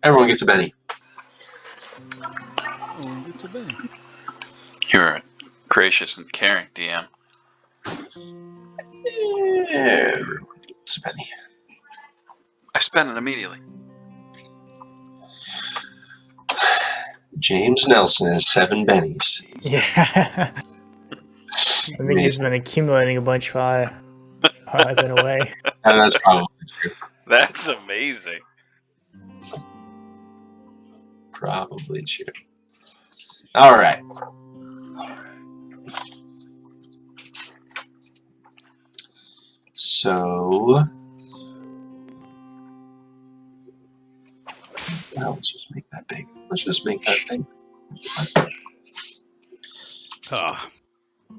Everyone gets a Benny. Everyone gets a Benny. You're a gracious and caring DM. Everyone gets a Benny. I spent it immediately. James Nelson has 7 bennies. Yeah. I think he's been accumulating a bunch while I've been away. And that's probably true. That's amazing. Probably true. All right. So, let's just make that big. Let's just make that big.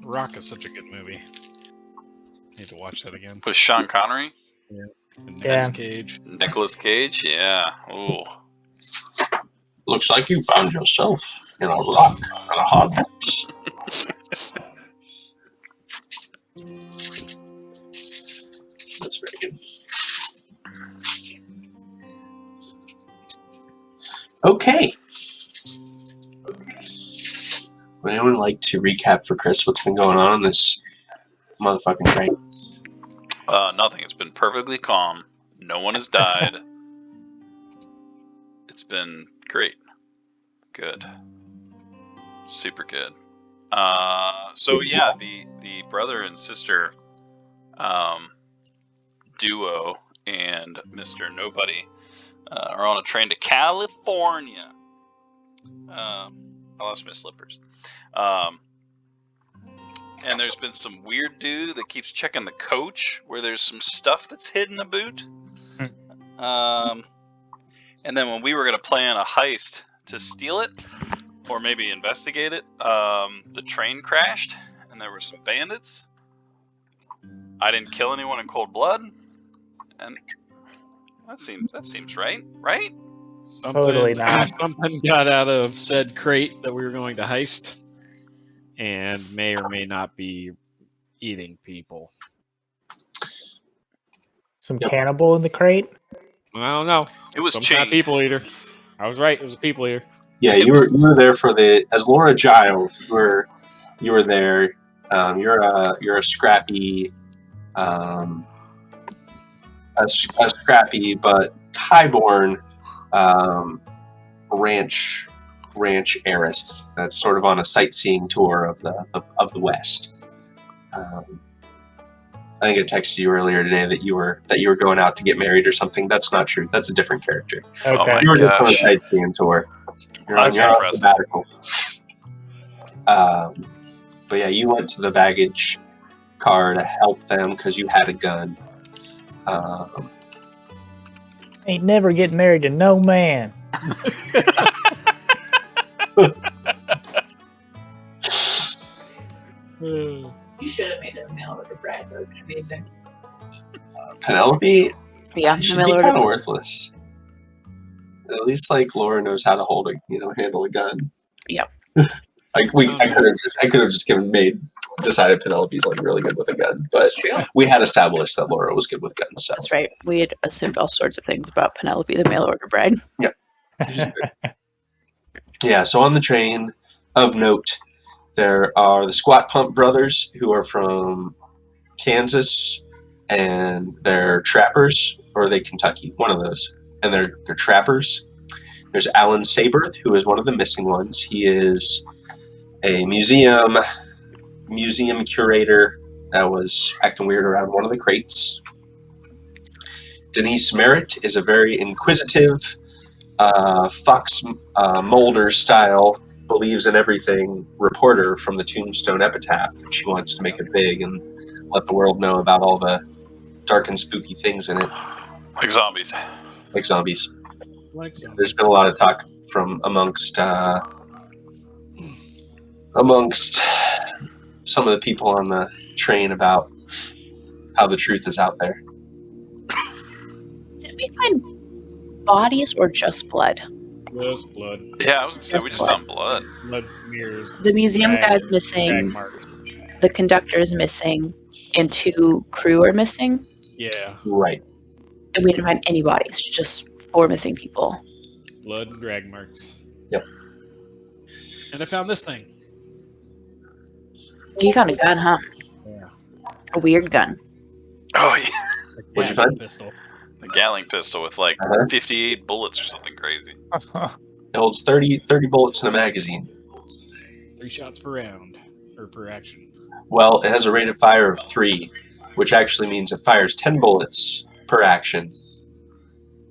Rock is such a good movie. Need to watch that again. With Sean Connery? And Nicolas Cage. Nicolas Cage? Yeah. Ooh. Looks like you found yourself in a rock and a hard box. That's very good. Okay. Would anyone like to recap for Chris what's been going on this motherfucking train? Nothing. It's been perfectly calm. No one has died. It's been great. Good. Super good. So yeah, the brother and sister duo and Mr. Nobody are on a train to California. I lost my slippers. And there's been some weird dude that keeps checking the coach where there's some stuff that's hid in the boot. And then when we were going to plan a heist to steal it, or maybe investigate it, the train crashed, and there were some bandits. I didn't kill anyone in cold blood, and that seems right, right? Totally not. Something got out of said crate that we were going to heist, and may or may not be eating people. Some cannibal in the crate? I don't know. It was some kind of chained. people eater. I was right. It was a people eater. Yeah, you were there for as Laura Giles. You were there. You're a scrappy, a scrappy but highborn ranch heiress that's sort of on a sightseeing tour of the West. I think I texted you earlier today that you were going out to get married or something. That's not true. That's a different character. Okay. Oh my You were just on a gosh. sightseeing tour. You're on That's sabbatical. But yeah, you went to the baggage car to help them because you had a gun. Ain't never getting married to no man. You should have made it a mail order bride. That would have been amazing. Penelope, Yeah, should be kind of worthless. At least like Laura knows how to handle a gun. Yep. I could have just decided Penelope's like really good with a gun, but That's true. we had established that Laura was good with guns. So. That's right. We had assumed all sorts of things about Penelope, the mail order bride. Yeah. So on the train, of note, there are the Squat Pump brothers who are from Kansas, and they're trappers, or are they Kentucky? One of those, and they're trappers. There's Alan Saberth, who is one of the missing ones. He is a museum curator that was acting weird around one of the crates. Denise Merritt is a very inquisitive, Fox Mulder style, believes in everything reporter from the Tombstone Epitaph. She wants to make it big and let the world know about all the dark and spooky things in it. Like zombies. Like zombies. There's been a lot of talk from amongst some of the people on the train about how the truth is out there. Did we find bodies or just blood? Just blood. Yeah, I was gonna say we just found blood. Blood smears. The museum Drag- guy's drag missing. marks. The conductor is missing, and 2 crew are missing. Yeah. Right. And we didn't find any bodies, just 4 missing people. blood and drag marks. Yep. And I found this thing. You found a gun, huh? Yeah. A weird gun. Oh yeah, What'd you Gatling find? Pistol. a Gatling pistol with like Uh-huh. 58 bullets or something crazy. It holds 30 bullets in a magazine. 3 shots per round. Or per action. Well, it has a rate of fire of 3, which actually means it fires 10 bullets per action.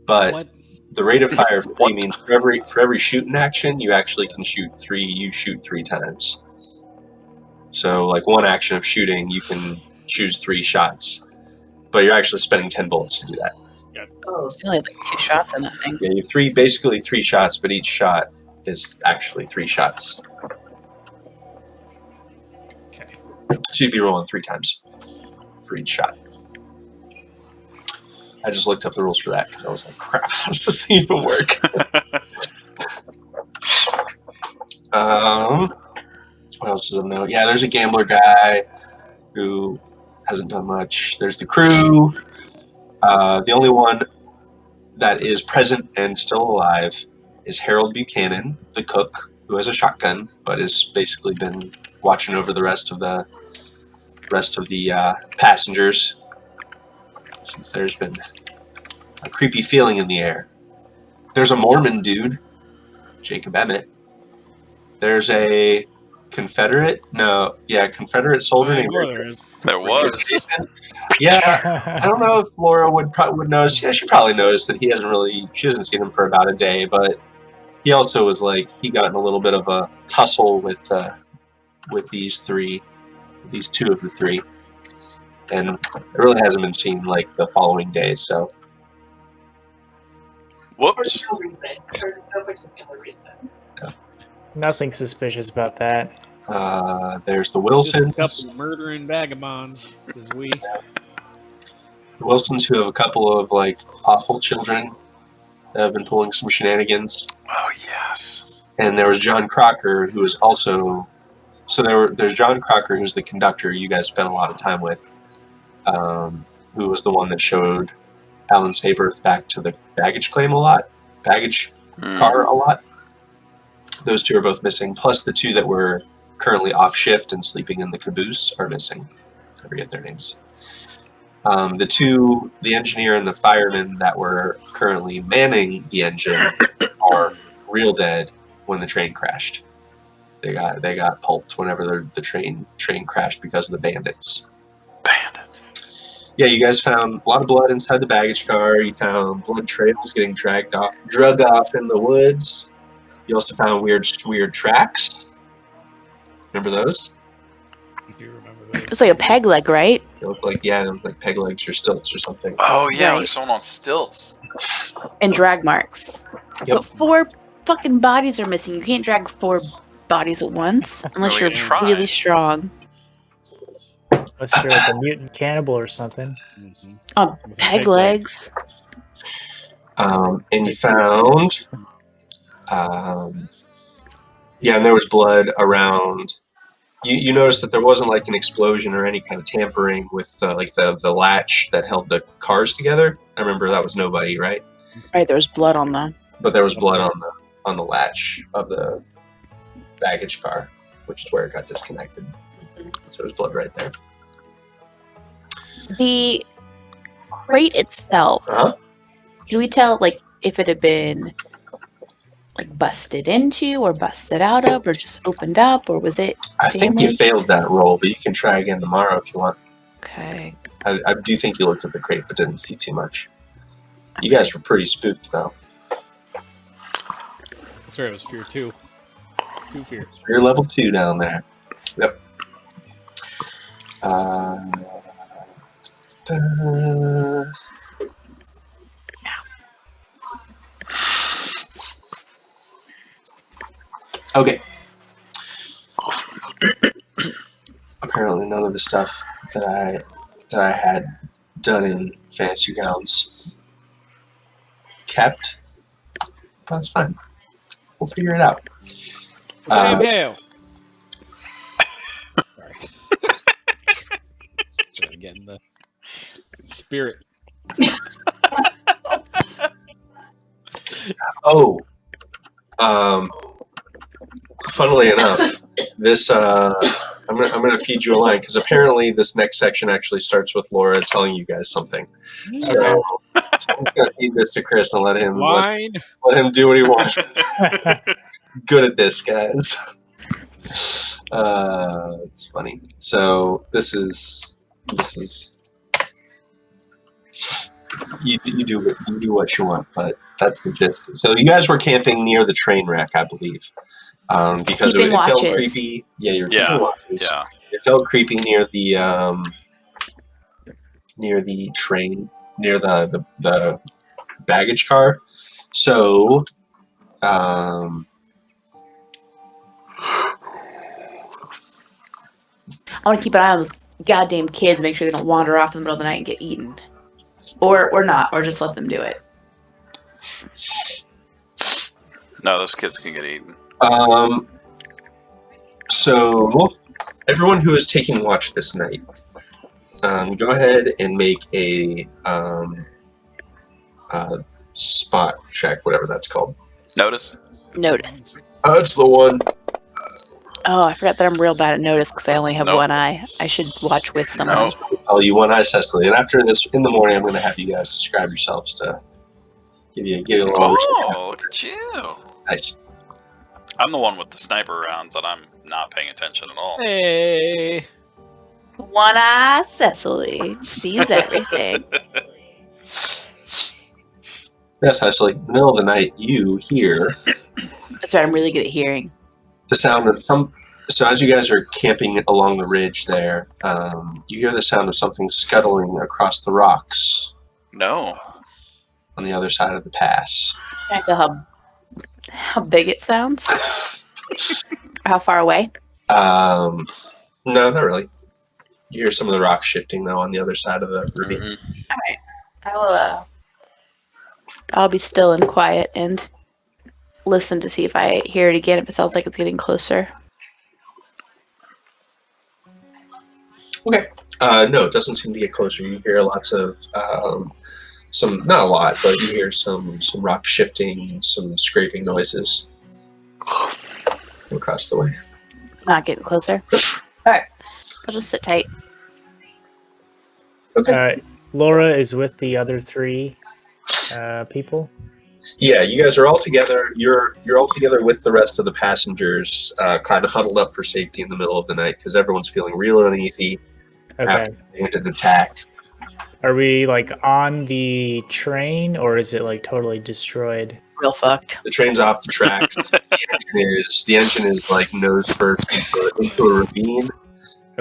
But What? the rate of fire of 3 What? means for every shooting action, you actually can shoot 3. You shoot 3 times. So, like one action of shooting, you can choose 3 shots, but you're actually spending 10 bullets to do that. Oh, so you only have like 2 shots on that thing. Yeah, you basically 3 shots, but each shot is actually 3 shots. Okay. So you'd be rolling 3 times for each shot. I just looked up the rules for that because I was like, crap, how does this thing even work? What else is of note? Yeah, there's a gambler guy who hasn't done much. There's the crew. The only one that is present and still alive is Harold Buchanan, the cook, who has a shotgun, but has basically been watching over the rest of the passengers since there's been a creepy feeling in the air. There's a Mormon dude, Jacob Emmett. There's a Confederate soldier I named know there is. There Richard was. Chapin. Yeah, I don't know if Laura would notice. Yeah, she probably noticed that she hasn't seen him for about a day, but he also was like, he got in a little bit of a tussle with these 2 of the 3. And it really hasn't been seen like the following day, so. Whoops. Nothing suspicious about that. There's the Just a Wilsons. couple murdering vagabonds, as we. The Wilsons, who have a couple of like awful children that have been pulling some shenanigans. Oh yes. And there was John Crocker, who is also. So there's John Crocker, who's the conductor you guys spent a lot of time with, who was the one that showed Alan Saberth back to the baggage car a lot. Those 2 are both missing, plus the 2 that were currently off shift and sleeping in the caboose are missing. I forget their names. The engineer and the fireman that were currently manning the engine are real dead when the train crashed. They got pulped whenever the train crashed because of the bandits. Bandits. Yeah, you guys found a lot of blood inside the baggage car. You found blood trails getting drug off in the woods. You also found weird tracks. Remember those? I do remember those. It's like a peg leg, right? They look like peg legs or stilts or something. Oh yeah, Right. like someone on stilts. And drag marks. Yep. But 4 fucking bodies are missing. You can't drag 4 bodies at once unless Well, you're we can try. really strong. Unless you're like a mutant cannibal or something. Mm-hmm. On With peg peg legs. And you found, and there was blood around. You noticed that there wasn't like an explosion or any kind of tampering with the latch that held the cars together. I remember that was nobody, right? Right, there was blood on the. But there was blood on the latch of the baggage car, which is where it got disconnected. So there's blood right there. The crate itself. Uh-huh. Can we tell, like, if it had been, like, busted into or busted out of or just opened up, or was it I think you damaged? failed that roll, but you can try again tomorrow if you want. Okay. I do think you looked at the crate, but didn't see too much. You guys were pretty spooked, though. That's right, it was Fear 2. 2 Fear. You're level 2 down there. Yep. Okay. Apparently, none of the stuff that I had done in fantasy gowns kept, but that's fine. We'll figure it out. Damn hail! Sorry. Trying to get in the spirit. Oh, Funnily enough, this I'm gonna feed you a line because apparently this next section actually starts with Laura telling you guys something. So I'm gonna feed this to Chris and let him do what he wants. Good at this, guys. It's funny. So this is you do what you want, but that's the gist. So you guys were camping near the train wreck, I believe, because it felt creepy. Yeah, you're keeping watches. Yeah. It felt creepy near the train, near the baggage car. So I want to keep an eye on those goddamn kids, make sure they don't wander off in the middle of the night and get eaten. Or not, or just let them do it. No, those kids can get eaten. So everyone who is taking watch this night, go ahead and make a spot check, whatever that's called. Notice? Notice. That's the one. Oh, I forgot that I'm real bad at notice because I only have one eye. I should watch with someone. No. Oh, you one eye, Cecily. And after this, in the morning, I'm going to have you guys describe yourselves to give you a little. Oh, look at you! Nice. I'm the one with the sniper rounds, and I'm not paying attention at all. Hey. One eye Cecily sees everything. Yes, Cecily. In the middle of the night, you hear That's right. I'm really good at hearing. the sound of some. So as you guys are camping along the ridge there, you hear the sound of something scuttling across the rocks No. on the other side of the pass. Can I tell how big it sounds? Or how far away? No, not really. You hear some of the rocks shifting though on the other side of the ravine. Mm-hmm. All right. I will. I'll be still and quiet and listen to see if I hear it again. If it sounds like it's getting closer. Okay. No, it doesn't seem to get closer. You hear lots of some, not a lot, but you hear some rock shifting, some scraping noises from across the way. Not getting closer. All right. I'll just sit tight. Okay. Laura is with the other three people. Yeah, you guys are all together. You're all together with the rest of the passengers, kind of huddled up for safety in the middle of the night because everyone's feeling real uneasy after they had an attack. Are we like on the train, or is it like totally destroyed? Real fucked. The train's off the tracks. the engine is like nose first into a ravine.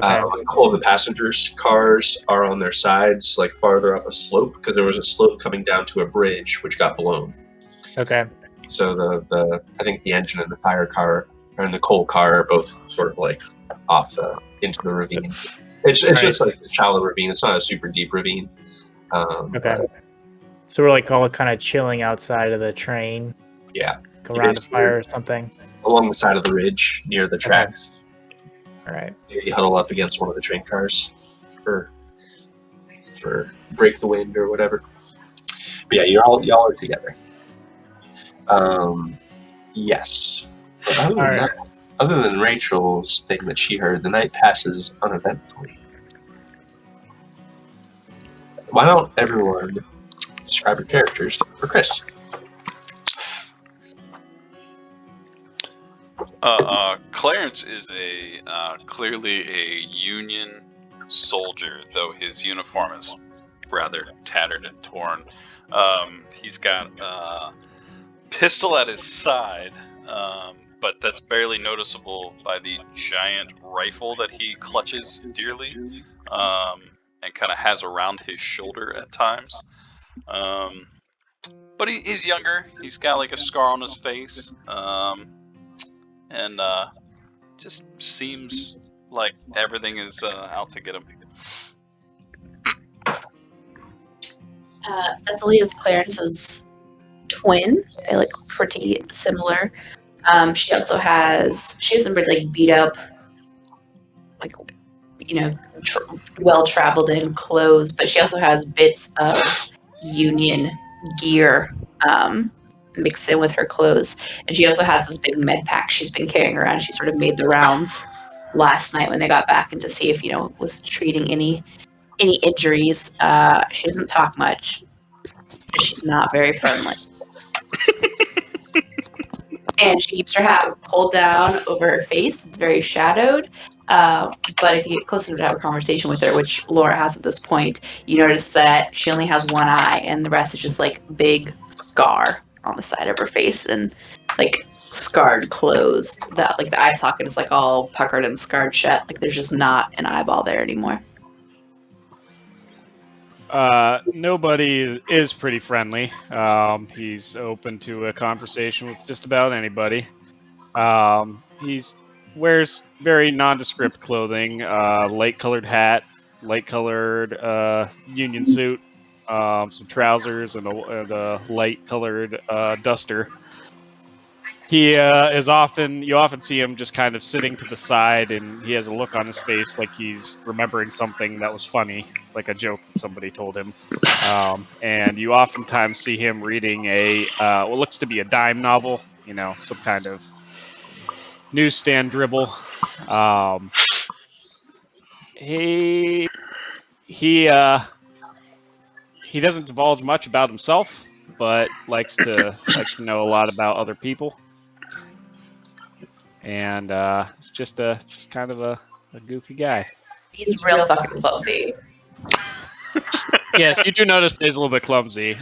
Okay. A couple of the passengers' cars are on their sides, like farther up a slope, because there was a slope coming down to a bridge which got blown. Okay. So I think the engine and the fire car and the coal car are both sort of like off into the ravine. It's just like a shallow ravine. It's not a super deep ravine. Okay. So we're like all kind of chilling outside of the train. Yeah. Go around a fire or something. Along the side of the ridge near the tracks. All right. You huddle up against one of the train cars for break the wind or whatever. But yeah, y'all are together. Yes. But other than Rachel's thing that she heard, the night passes uneventfully. Why don't everyone describe your characters for Chris? Clarence is clearly a Union soldier, though his uniform is rather tattered and torn. He's got a pistol at his side, but that's barely noticeable by the giant rifle that he clutches dearly, and kind of has around his shoulder at times. But he's younger. He's got like a scar on his face, and just seems like everything is out to get him. Cecily is Clarence's twin. They look pretty similar. She also has some pretty like beat up, like well traveled in clothes, but she also has bits of Union gear mixed in with her clothes. And she also has this big med pack she's been carrying around. She sort of made the rounds last night when they got back and to see if, was treating any injuries. She doesn't talk much. She's not very friendly. And she keeps her hat pulled down over her face. It's very shadowed. But if you get close enough to have a conversation with her, which Laura has at this point, you notice that she only has one eye, and the rest is just like big scar on the side of her face, and like scarred closed. That like the eye socket is like all puckered and scarred shut. Like there's just not an eyeball there anymore. Nobody is pretty friendly. He's open to a conversation with just about anybody. He's wears very nondescript clothing, light-colored hat, light-colored union suit, some trousers, and a light-colored duster. He is often you often see him just kind of sitting to the side, and he has a look on his face like he's remembering something that was funny, like a joke that somebody told him. And you oftentimes see him reading what looks to be a dime novel, some kind of newsstand dribble. He doesn't divulge much about himself, but likes to know a lot about other people. And it's just kind of a goofy guy. He's real fucking clumsy. Yes, you do notice he's a little bit clumsy.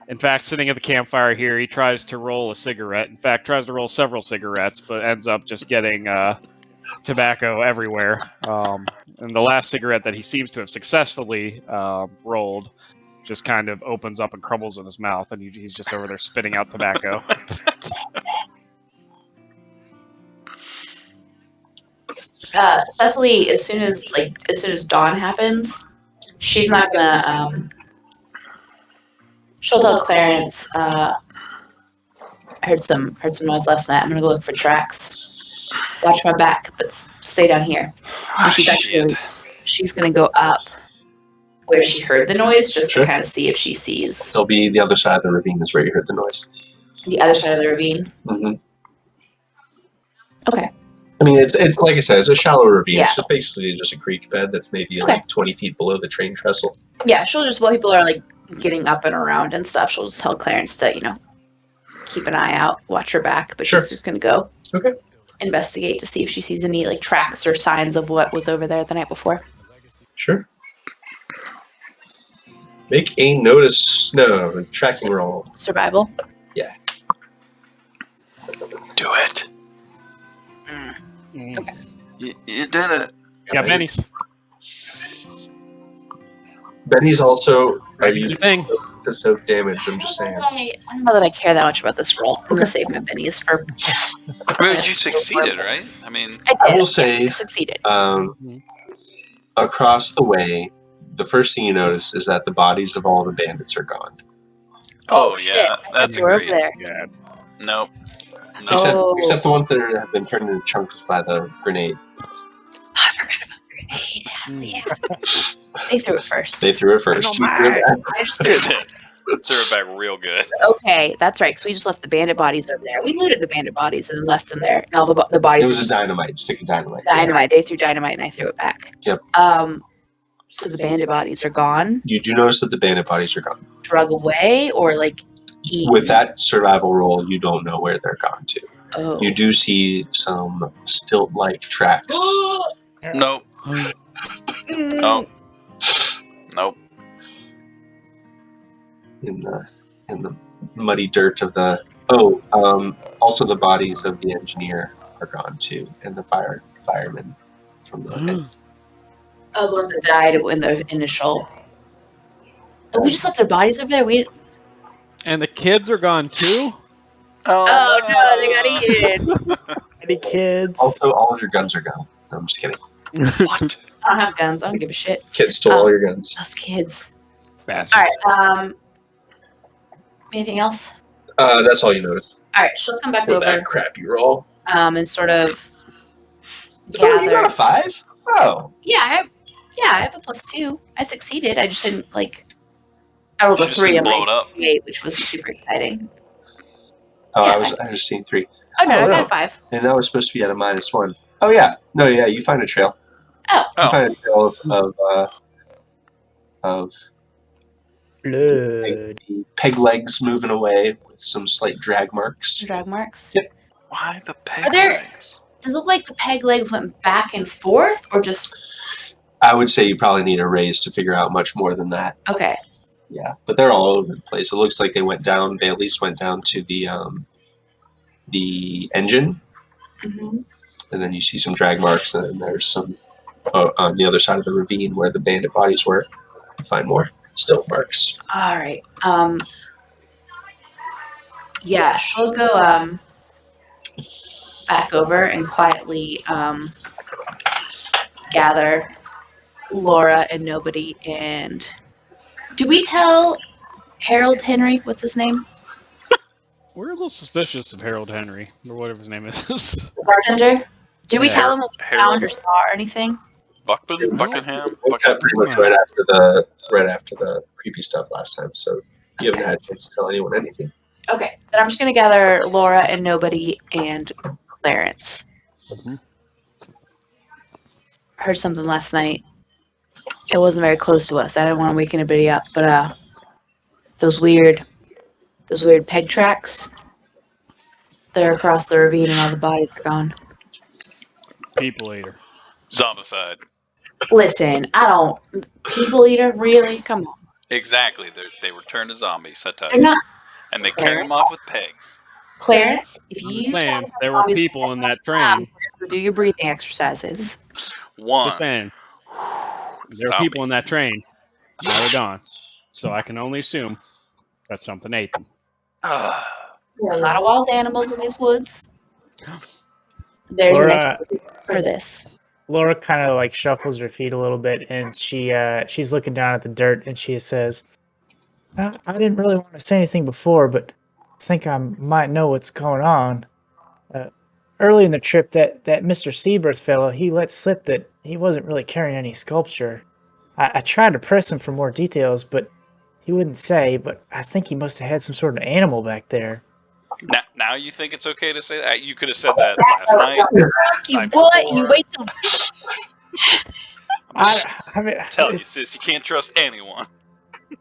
In fact, sitting at the campfire here, he tries to roll a cigarette. In fact, tries to roll several cigarettes, but ends up just getting tobacco everywhere. And the last cigarette that he seems to have successfully rolled just kind of opens up and crumbles in his mouth, and he's just over there spitting out tobacco. Cecily, as soon as dawn happens, she's not gonna. She'll tell Clarence. I heard some noise last night. I'm gonna go look for tracks. Watch my back, but stay down here. And she's gonna go up where she heard the noise just to kind of see if she sees. It'll be the other side of the ravine is where you heard the noise. The other side of the ravine. Mm-hmm. Okay. I mean, it's like I said, it's a shallow ravine. Yeah. It's just basically just a creek bed that's maybe like 20 feet below the train trestle. Yeah, she'll just while people are like getting up and around and stuff, she'll just tell Clarence to, keep an eye out, watch her back, but she's just gonna go investigate to see if she sees any like tracks or signs of what was over there the night before. Sure. Make a tracking roll. Survival. Yeah. Do it. Okay. You did it. Yeah, Benny's. Benny's also. Are you It's your thing. to soak damage? I'm just saying. I don't know that I care that much about this roll. I'm gonna save my bennies for. But you succeeded, right? I mean, I will say, I succeeded. Across the way, the first thing you notice is that the bodies of all the bandits are gone. oh shit. yeah, that's We're over great. there. Yeah. Nope. Except the ones that have been turned into chunks by the grenade. I forgot about the grenade. Yeah. They threw it first. They threw it first. I just threw it. Threw it back real good. Okay, that's right. Because we just left the bandit bodies over there. We looted the bandit bodies and then left them there. And all the bodies. It was a dynamite, stick of dynamite. Dynamite. They threw dynamite and I threw it back. Yep. So the bandit bodies are gone. You do notice that the bandit bodies are gone. Drug away or like eaten? With that survival roll, you don't know where they're gone to. Oh. You do see some stilt-like tracks. Nope. Nope. Nope. In the muddy dirt of the. Also the bodies of the engineer are gone too, and the firemen from the. Oh, the ones that died in the initial. Oh, we just left their bodies over there. And the kids are gone too? Oh no, they got eaten. Any kids? Also, all of your guns are gone. No, I'm just kidding. What? I don't have guns. I don't give a shit. Kids stole all your guns. Those kids. Bastards. All right. Anything else? That's all you notice. All right. She'll come back With over. that crappy roll. And sort of Oh, you got gather. a 5? Oh. Yeah, I have a +2. I succeeded. I just didn't I rolled a You just 3 didn't on blow my it up. 8, which was super exciting. Oh, Yeah. I was just seeing 3. Oh no, Oh, I got no. a 5. And that was supposed to be at a -1. Oh yeah, no, yeah, you find a trail. You Oh, find a trail of Blood. the peg legs moving away with some slight drag marks. Drag marks. Yep. why the Are peg there- legs? Does it look like the peg legs went back and forth, or just I would say you probably need a raise to figure out much more than that. okay? Yeah, but they're all over the place. It looks like they went down. They at least went down to the engine, Mm-hmm. and then you see some drag marks, and then there's some on the other side of the ravine where the bandit bodies were. You find more still marks. All right. Yeah, she'll go back over and quietly gather Laura and nobody. And do we tell Harold Henry? What's his name? We're a little suspicious of Harold Henry, or whatever his name is. The bartender. Do we Yeah. tell him what we Harold. found or saw or anything? Buckingham? We cut pretty much right after the creepy stuff last time, so you haven't had a chance to tell anyone anything. Okay, then I'm just gonna gather Laura and nobody and Clarence. Mhm. Heard something last night. It wasn't very close to us. I didn't want to wake anybody up, but those weird peg tracks. They're across the ravine and all the bodies are gone. People eater. Zombicide. Listen, I don't. People eater? Really? Come on. Exactly. They were turned to zombies. I tell They're you. not. And they carry them off with pegs. Clarence, if I'm you saying tell me there were zombies people in that go train. do your breathing exercises. One. Just saying, there were people in that train. Now they're gone. So I can only assume that something ate them. There are a lot of wild animals in these woods. There's an Laura, explanation for this. Laura kind of like shuffles her feet a little bit, and she's looking down at the dirt, and she says, I didn't really want to say anything before, but I think I might know what's going on. Early in the trip, that Mr. Seabirth fellow, he let slip that he wasn't really carrying any sculpture. I tried to press him for more details, but he wouldn't say, but I think he must have had some sort of animal back there. Now you think it's okay to say that? You could have said that last night. You Time what? before. You wait till I mean, Tell you, sis, you can't trust anyone.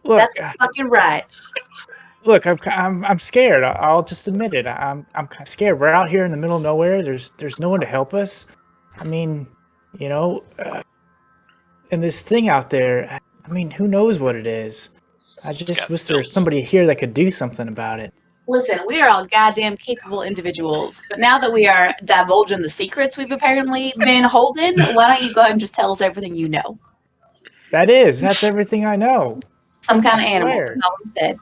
look, that's fucking right. look, I'm scared. I'll just admit it. I'm kind of scared. We're out here in the middle of nowhere. There's no one to help us. I mean, you know, and this thing out there. I mean, who knows what it is? I just got wish there was stilts. somebody here that could do something about it. Listen, we are all goddamn capable individuals, but now that we are divulging the secrets we've apparently been holding, why don't you go ahead and just tell us everything you know? That's everything I know. Some kind I of animal. swear. That's all we said.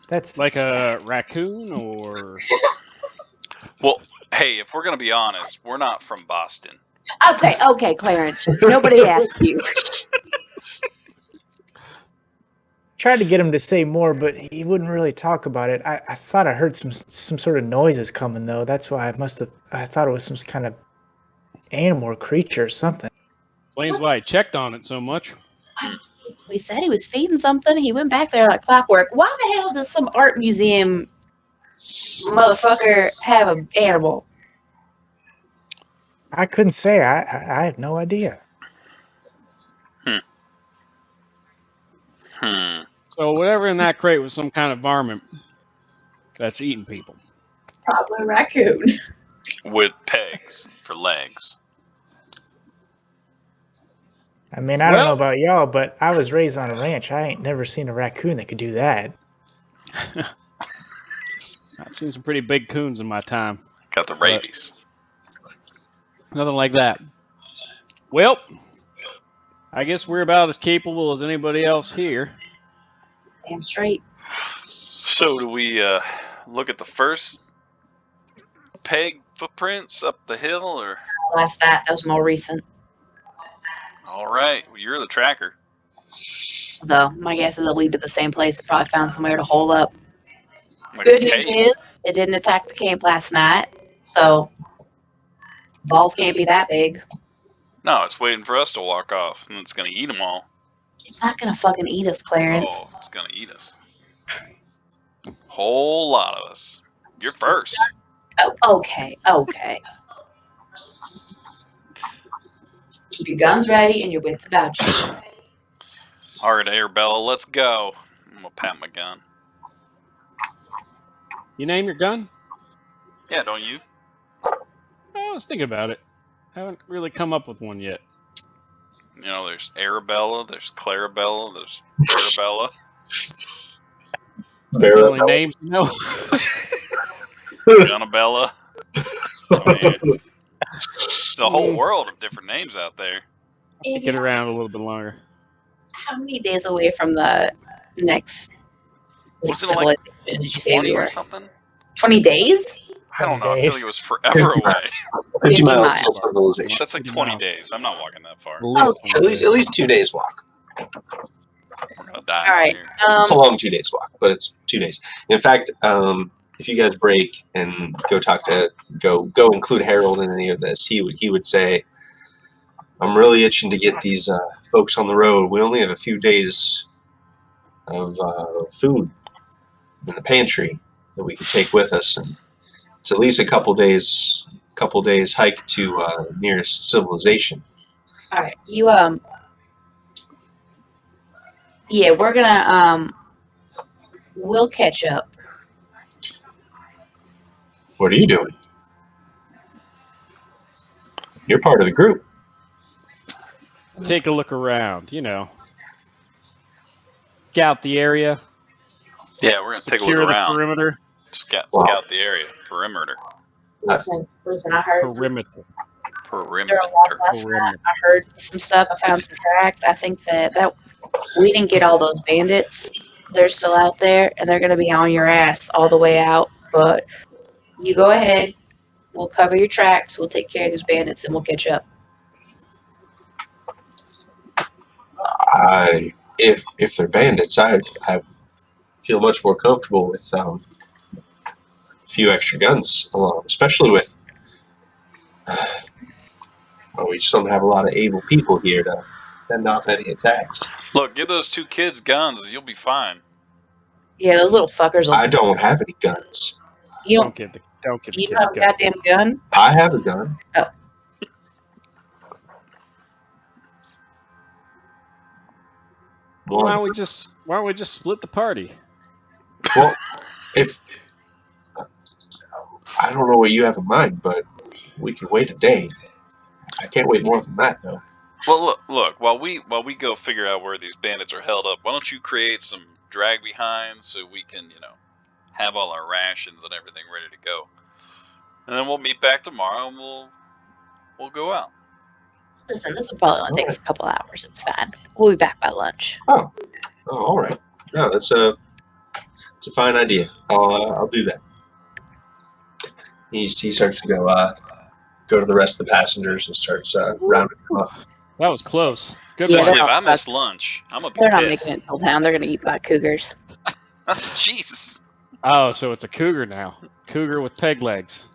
That's Like a raccoon or. Well, hey, if we're gonna be honest, we're not from Boston. Okay, Clarence. Nobody asked you. tried to get him to say more, but he wouldn't really talk about it. I thought I heard some sort of noises coming though. That's why I thought it was some kind of animal or creature or something. Explains why I checked on it so much. We said he was feeding something. He went back there like clockwork. Why the hell does some art museum motherfucker have an animal? I couldn't say. I have no idea. So whatever in that crate was some kind of varmint that's eating people. Probably a raccoon. With pegs for legs. I mean, I don't know Well- about y'all, but I was raised on a ranch. I ain't never seen a raccoon that could do that. I've seen some pretty big coons in my time. Got the rabies. Nothing like that. Well, I guess we're about as capable as anybody else here. Damn straight. So do we look at the first peg footprints up the hill, or? Last that was more recent. All right, well, you're the tracker. Though my guess is it'll lead to the same place. It probably found somewhere to hole up. Like Good a news cave. is it didn't attack the camp last night, so balls can't be that big. No, it's waiting for us to walk off, and it's gonna eat them all. It's not gonna fucking eat us, Clarence. Oh, it's gonna eat us. Whole lot of us. You're first. Oh, okay. Keep your guns ready and your wits about you. All right, Arabella, let's go. I'm gonna pat my gun. You name your gun? Yeah, don't you? I was thinking about it. Haven't really come up with one yet. You know, there's Arabella, there's Clarabella, there's Arabella. The only names you know. Gunabella. I mean, the whole world of different names out there. Kick it around a little bit longer. How many days away from the next Wasn't it like civilization did you say 20 we or were? something? 20 days? I don't know. I feel like it was 50 forever away. 50 miles miles. till civilization. That's like 50 20 miles. days. I'm not walking that far. At least, Okay. 20 At least 2 days walk. We're gonna die All out right. here. It's a long 2 days walk, but it's 2 days. In fact, if you guys break and go include Harold in any of this, he would say, "I'm really itching to get these folks on the road. We only have a few days of food in the pantry that we could take with us, and it's at least a couple days hike to nearest civilization." All right. Yeah, we're gonna we'll catch up. What are you doing? You're part of the group. Take a look around, Scout the area. Yeah, we're gonna take a look Secure the around. perimeter. Scout the area. Perimeter. Listen, I heard Perimeter. there were Perimeter. walls last night. I heard some stuff. I found some tracks. I think that we didn't get all those bandits. They're still out there, and they're gonna be on your ass all the way out. But you go ahead. We'll cover your tracks. We'll take care of these bandits, and we'll catch up. If they're bandits, I feel much more comfortable with a few extra guns along, especially with. Well, we just don't have a lot of able people here to fend off any attacks. Look, give those 2 kids guns, and you'll be fine. Yeah, those little fuckers. I don't have any guns. You Don't don't. give the You kids have a guns. goddamn gun. I have a gun. Oh. Why don't we just split the party? Well, if I don't know what you have in mind, but we can wait a day. I can't wait more than that, though. Well, look. While we go figure out where these bandits are held up, why don't you create some drag behinds so we can, have all our rations and everything ready to go, and then we'll meet back tomorrow and we'll go out. Listen, this will probably only take us a couple hours. It's fine. We'll be back by lunch. Oh, all right. No, it's a fine idea. I'll do that. He starts to go to the rest of the passengers and starts rounding them up. That was close. Good Yeah, one. Especially they're if I not- miss lunch, I'm gonna be They're not pissed. making it until town. They're going to eat by cougars. Jesus. Oh, so it's a cougar now. Cougar with peg legs.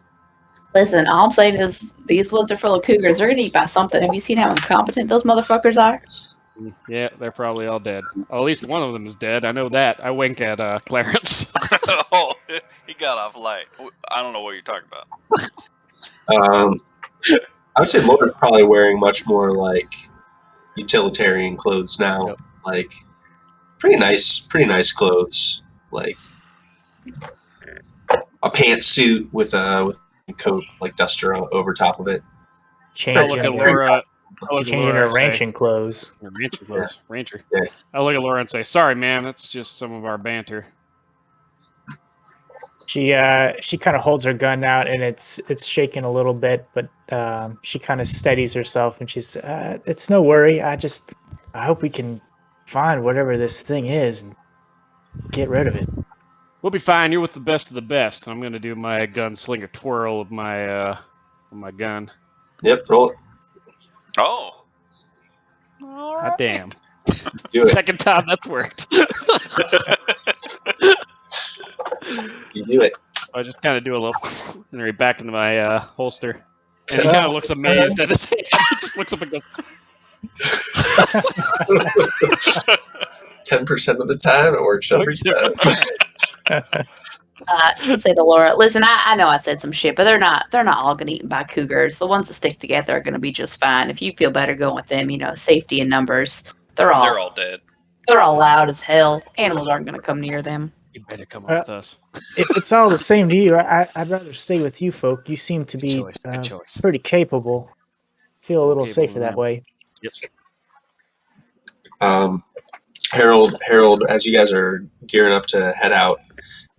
Listen, all I'm saying is these woods are full of cougars. They're going to eat by something. Have you seen how incompetent those motherfuckers are? Yeah, they're probably all dead. Oh, at least one of them is dead. I know that. I wink at Clarence. Oh, he got off light. I don't know what you're talking about. I would say Laura's probably wearing much more like utilitarian clothes now. Yep. Like pretty nice clothes. Like a pantsuit with a coat, like duster over top of it. I'll look Changing at her, Laura. I'll look at changing Laura her and say, ranching clothes. Rancher clothes. Rancher. Yeah. I'll look at Laura and say, "Sorry, ma'am. That's just some of our banter." She kind of holds her gun out and it's shaking a little bit, but she kind of steadies herself and she's it's no worry. I hope we can find whatever this thing is and get rid of it. We'll be fine. You're with the best of the best. I'm gonna do my gunslinger twirl of my gun. Yep, roll it. Oh. God damn. Do it. Second time that's worked. You do it. I just kind of do a little and right back into my holster. And he kind of looks amazed at his hand. He just looks up and goes, 10% of the time, it works every time. Say to Laura, listen, I know I said some shit, but they're not all getting eaten by cougars. The ones that stick together are gonna be just fine. If you feel better going with them, safety in numbers. They're all dead. they're all loud as hell. Animals aren't gonna come near them. You better come Uh, with us. If it's all the same to you, I'd rather stay with you folk. You seem to be Good choice. pretty capable. Feel a little Capable safer that man. way. Yep. Harold, as you guys are gearing up to head out,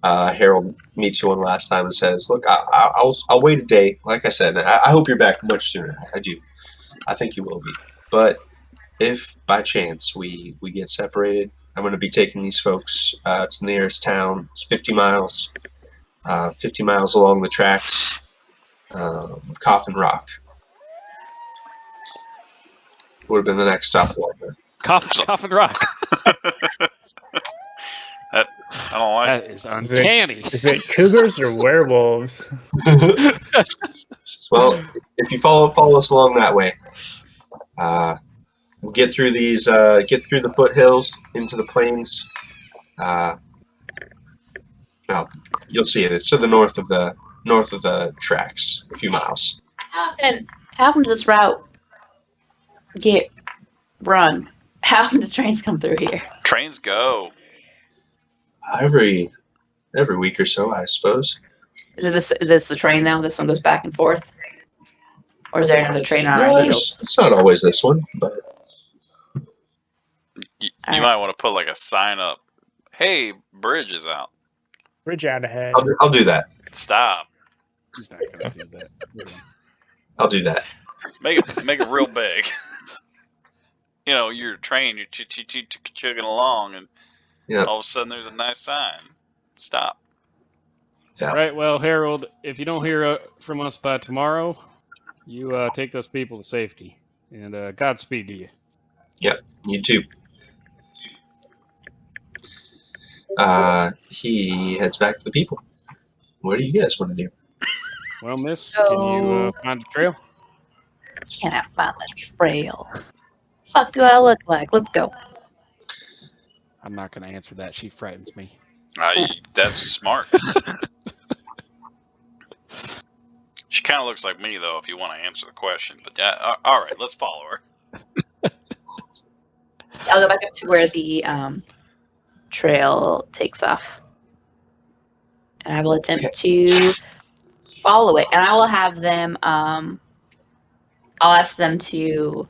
Harold meets you one last time and says, "Look, I'll wait a day. Like I said, I hope you're back much sooner. I do. I think you will be. But if by chance we get separated, I'm going to be taking these folks to the nearest town. It's 50 miles. 50 miles along the tracks. Coffin Rock would have been the next stop along there. Coffin Rock. I don't like That is uncanny. Is it cougars or werewolves? Well, if you follow us along that way, we'll get through the foothills into the plains. Well, you'll see it. It's to the north of the tracks, a few miles. How often does this route get run? How often does trains come through here? Trains go. Every week or so, I suppose. Is this the train now? This one goes back and forth? Or is there another train on our heels? It's not always this one, but You Alright. might want to put like a sign up. Hey, bridge is out. Bridge out ahead. I'll do that. Stop. He's not gonna do that. I'll do that. Make it real big. You're train, you're chugging along, and Yeah. all of a sudden there's a nice sign. Stop. Yeah. All right. Well, Harold, if you don't hear from us by tomorrow, you take those people to safety, and Godspeed to you. You too. He heads back to the people. What do you guys want to do? Well, miss, can you find the trail? Can I find the trail? Fuck do I look like? Let's go. I'm not gonna answer that. She frightens me. That's smart. She kind of looks like me, though, if you want to answer the question. But yeah, all right, let's follow her. I'll go back up to where the trail takes off. And I will attempt to follow it. And I will have them, I'll ask them to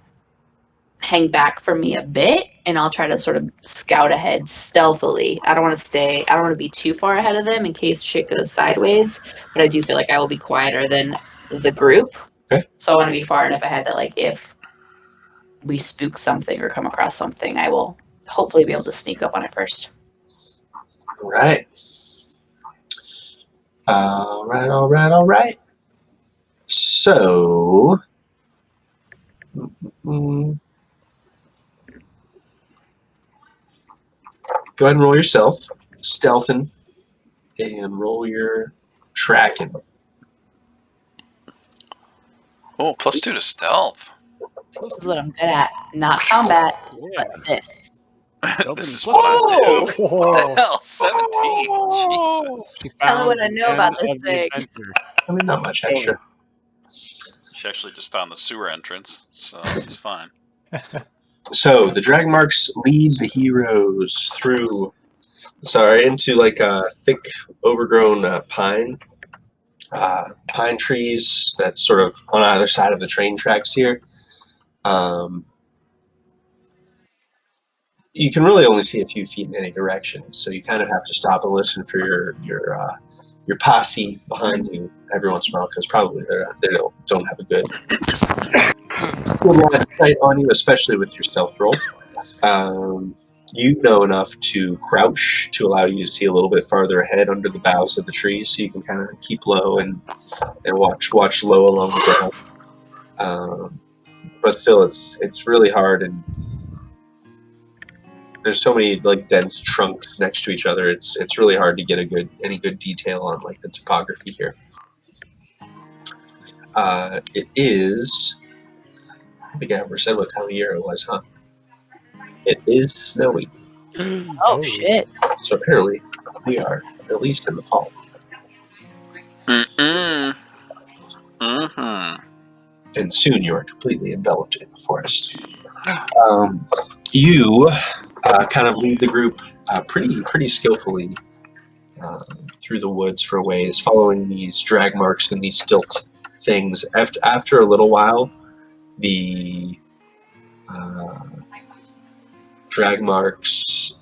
hang back from me a bit, and I'll try to sort of scout ahead stealthily. I don't want to be too far ahead of them in case shit goes sideways, but I do feel like I will be quieter than the group. Okay. So I want to be far enough ahead that, like, if we spook something or come across something, I will hopefully be able to sneak up on it first. All right. All right. So, go ahead and roll yourself, stealthing, and roll your tracking. Oh, +2 to stealth. This is what I'm good at. Not combat, Yeah. but this. This is Whoa! what I do. Whoa. What the hell? 17. Jesus. She Tell me found what I know the about end this of the thing. adventure. I mean, not much extra. She actually just found the sewer entrance, so it's fine. So the drag marks lead the heroes into like a thick, overgrown pine trees that's sort of on either side of the train tracks here. You can really only see a few feet in any direction, so you kind of have to stop and listen for your posse behind you every once in a while, because probably they don't have a good line of sight on you, especially with your stealth roll. You know enough to crouch to allow you to see a little bit farther ahead under the boughs of the trees, so you can kind of keep low and watch low along the ground. But still, it's really hard, and there's so many like dense trunks next to each other. It's really hard to get any good detail on like the topography here. It is. I think I ever said what time of year it was, huh? It is snowy. Oh, shit. So apparently we are at least in the fall. and soon you are completely enveloped in the forest. You kind of lead the group pretty skillfully through the woods for a ways, following these drag marks and these stilt things. After a little while, the drag marks.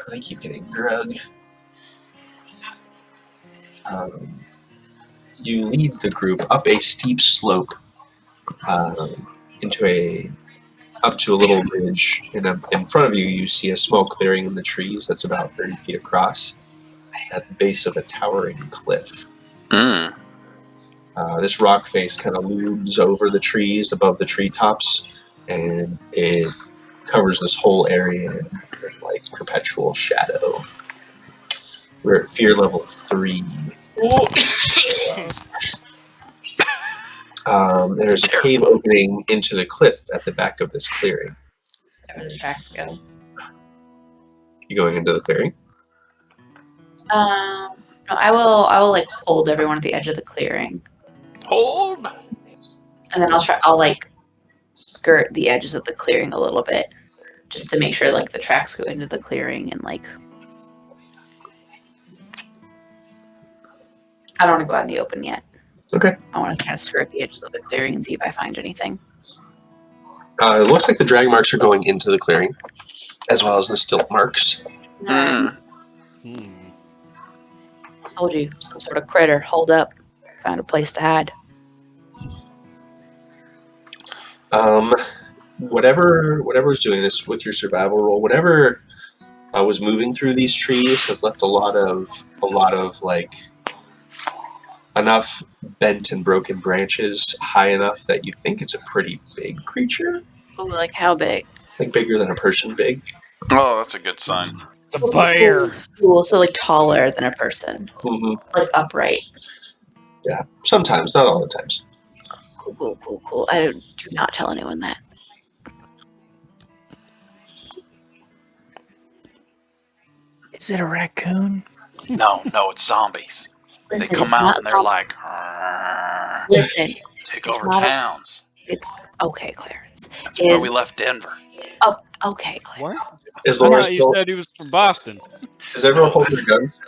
They keep getting drug. You lead the group up a steep slope up to a little ridge. In front of you, you see a small clearing in the trees that's about 30 feet across at the base of a towering cliff. Mm. This rock face kind of looms over the trees above the treetops, and it covers this whole area in like perpetual shadow. We're at fear level 3. There's a cave opening into the cliff at the back of this clearing. Where the tracks go. You going into the clearing? No, I will like hold everyone at the edge of the clearing, Hold. and then I'll like skirt the edges of the clearing a little bit, just to make sure like the tracks go into the clearing and like. I don't want to go out in the open yet. Okay. I want to kind of skirt the edges of the clearing and see if I find anything. It looks like the drag marks are going into the clearing, as well as the stilt marks. Alright. Told you, some sort of critter. Hold up. Found a place to hide. Whatever's doing this with your survival roll, whatever was moving through these trees has left a lot of like enough bent and broken branches high enough that you think it's a pretty big creature. Ooh, like how big? Like bigger than a person big. Oh, that's a good sign. It's a bear. Cool. So like taller than a person. Mm-hmm. Like upright. Yeah, sometimes, not all the times. Cool. I do not tell anyone that. Is it a raccoon? No, it's zombies. Listen, They come it's out not and they're zombie- like, Listen, take it's over not a- towns. it's okay, Clarence. That's where we left Denver. Oh, okay, Clarence. What? Is I Laura thought you still? said he was from Boston. Is everyone holding their guns?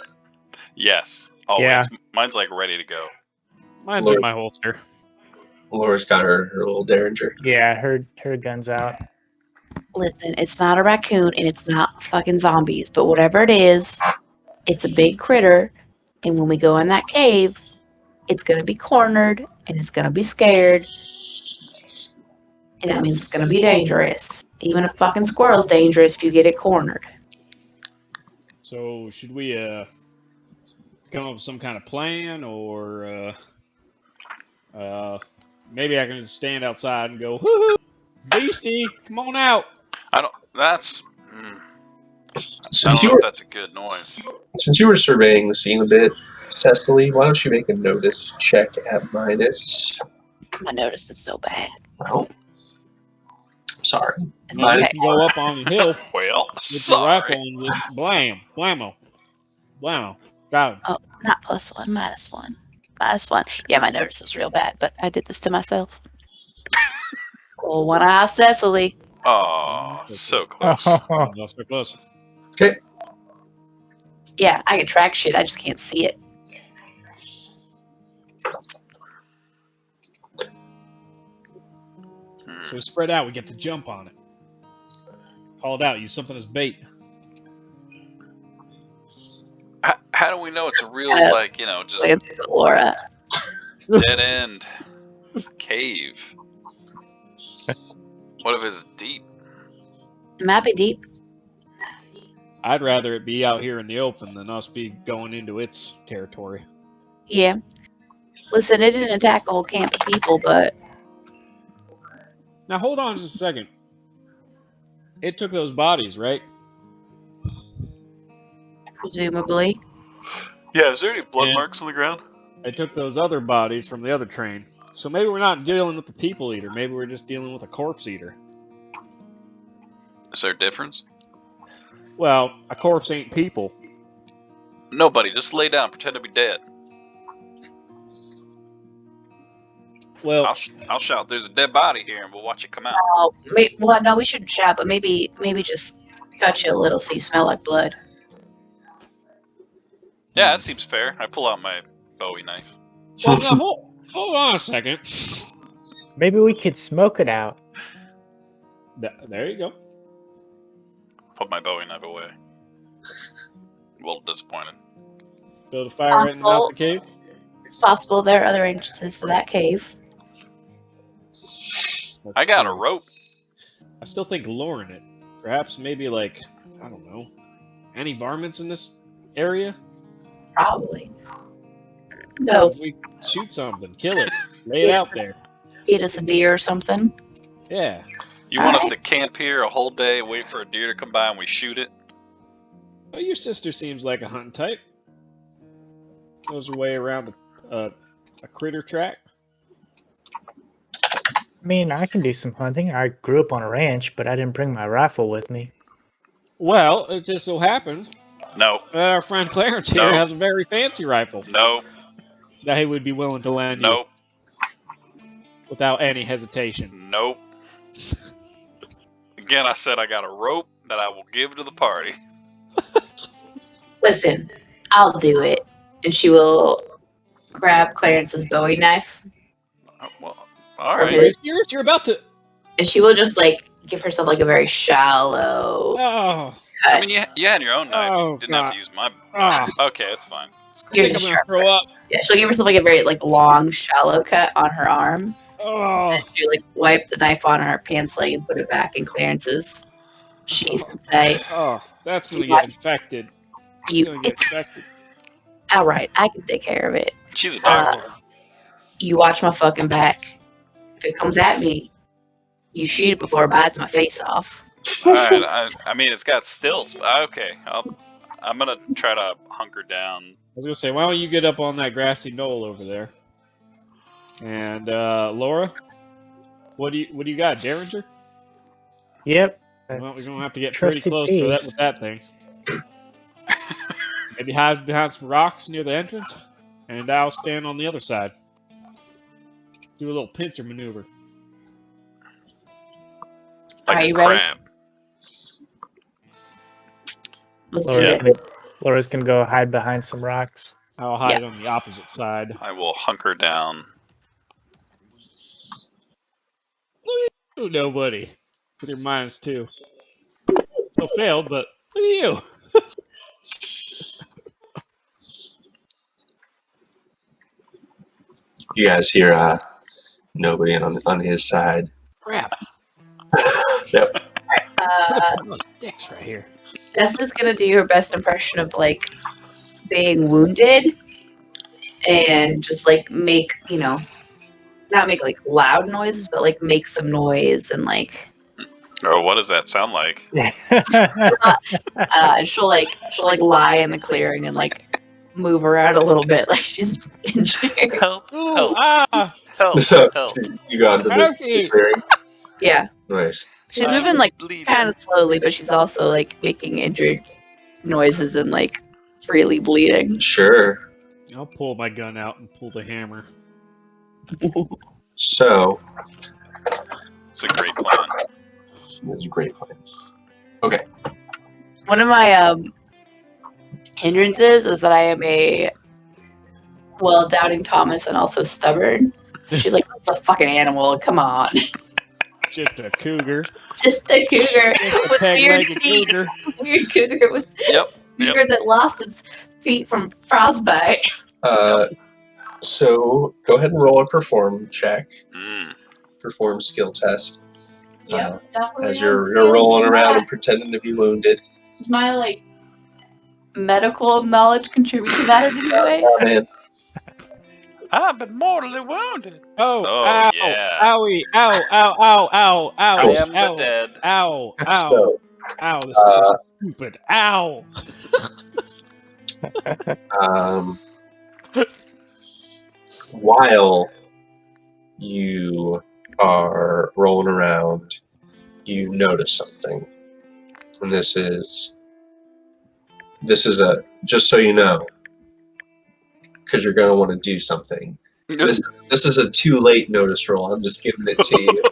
Yes, always. Mine's like ready to go. Mine's Lord. in my holster. Laura's got her little derringer. Yeah, her gun's out. Listen, it's not a raccoon and it's not fucking zombies, but whatever it is, it's a big critter, and when we go in that cave, it's gonna be cornered and it's gonna be scared. And that means it's gonna be dangerous. Even a fucking squirrel's dangerous if you get it cornered. So should we come up with some kind of plan, or maybe I can just stand outside and go, "Woohoo, beastie, come on out." I don't. That's. I Since don't know if that's a good noise. Since you were surveying the scene a bit, Cecily, why don't you make a notice check at minus? My notice is so bad. Well, sorry. It's No, you okay. can go up on the hill Well, with your rifle sorry. and just blammo. Got him. Oh, not +1, -1. -1. Yeah, my notice is real bad, but I did this to myself. Well, one eye Cecily. Oh, so close. No, so close. Okay. Yeah, I can track shit. I just can't see it. So we spread out. We get the jump on it. Call it out. Use something as bait. How do we know it's a real, just Lances at Laura. dead end cave? What if it's deep? It might be deep. I'd rather it be out here in the open than us be going into its territory. Yeah. Listen, it didn't attack a whole camp of people, but Now hold on just a second. It took those bodies, right? presumably. Yeah, is there any blood Yeah. marks on the ground? It took those other bodies from the other train. So maybe we're not dealing with the people eater. Maybe we're just dealing with a corpse eater. Is there a difference? Well, a corpse ain't people. Nobody, just lay down, pretend to be dead. Well, I'll shout, "There's a dead body here," and we'll watch it come out. Well, no, we shouldn't shout, but maybe just cut you a little so you smell like blood. Yeah, that seems fair. I pull out my Bowie knife. well, now hold on a second. Maybe we could smoke it out. There you go. Put my Bowie knife away. A little disappointed. Build a fire right in the mouth of the cave. It's possible there are other entrances to that cave. I got a rope. I still think luring it. Perhaps maybe like, I don't know, any varmints in this area? Probably. No, We shoot something, kill it, lay it out there. eat us a deer or something. Yeah. You want us to camp here a whole day, wait for a deer to come by, and we shoot it? Well, your sister seems like a hunting type. Knows her way around a critter track. I mean, I can do some hunting. I grew up on a ranch, but I didn't bring my rifle with me. Well, it just so happens No. that our friend Clarence here No. has a very fancy rifle No. that he would be willing to lend Nope. you without any hesitation. Nope. Again, I said I got a rope that I will give to the party. Listen, I'll do it. And she will grab Clarence's Bowie knife, Oh, well, all Are right. you serious? You're about to. and she will just like give herself like a very shallow Oh. I cut. mean, you had your own knife. Oh, You didn't have God. to use my. Oh. Okay, it's fine. It's I cool. You're think I'm just gonna sharp. throw up. Yeah, she'll give herself like a very like long, shallow cut on her arm. Oh. She like wipe the knife on her pants leg and put it back in Clarence's sheath and say, Oh, that's gonna What? get infected. It's "You, gonna get it's infected. all right. I can take care of it. She's a doctor. You watch my fucking back. If it comes at me, you shoot it before it bites my face off." All right. I mean, it's got stilts. But okay. I'm gonna try to hunker down. I was gonna say, why don't you get up on that grassy knoll over there? And Laura, what do you got, Derringer? Yep. Well, we're that's gonna have to get pretty trusted close for that piece. with that thing. Maybe hide behind some rocks near the entrance, and I'll stand on the other side. Do a little pincher maneuver. Like Are a you ready? crab. Let's do Laura's, it. gonna, Laura's gonna go hide behind some rocks. I'll hide on the opposite side. I will hunker down. Ooh, nobody. With your -2. Still failed, but look at you. You guys hear nobody on his side. Crap. Yep. Sticks right here. Cecily's gonna do her best impression of like being wounded, and just like make not make like loud noises, but like make some noise and like Oh, what does that sound like? she'll lie in the clearing and like move around a little bit like she's injured. Help! Ooh, Help! ah! Help! So Help! you got into this Okay. clearing. Yeah, Nice. she's I'm moving like bleeding. kind of slowly, but she's also like making injured noises and like freely bleeding. Sure. I'll pull my gun out and pull the hammer. So It's a great plan. it's a great plan. Okay. One of my hindrances is that I am a doubting Thomas and also stubborn. So she's like, "That's a fucking animal. Come on, Just a cougar. just a cougar Just a with weird peg-legged feet. cougar. Weird cougar with Yep. cougar that lost its feet from frostbite." So go ahead and roll a perform check. Mm. Perform skill test. Yep, definitely. As you're rolling around and pretending to be wounded. Does my like medical knowledge contribute to that in any way? Oh, man. I've been mortally wounded. Oh, Oh, ow, yeah. owie, ow, ow, ow, ow, I ouch, am ow, the dead. ow, ow, So, ow, this is so stupid, ow. while you are rolling around, you notice something. And this is this is just so you know, because you're going to want to do something. This is a too late notice roll. I'm just giving it to you.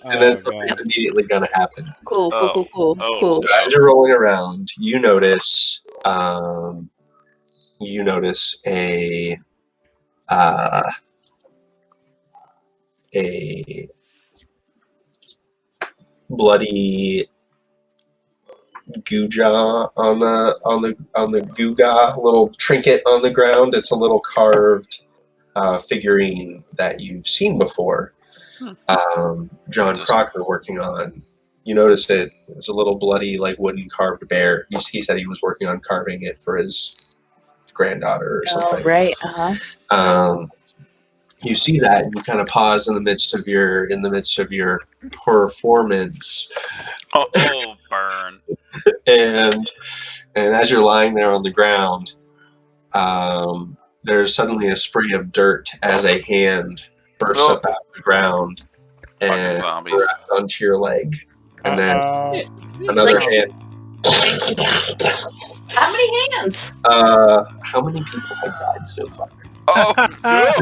And then something's immediately going to happen. Cool. Oh, So as you're rolling around, you notice a bloody Guja on the Guga little trinket on the ground. It's a little carved figurine that you've seen before. John Crocker working on. You notice it's a little bloody, like wooden carved bear. He said he was working on carving it for his granddaughter or something. Oh, right. You see that, and you kind of pause in the midst of your performance. Oh, burn! And as you're lying there on the ground, there's suddenly a spray of dirt as a hand bursts up out of the ground and zombies onto your leg, and then another hand. How many hands? How many people have died so far? Oh no!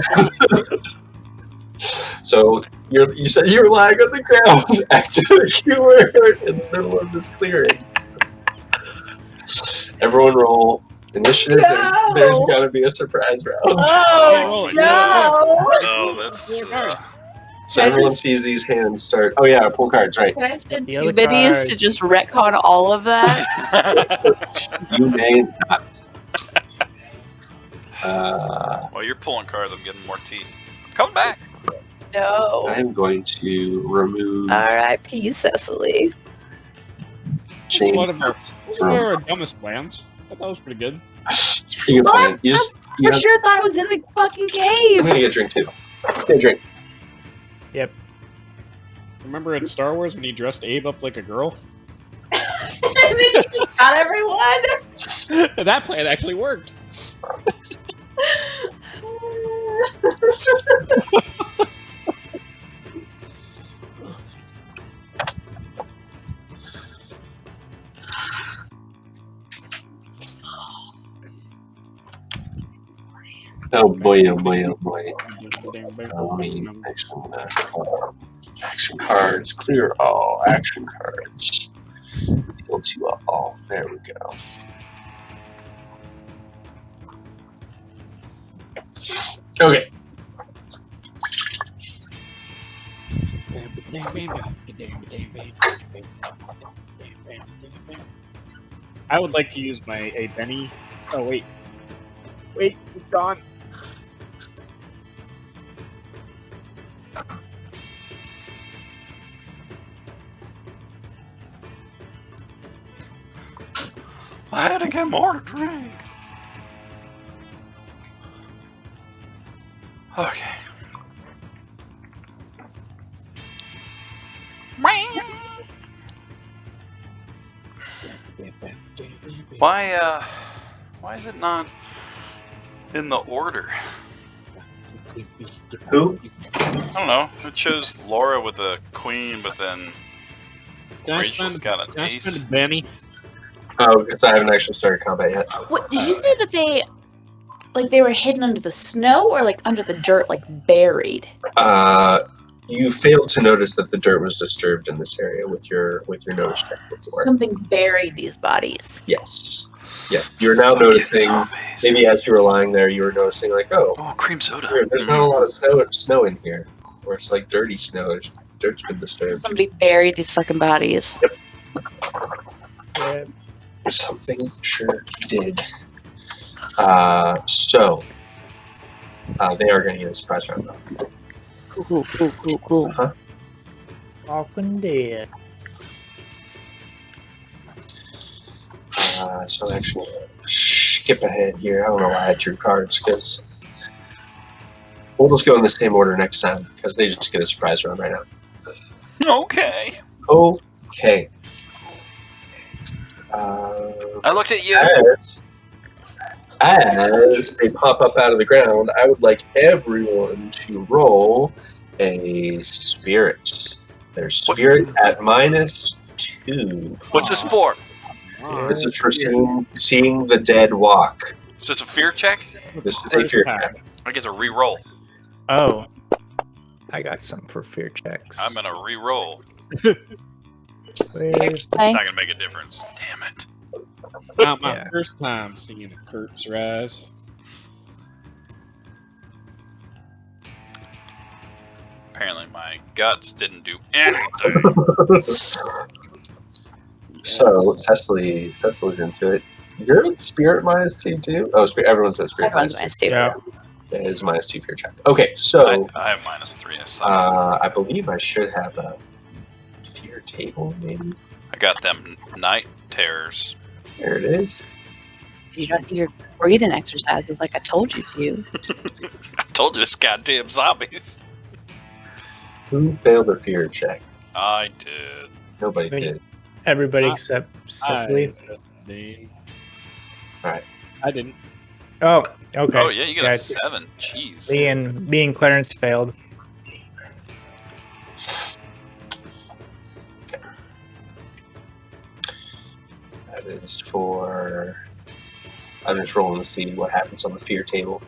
So you said you were lying on the ground after you were in the middle of this clearing. Everyone roll initiative. No! There's got to be a surprise round. Oh, no! Oh, that's. So everyone sees these hands start. Oh yeah, pull cards, right? Can I spend The 2 other biddies to cards. just retcon all of that? You may not. While you're pulling cards, I'm getting more teeth. Coming back. No. I'm going to remove R.I.P. Cecily. James. Wasn't our dumbest plans? I thought that was pretty good. It's pretty good plan. For sure thought it was in the fucking I'm cave. gonna get a drink too. Let's get a drink. Yep. Remember in Star Wars when he dressed Abe up like a girl? And then you just got everyone. That plan actually worked. Oh boy, oh boy, oh boy. Action cards. Clear all action cards. Deal to all. There we go. Okay. I would like to use a Benny. Oh wait, he's gone. I had to get more to drink. Okay. Why is it not in the order? Who? I don't know. It shows Laura with a queen, but then Can I Rachel's spend? got an Can I ace. spend a Benny? Oh, because I haven't actually started combat yet. What did you say that they were hidden under the snow or like under the dirt, like buried? You failed to notice that the dirt was disturbed in this area with your notice check before. Something buried these bodies. Yes. Yes. You're now noticing. Maybe as you were lying there, you were noticing like, oh, cream soda. there's not a lot of snow in here, or it's like dirty snow. Dirt's been disturbed. Somebody buried these fucking bodies. Yep. Something sure did. So they are going to get a surprise round though. Cool. Walking Dead. So actually, skip ahead here. I don't know why I drew cards because we'll just go in the same order next time because they just get a surprise round right now. Okay. Okay. I looked at you. As they pop up out of the ground, I would like everyone to roll a spirit. Their spirit at -2. What's this for? This is for seeing the dead walk. Is this a fear check? This is a fear check. I get to re-roll. Oh. I got some for fear checks. I'm gonna re-roll. Where's the... It's not gonna make a difference. Damn it. Not my Yeah. first time seeing a corpse rise. Apparently my guts didn't do anything. So Cecily's into it. You're spirit -2 too. Oh, everyone says spirit Everyone's -2. minus 2. Yeah. It is -2 fear check. Okay, so I have -3. I saw. I believe I should have a fear table. Maybe I got them night terrors. there it is. You don't do your breathing exercises like I told you to. I told you it's goddamn zombies. Who failed a fear check? I did. Nobody Me. did. Everybody I- except Cecily. Alright. I didn't. Oh, okay. Oh yeah, you got a it's 7. Jeez. Me and Clarence failed. That is for. I'm just rolling to see what happens on the fear table.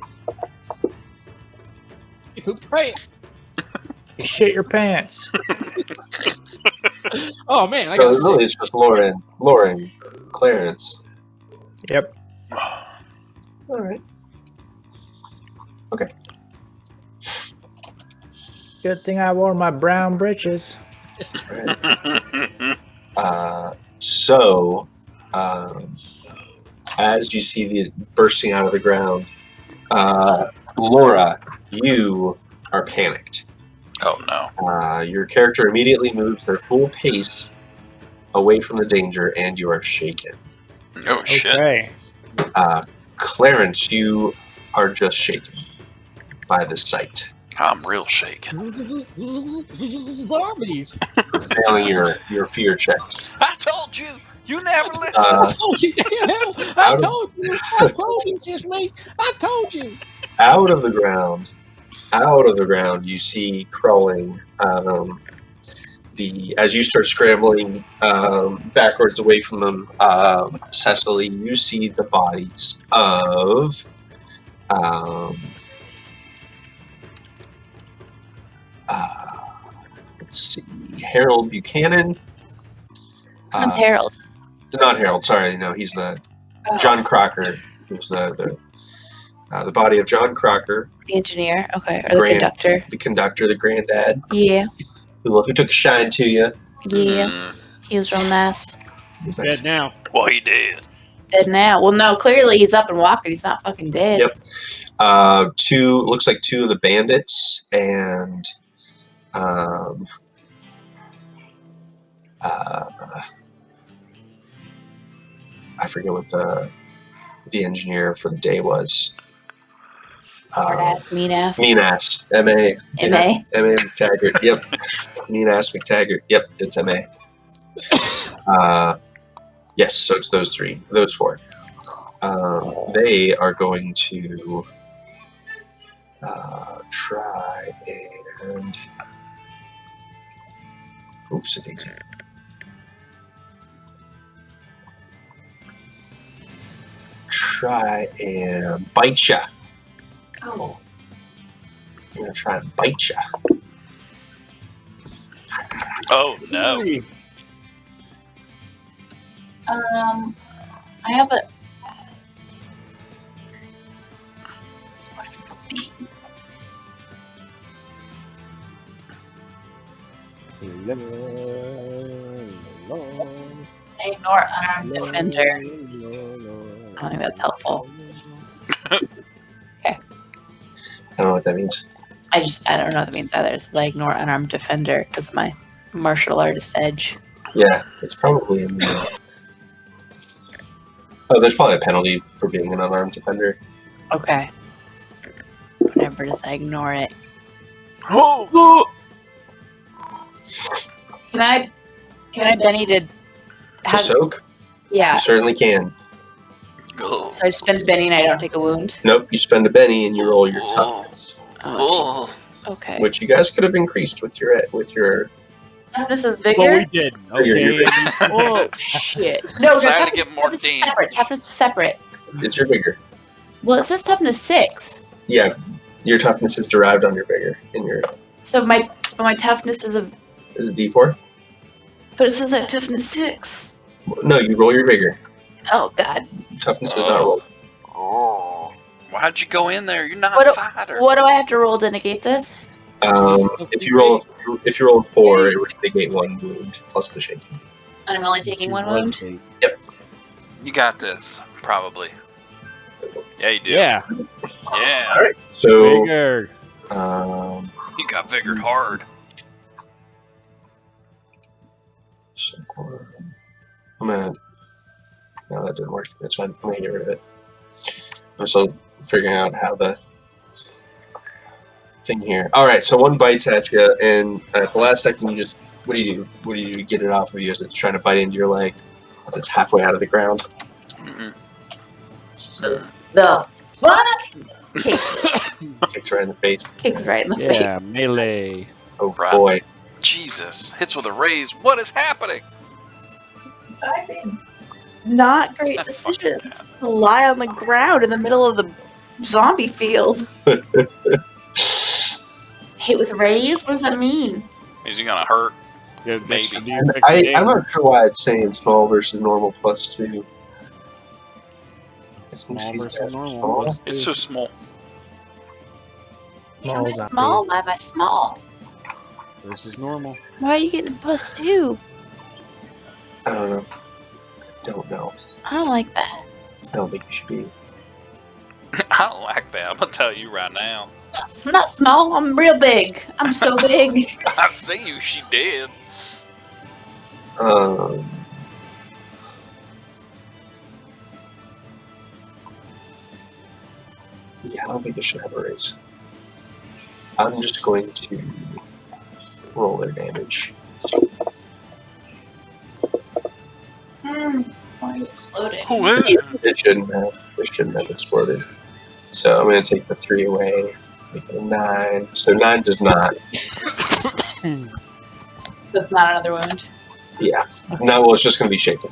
You pooped right. You shit your pants. Oh man, I So got it really is just Lauren, Clarence. Yep. All right. Okay. Good thing I wore my brown breeches. So, as you see these bursting out of the ground, Laura, you are panicked. Oh no. Your character immediately moves their full pace away from the danger, and you are shaken. Oh shit. Okay. Clarence, you are just shaken by the sight. I'm real shaken. Zombies. For failing your fear checks. I told you. You never listen. I told you. Out of- I told you, Cicely. I told you. Out of the ground, you see crawling. As you start scrambling backwards away from them, Cecily, you see the bodies of let's see, Harold Buchanan. Who's Harold? Not Harold. Sorry, no, he's the Oh, John Crocker. It was the body of John Crocker, the engineer. Okay, or the conductor. the conductor, the granddad, Yeah, who took a shine to you. yeah. Mm, He was real nice. Dead now. well, he did. Dead now. Well, no, clearly he's up and walking. He's not fucking dead. Yep. Looks like two of the bandits and I forget what the engineer for the day was. Hard ass, mean ass. Mean ass. M.A. M.A.? M.A. McTaggart. Yep. Mean ass McTaggart. Yep, it's M.A. Yes, so it's those four. They are going to try and oops-a-daisy. Try and bite ya. Oh. I'm gonna try and bite ya. Oh no. I have a. Let's see. I ignore unarmed defender. I don't think that's helpful. I don't know what that means. I don't know what that means either. It's like ignore unarmed defender because of my martial artist edge. Yeah, it's probably in the. Oh, there's probably a penalty for being an unarmed defender. Okay. Whatever, just I ignore it. Oh. Can I Benny to To soak? yeah. You certainly can. Oh. So I spend Benny and I don't take a wound. Nope, you spend a Benny and you roll your toughness, Oh, Oh. okay. which you guys could have increased with your Toughness is But vigor. we didn't. Vigor, Okay. Oh shit! No, Decided to toughness, get more toughness is separate. damage. Toughness is separate. It's your vigor. Well, it says toughness 6. Yeah, your toughness is derived on your vigor. So my toughness is a. Is it D4? But it says that toughness 6. No, you roll your vigor. Oh god. Toughness is not rolled. Oh. Why'd you go in there? You're not What a do- fighter. What do I have to roll to negate this? If you roll a 4, it would negate 1 wound plus the shaking. And I'm only taking 1 wound. You got this, probably. Yeah, you do. Yeah. Yeah. All right. So Bigger. You got vigored hard. I'm gonna. No, that didn't work. That's fine. I'm gonna get rid of it. I'm still figuring out how the thing here. All right. So one bites at you, and at the last second, you just what do you do? What do you get it off of you as it's trying to bite into your leg? As it's halfway out of the ground. The fuck? Kicks right in the face. Kicks right in the face. Yeah, melee. Oh Right. boy. Jesus. Hits with a raise. What is happening? I made not great That fucking decisions to lie on the ground in the middle of the zombie field. Hit with raise? What does that mean? Is he gonna hurt? Yeah, Maybe. I'm not sure why it's saying small versus normal plus 2. Small versus normal. It's so small. Am I Small small? Why am I small? Versus normal. Why are you getting +2? I don't know. Don't know. I don't like that. I don't think you should be. I don't like that. I'm gonna tell you right now. I'm not small. I'm real big. I'm so big. I see you. She did. Yeah, I don't think it should have a raise. I'm just going to roll their damage. Why are you exploding? It shouldn't have exploded. So I'm going to take the 3 away, make it a 9. So 9 does not. That's not another wound. Yeah. No, well, it's just going to be shaken.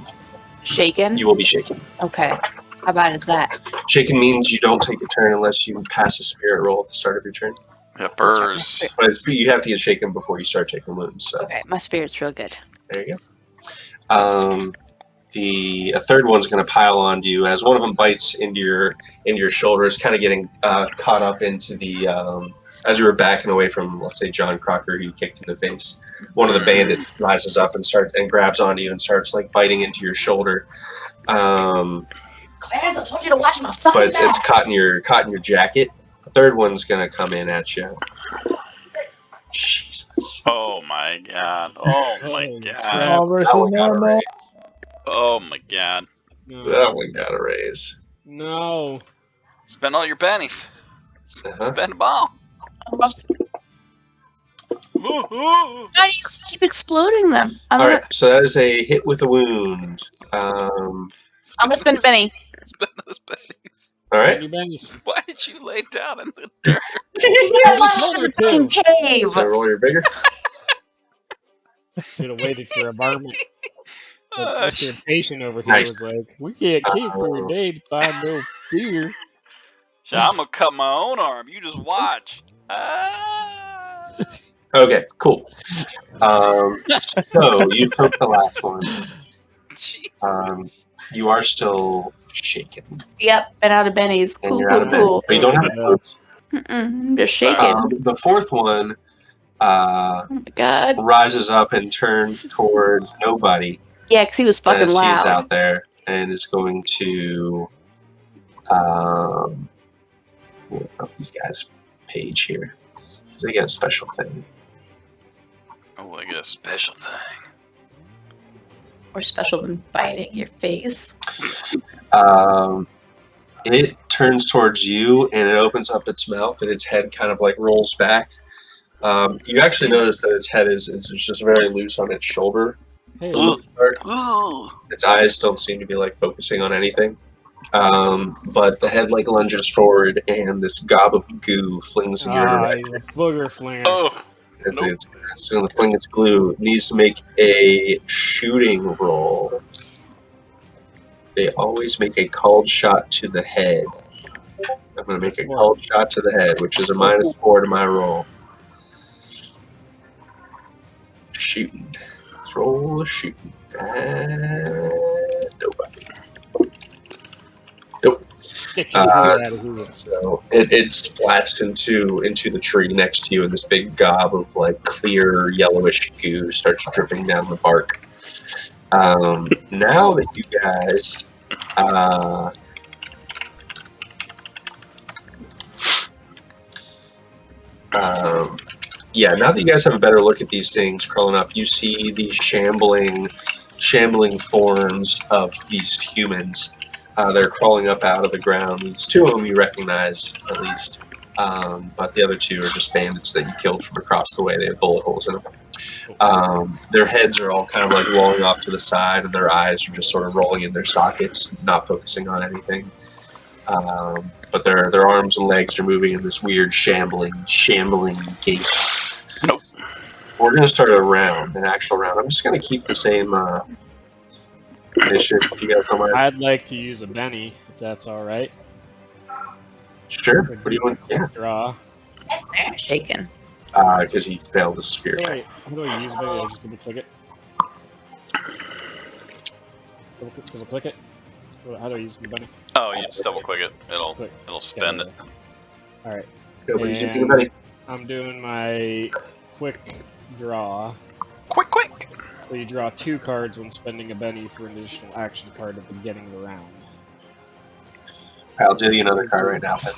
Shaken? You will be shaken. Okay. How bad is that? Shaken means you don't take a turn unless you pass a spirit roll at the start of your turn. Yeah, burrs. But you have to get shaken before you start taking wounds. So Okay, my spirit's real good. there you go. A third one's going to pile onto you as one of them bites into your shoulders, kind of getting caught up into the as you were backing away from, let's say, John Crocker, who you kicked in the face. One of the bandits rises up and grabs onto you and starts like biting into your shoulder. Clarence, I told you to watch my fucking But it's caught in your jacket. The third one's going to come in at you. Jesus. Oh my god. Oh my god. Small That versus one got a normal. raise. Oh my god. That one got a raise. No. Spend all your pennies. Uh-huh. Spend them all. Why do you keep exploding them? I'm All gonna, right, so that is a hit with a wound. I'm gonna spend a penny. Spend those pennies. All right. Why did you lay down in the dirt? I want to fucking cave. So roll your bigger. Should have waited for a varmint. Oh, Mr. Patient over here Nice. was like, we can't keep for a day to find no beer. So I'm gonna cut my own arm. You just watch. Ah. Okay, cool. So you took the last one. Jesus. You are still shaken. Yep, been out of bennies. And Cool, you're out cool, of bed. cool. But you don't have any wounds. I'm just shaking. The fourth one Oh my god. rises up and turns towards nobody Yeah, because he was fucking as he's loud. out there and is going to look up these guys' page here. So they get a special thing. Oh, I got a special thing. Or special than biting your face. It turns towards you and it opens up its mouth and its head kind of like rolls back. You actually notice that its head is just very loose on its shoulder. Hey, For the most part. Ooh. Its eyes don't seem to be like focusing on anything. But the head like lunges forward and this gob of goo flings in your direction. he's a booger flinger. Oh. Nope. It's going to fling its glue. It needs to make a shooting roll. They always make a called shot to the head. I'm going to make a called shot to the head, which is a -4 to my roll. Shooting. Let's roll the shooting. Nobody. Nope. Get your glue out of here. So it splats into the tree next to you, and this big gob of like clear yellowish goo starts dripping down the bark. Now that you guys, now that you guys have a better look at these things crawling up, you see these shambling forms of these humans. They're crawling up out of the ground. These two of them you recognize, at least. But the other two are just bandits that you killed from across the way. They have bullet holes in them. Their heads are all kind of like rolling off to the side, and their eyes are just sort of rolling in their sockets, not focusing on anything. But their arms and legs are moving in this weird shambling gait. Nope. We're going to start an actual round. I'm just going to keep the same initiative if you guys don't mind. I'd like to use a Benny, if that's all right. Sure. What do you want? Yeah. Draw. That's very shaken. Because he failed his spear How attack. do I use a Benny? I just double click it. Double click it. How do I use the Benny? Oh, you just double click it. It'll spend it. All right. Nobody's And using Benny. I'm doing my quick draw. Quick! So you draw 2 cards when spending a Benny for an additional action card at the beginning of the round. I'll do you another card right now. But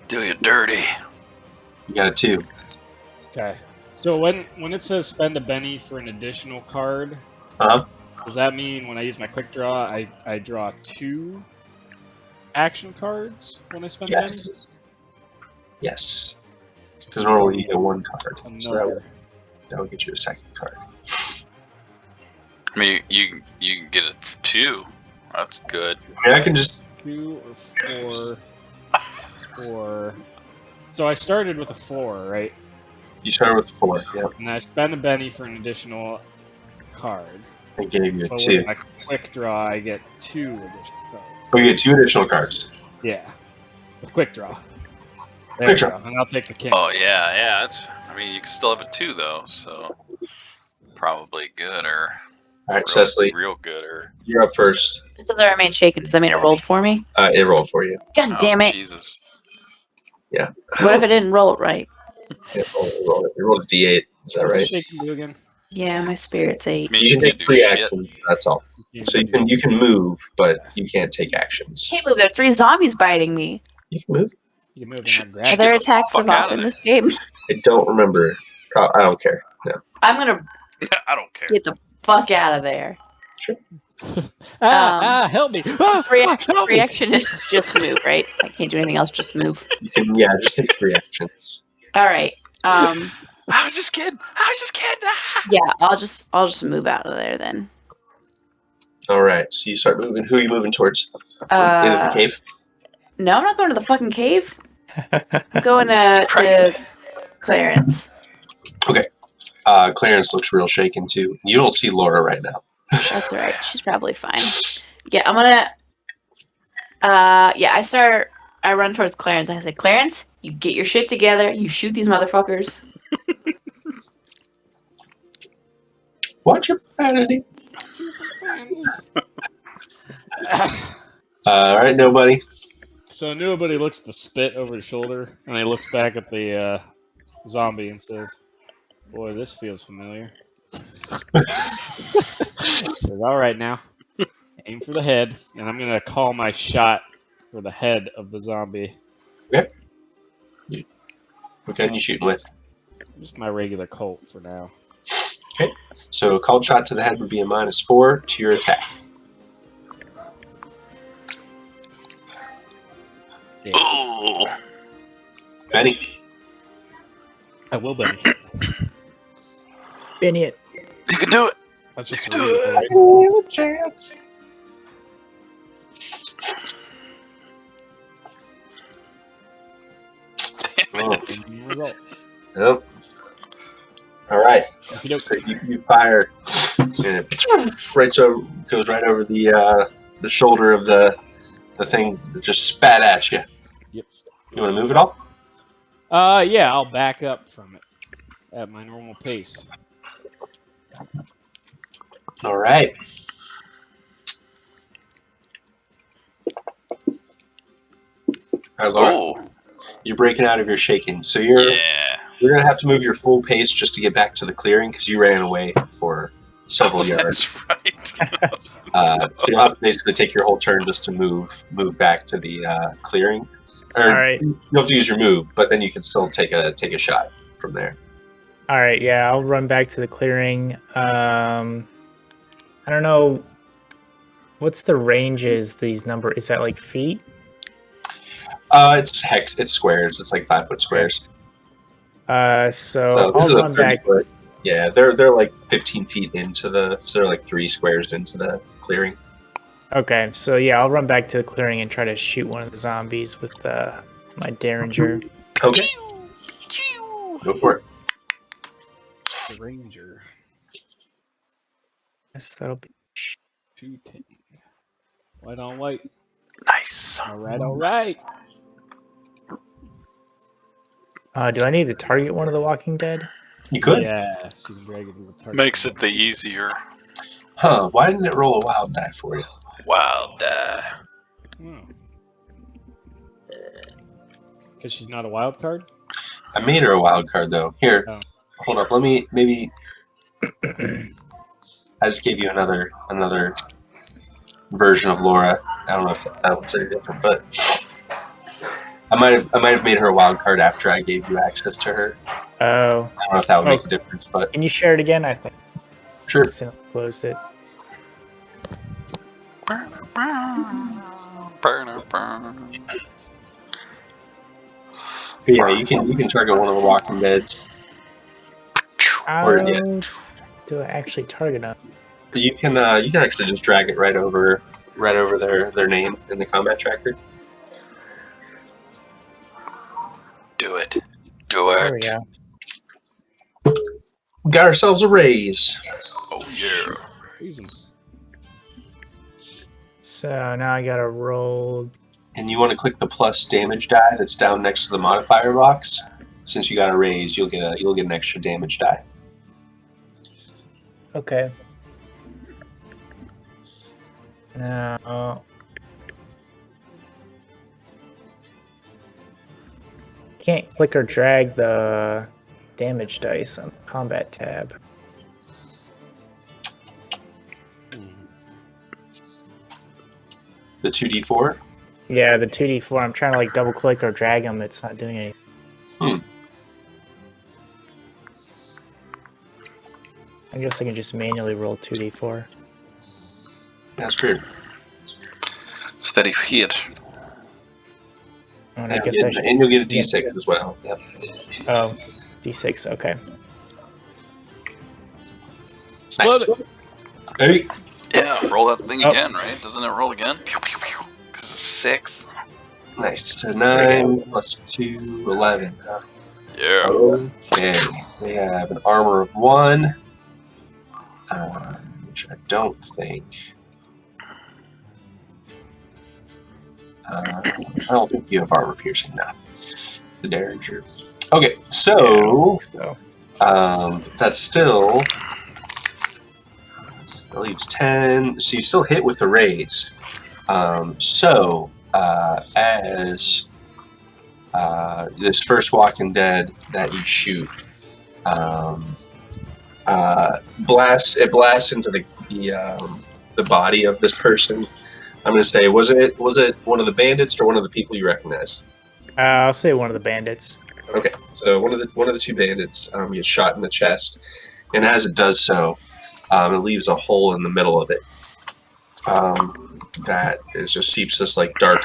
Do you dirty. you got a 2. Okay. So when it says spend a Benny for an additional card, Uh-huh. does that mean when I use my quick draw, I draw 2 action cards when I spend a Benny? Yes. Because normally you get 1 card. So Another. that would get you a second card. I mean, you can get it 2. That's good. I mean, I can just... 2 or 4. So I started with a 4, right? You start with 4, yeah. And I spend a Benny for an additional card. I gave you a But 2. with my quick draw, I get 2 additional cards. Oh, you get 2 additional cards. Yeah. With quick draw. There Quick we draw. go. And I'll take the king. Oh yeah. I mean, you can still have a 2 though, so probably good or All right, Cecily, real good or. you're up first. It says I remain shaken. Does that mean it rolled for me? It rolled for you. God damn it. Jesus. Yeah. What if it didn't roll it right? It rolled a D8. Is that What does right? shaking do again? Yeah, my spirit's 8. I mean, You she can can't take do 3 shit. actions. That's all. So you can move, but you can't take actions. Can't move. There are 3 zombies biting me. You can move. You can move and Shit. not grab Other Get the attacks fuck have out off of in there. this game. I don't remember. I don't care. No. I'm gonna I don't care. get the fuck out of there. help me! Ah, Free ah, action, help free me! action is just move, right? I can't do anything else. Just move. You can just take 3 actions. All right. I was just kidding. Ah! Yeah, I'll just move out of there then. All right. So you start moving. Who are you moving towards? Into the cave. No, I'm not going to the fucking cave. I'm going to Clarence. Clarence looks real shaken too. You don't see Laura right now. That's all right. She's probably fine. Yeah, I'm gonna. I run towards Clarence. I say, Clarence, you get your shit together. You shoot these motherfuckers. Watch your profanity. All right, nobody. So nobody looks at the spit over his shoulder, and he looks back at the zombie and says, "Boy, this feels familiar." Says, "All right, now, aim for the head, and I'm gonna call my shot for the head of the zombie." What gun you shooting with? Just my regular Colt for now. Okay. So a called shot to the head would be a -4 to your attack. Yeah. Oh. Benny. I will, Benny. Benny it. You can do it. That's just a Do regular it. Colt. A chance. Damn it. And result. Nope. All right. Okey-doke. So you fire, and it goes right over the shoulder of the thing that just spat at you. Yep. You want to move it all? Yeah, I'll back up from it at my normal pace. All right. All right, Laura. Oh, You're breaking out of your shaking, so you're gonna have to move your full pace just to get back to the clearing because you ran away for several yards. That's right. So you'll have to basically take your whole turn just to move back to the clearing. Or All right. you have to use your move, but then you can still take a shot from there. All right, yeah, I'll run back to the clearing. I don't know. What's the ranges? These number is that like feet? It's squares. It's like 5-foot squares. So So this I'll is a run 30 back. foot. Yeah, they're like 15 feet into so they're like 3 squares into the clearing. Okay, so yeah, I'll run back to the clearing and try to shoot one of the zombies with my Derringer. Okay, go for it. The Ranger. Yes, that'll be. 210. White on white. Nice. All right. Do I need to target one of the Walking Dead? You could. Yes, you can drag it to the target. Makes it the easier. Huh? Why didn't it roll a wild die for you? Wild die. Because she's not a wild card? I made her a wild card though. Here, Oh. hold up. Let me maybe. I just gave you another version of Laura. I don't know if that was any different, but I might have made her a wild card after I gave you access to her. Oh, I don't know if that would make a difference, but can you share it again? I think sure. I closed it. Burner. But yeah, you can target one of the Walking Deads. How Or, yeah. do I actually target them? You can actually just drag it right over their name in the combat tracker. Do it. There we go. We got ourselves a raise. Oh yeah. Use 'em. So now I gotta roll. And you want to click the plus damage die that's down next to the modifier box. Since you got a raise, you'll get an extra damage die. Okay. Now. Can't click or drag the damage dice on the combat tab. The 2d4. Yeah, the 2d4. I'm trying to like double click or drag them. It's not doing anything. I guess I can just manually roll 2d4. That's weird. Steady hit. And And you'll get a d6 as well. Yep. Oh, d6. Okay. Nice. Hey. Yeah, roll that thing Oh. again, right? Doesn't it roll again? Because it's 6. Nice. So 9 plus 2, 11. Yeah. Okay. We have an armor of 1, which I don't think. I don't think you have armor piercing now. The Derringer. Okay, so that's still. That leaves 10. So you still hit with the raise. As this first Walking Dead that you shoot blasts into the body of this person. I'm going to say, was it one of the bandits or one of the people you recognize? I'll say one of the bandits. Okay, so one of the two bandits gets shot in the chest, and as it does so, it leaves a hole in the middle of it. That is just seeps this like dark,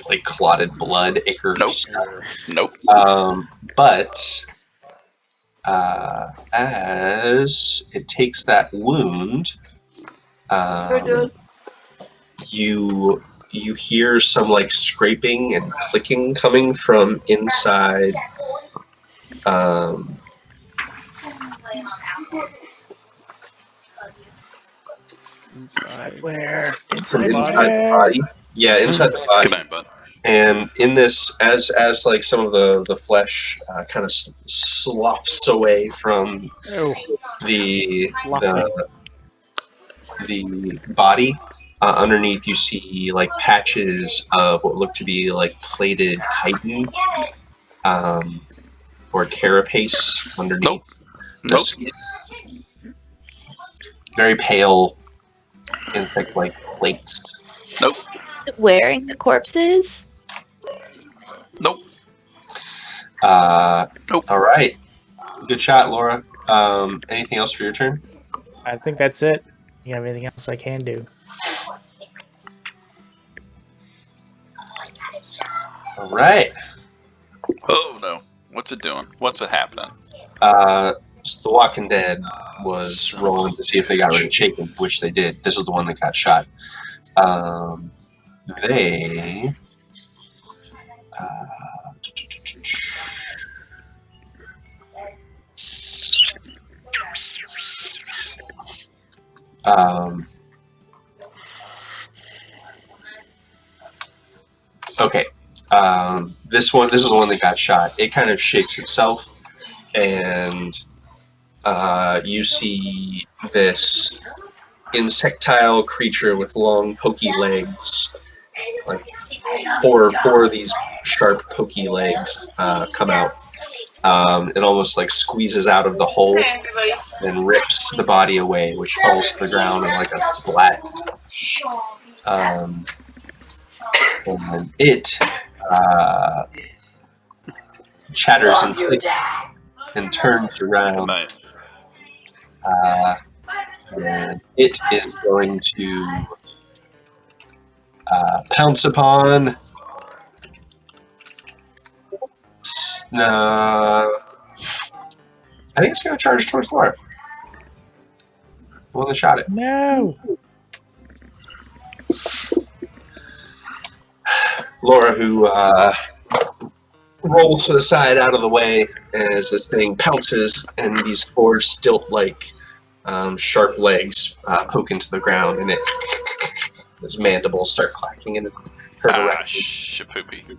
like clotted blood, ichor stuff. Nope. But as it takes that wound, you hear some like scraping and clicking coming from inside Inside. Where? Inside body? the body. Yeah, inside the body. Good night, bud. And in this, as like some of the flesh kind of sloughs away from Oh, the fluffy. the body, underneath you see like patches of what look to be like plated chitin, or carapace underneath the skin. Very pale, insect-like plates. Nope. Wearing the corpses? Nope. All right, good shot, Laura. Anything else for your turn? I think that's it. You have anything else I can do? All right. Oh no. What's it doing? What's it happening? So the Walking Dead was rolling to see if they got rid of Chapin, which they did. This is the one that got shot. They okay. This is the one that got shot. It kind of shakes itself, and you see this insectile creature with long, pokey legs, like four of these sharp, pokey legs come out. It almost like squeezes out of the hole and rips the body away, which falls to the ground in like a splat. And it chatters in teeth and turns around. Nice. And it is going to pounce upon. I think it's going to charge towards Laura. The one that shot it. No. Laura, who rolls to the side out of the way as this thing pounces, and these four stilt-like sharp legs poke into the ground, and his mandibles start clacking in her direction. Shapoopy.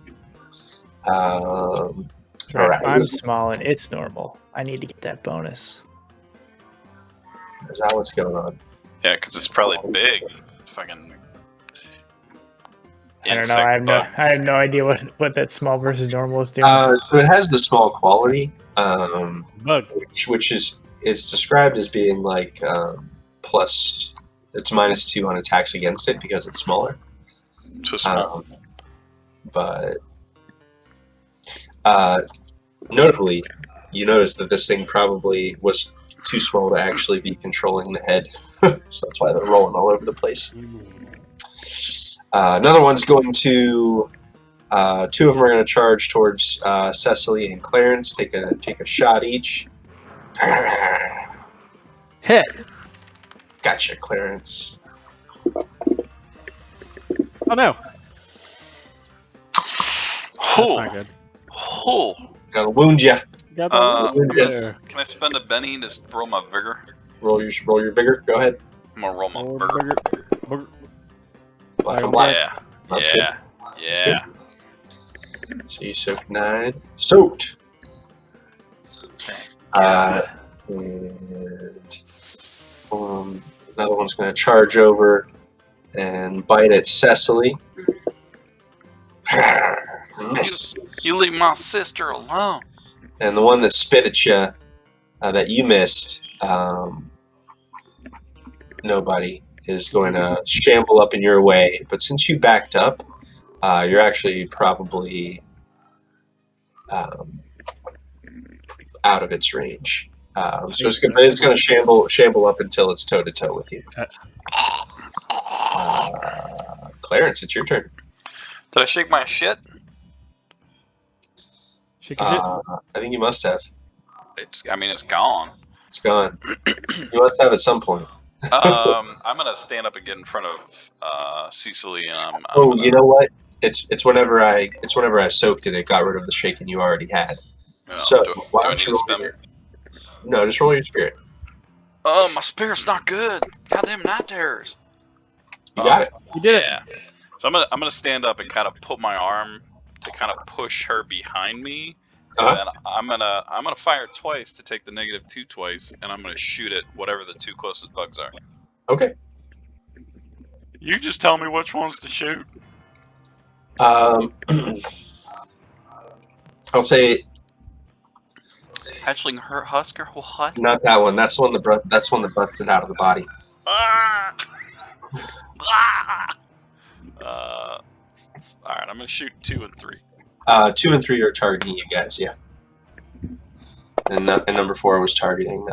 All right. I'm small and it's normal. I need to get that bonus. Is that what's going on? Yeah, because it's probably big. Fucking. I don't know. I have no idea what that small versus normal is doing. So it has the small quality, Bug. which is described as being like plus. It's -2 on attacks against it because it's smaller. Too small. But notably, you notice that this thing probably was too small to actually be controlling the head, so that's why they're rolling all over the place. Another one's going to. Two of them are going to charge towards Cecily and Clarence. Take a shot each. Hit. Gotcha, Clarence. Oh no. That's Oh. not good. Oh. Gotta wound ya. Got I'm the gonna- there. Can I spend a Benny to roll my vigor? Roll your vigor. Go ahead. I'm gonna roll my Oh, vigor. bugger. Black on black. Yeah. That's Yeah. That's Yeah. So you soaked 9. Soaked. And another one's going to charge over and bite at Cecily. Miss. You leave my sister alone. And the one that spit at you, that you missed, nobody is going to shamble up in your way. But since you backed up, you're actually probably out of its range. So it's going to shamble up until it's toe to toe with you. Clarence, it's your turn. Did I shake my shit? Shake your shit. I think you must have. It's gone. It's gone. You must have at some point. I'm gonna stand up and get in front of Cecily, and I'm You know what? It's whenever I soaked it, it got rid of the shaking you already had. Oh, So, why do I don't need you to roll spend? your... No, just roll your spirit. Oh, my spirit's not good. Goddamn night terrors. You got it. You did it. Yeah. So I'm gonna stand up and kind of put my arm to kind of push her behind me, and Uh-huh. then I'm gonna fire twice to take the -2 twice, and I'm gonna shoot at whatever the 2 closest bugs are. Okay. You just tell me which ones to shoot. I'll say Hatchling Husker what? not that one. That's one that busted out of the body. Ah! Ah! All right, I'm gonna shoot 2 and 3. 2 and 3 are targeting you guys, yeah. And number 4 was targeting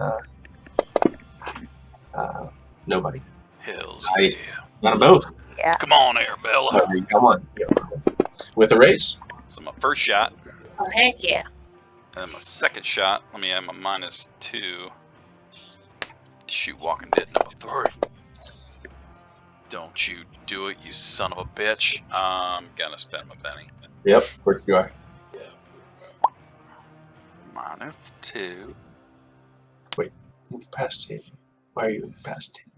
nobody. Hells Nice. yeah! Got them both. Yeah. Come on, Arabella. Come on. With a raise. So my first shot, Oh, heck yeah. and then my second shot. Let me add my -2. Shoot, walking dead number 3. Don't you do it, you son of a bitch. I'm gonna spend my penny. Yep, of course you are. -2. Incapacitated. Why are you incapacitated?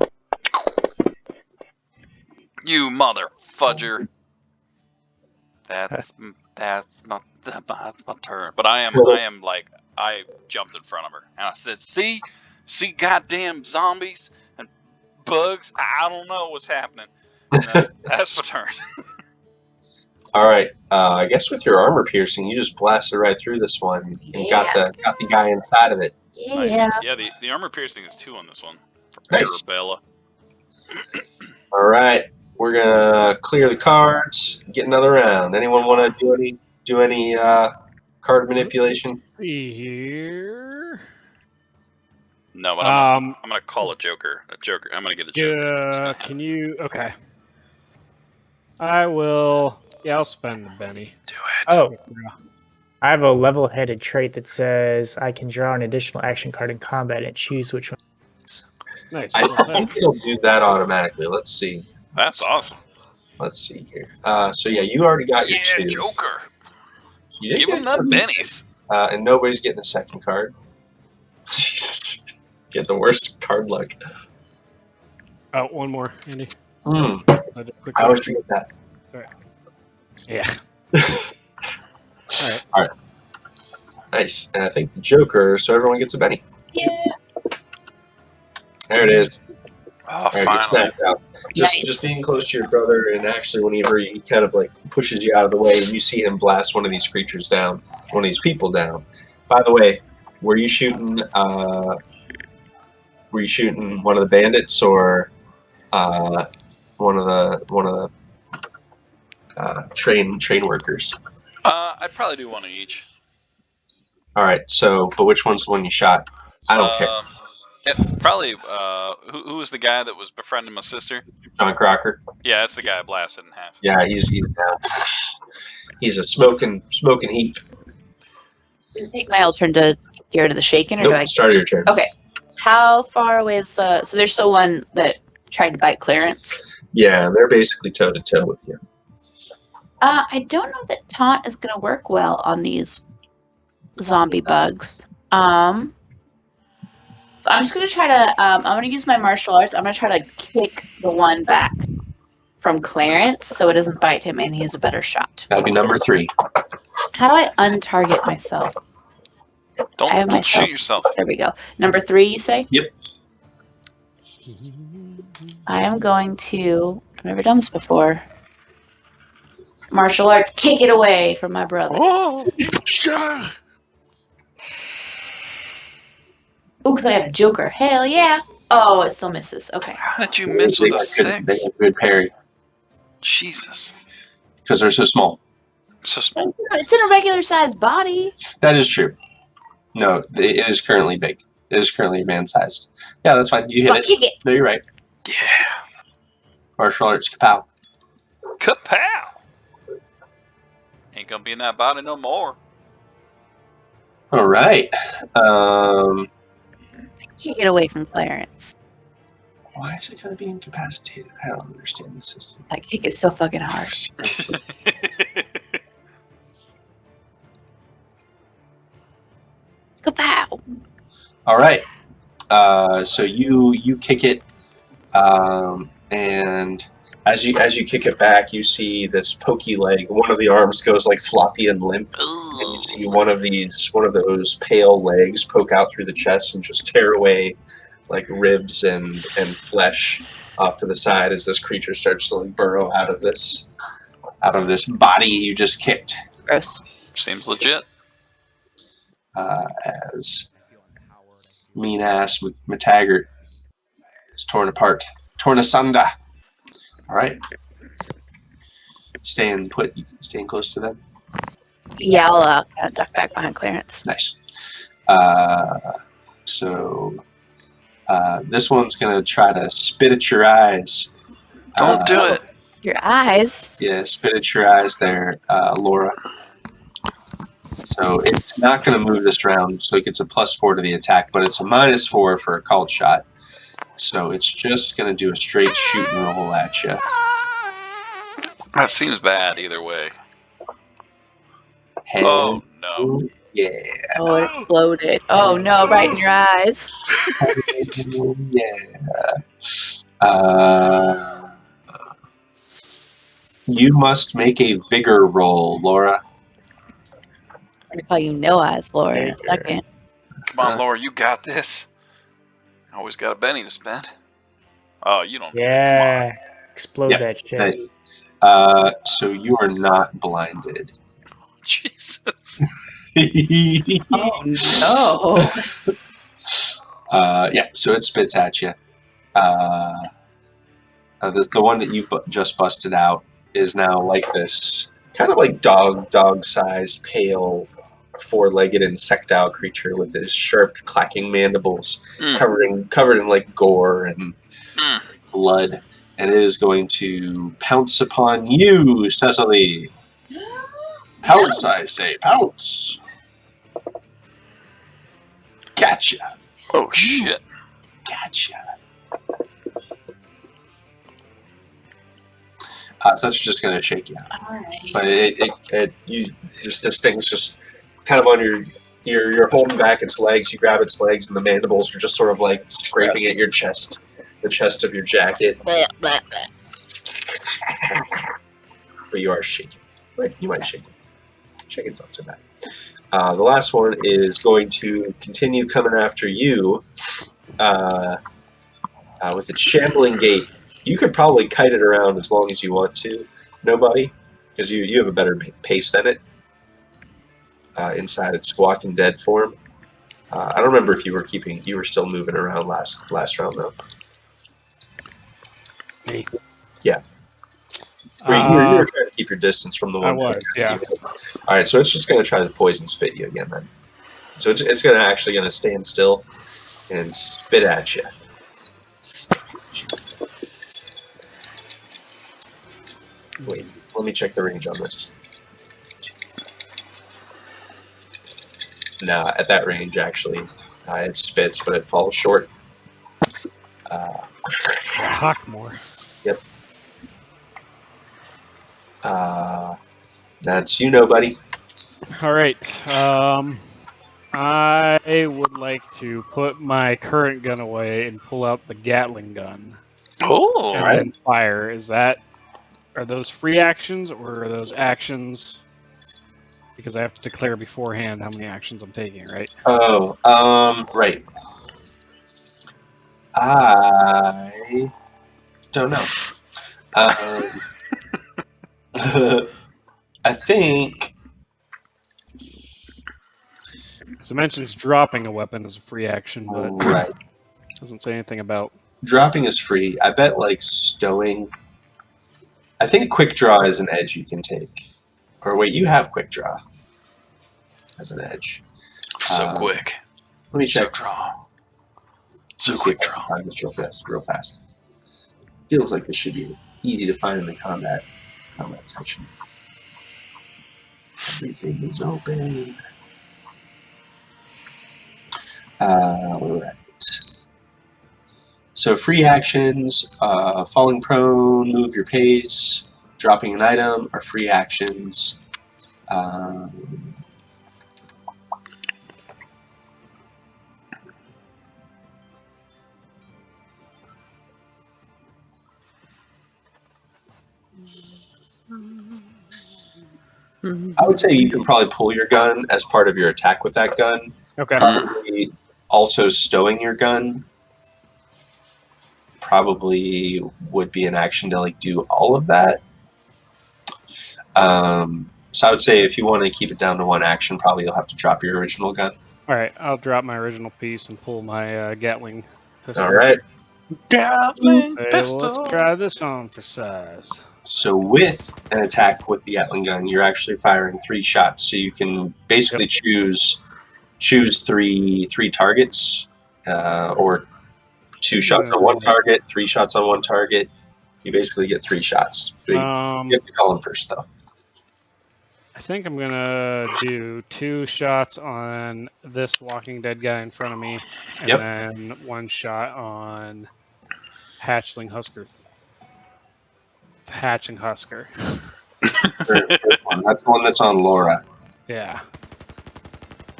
You mother fudger. That's not that's my turn. But I am like I jumped in front of her and I said, see goddamn zombies and bugs. I don't know what's happening. And that's my turn. All right. I guess with your armor piercing, you just blasted right through this one and got the guy inside of it. Nice. Yeah. Yeah, the armor piercing is 2 on this one. For Nice. Arabella. All right. We're gonna clear the cards. Get another round. Anyone want to do any card manipulation? Let's see here. No, but I'm gonna call a joker. I'm gonna get a joker. It's gonna happen. Can you? Okay. I will. Yeah, I'll spend the Benny. Do it. Oh, I have a level-headed trait that says I can draw an additional action card in combat and choose which one. Nice. I think it'll do that automatically. Let's see. That's awesome. Let's see here. So yeah, you already got your Yeah, 2. Joker. You did Give get him them bennies. and nobody's getting a second card. Jesus. Get the worst card luck. Oh, one more, Andy. I Quick always forget that. Sorry. Yeah. All right. Nice. And I think the Joker, so everyone gets a Benny. Yeah. There it is. Oh, There, you finally. snapped out. Just being close to your brother, and actually whenever he kind of like pushes you out of the way, and you see him blast one of these creatures down, one of these people down. By the way, were you shooting one of the bandits or one of the train workers? I'd probably do one of each. All right. So, but which one's the one you shot? I don't care. Yeah, probably. Who was the guy that was befriending my sister? John Crocker. Yeah, that's the guy I blasted in half. Yeah, he's down. He's a smoking heap. Does it take my turn to get rid of the shaken, or Nope. do I? Start your turn. Okay. How far away is the? So there's still one that tried to bite Clarence. Yeah, they're basically toe to toe with you. I don't know that taunt is going to work well on these zombie bugs. So I'm just going to try to. I'm going to use my martial arts. I'm going to try to kick the one back from Clarence so it doesn't bite him and he has a better shot. That'd be number 3. How do I untarget myself? Don't shoot yourself. There we go. Number 3, you say? Yep. I am going to. I've never done this before. Martial arts, kick it away from my brother. Oh, Ooh, because I have a Joker. Hell yeah. Oh, it still misses. Okay. how did you miss with a They 6? got good parry Jesus. because they're so small. So small. It's in a regular sized body. That is true. No, it is currently big. It is currently man-sized. Yeah, that's fine. You hit it. Kick it. No, you're right. Yeah. Martial arts, kapow. Kapow! Ain't gonna be in that body no more. All right. Kick it away from Clarence. Why is it going to be incapacitated? I don't understand the system. That kick is so fucking hard. All right. So you kick it, and as you kick it back, you see this pokey leg. One of the arms goes like floppy and limp, and you see one of those pale legs poke out through the chest and just tear away like ribs and flesh off to the side as this creature starts to like burrow out of this body you just kicked. Gross. Seems legit. As mean ass McTaggart is torn apart, torn asunder. All right, staying close to them. Yeah, I'll kind of duck back behind Clarence. Nice. So this one's gonna try to spit at your eyes. Don't do it. Your eyes. Yeah, spit at your eyes there, Laura. So it's not going to move this round, so it gets a +4 to the attack, but it's a -4 for a called shot. So it's just going to do a straight shoot and roll at you. That seems bad either way. Head, Oh no. yeah. Oh, it exploded. Oh no, right in your eyes. Yeah. You must make a vigor roll, Laura. I'm gonna call you No Eyes, Laura, in a second. Come on, Laura, you got this. Always got a Benny to spend. Oh, you don't. Yeah. Explode Yeah, that shit. nice. So you are not blinded. Jesus. Oh no. Yeah, so it spits at you. The one that you just busted out is now like this kind of like dog-sized, pale, four-legged insectile creature with his sharp, clacking mandibles covered in like gore and blood, and it is going to pounce upon you, Cecily. Pounce, I say, pounce. Gotcha. Oh shit. Gotcha. So that's just going to shake you out. All right. But this thing's just kind of on you're holding back its legs. You grab its legs, and the mandibles are just sort of like scraping at your chest, the chest of your jacket. Blah, blah, blah. But you are shaking. Right? You might shake it. Shaking's not too bad. The last one is going to continue coming after you with its shambling gait. You could probably kite it around as long as you want to, nobody, because you have a better pace than it inside its walking dead form. I don't remember if you were still moving around last round though. Me. Yeah. You were trying to keep your distance from the one. I was, yeah. All right, so it's just going to try to poison spit you again then. So it's going to stand still and spit at you. Wait, let me check the range on this. Nah, at that range, actually, it spits, but it falls short. Hockmore. Yep. That's you know, buddy. All right. I would like to put my current gun away and pull out the Gatling gun Oh. and then fire. Are those free actions or are those actions? Because I have to declare beforehand how many actions I'm taking, right? Oh, right. I don't know. I think. So it mentions dropping a weapon as a free action, but Right. doesn't say anything about. Dropping is free. I bet like stowing. I think quick draw is an edge you can take. Or wait, you have quick draw as an edge. So quick. Let me check. So draw. Let So me see quick if I can draw. find this real fast. Feels like this should be easy to find in the combat section. Everything is open. Right. So free actions, falling prone, move your pace, dropping an item are free actions. I would say you can probably pull your gun as part of your attack with that gun. Okay. Probably also stowing your gun probably would be an action to like do all of that. So I would say if you want to keep it down to one action, probably you'll have to drop your original gun. All right, I'll drop my original piece and pull my Gatling pistol. All right. Gatling Say, pistol. let's try this on for size. So with an attack with the Gatling gun, you're actually firing 3 shots. So you can basically choose three targets, or 2 shots on one target, 3 shots on one target. You basically get 3 shots. You have to call them first, though. I think I'm gonna do 2 shots on this Walking Dead guy in front of me, and Yep. then 1 shot on Hatchling Husker. Hatching Husker. First one. That's the one that's on Laura. Yeah.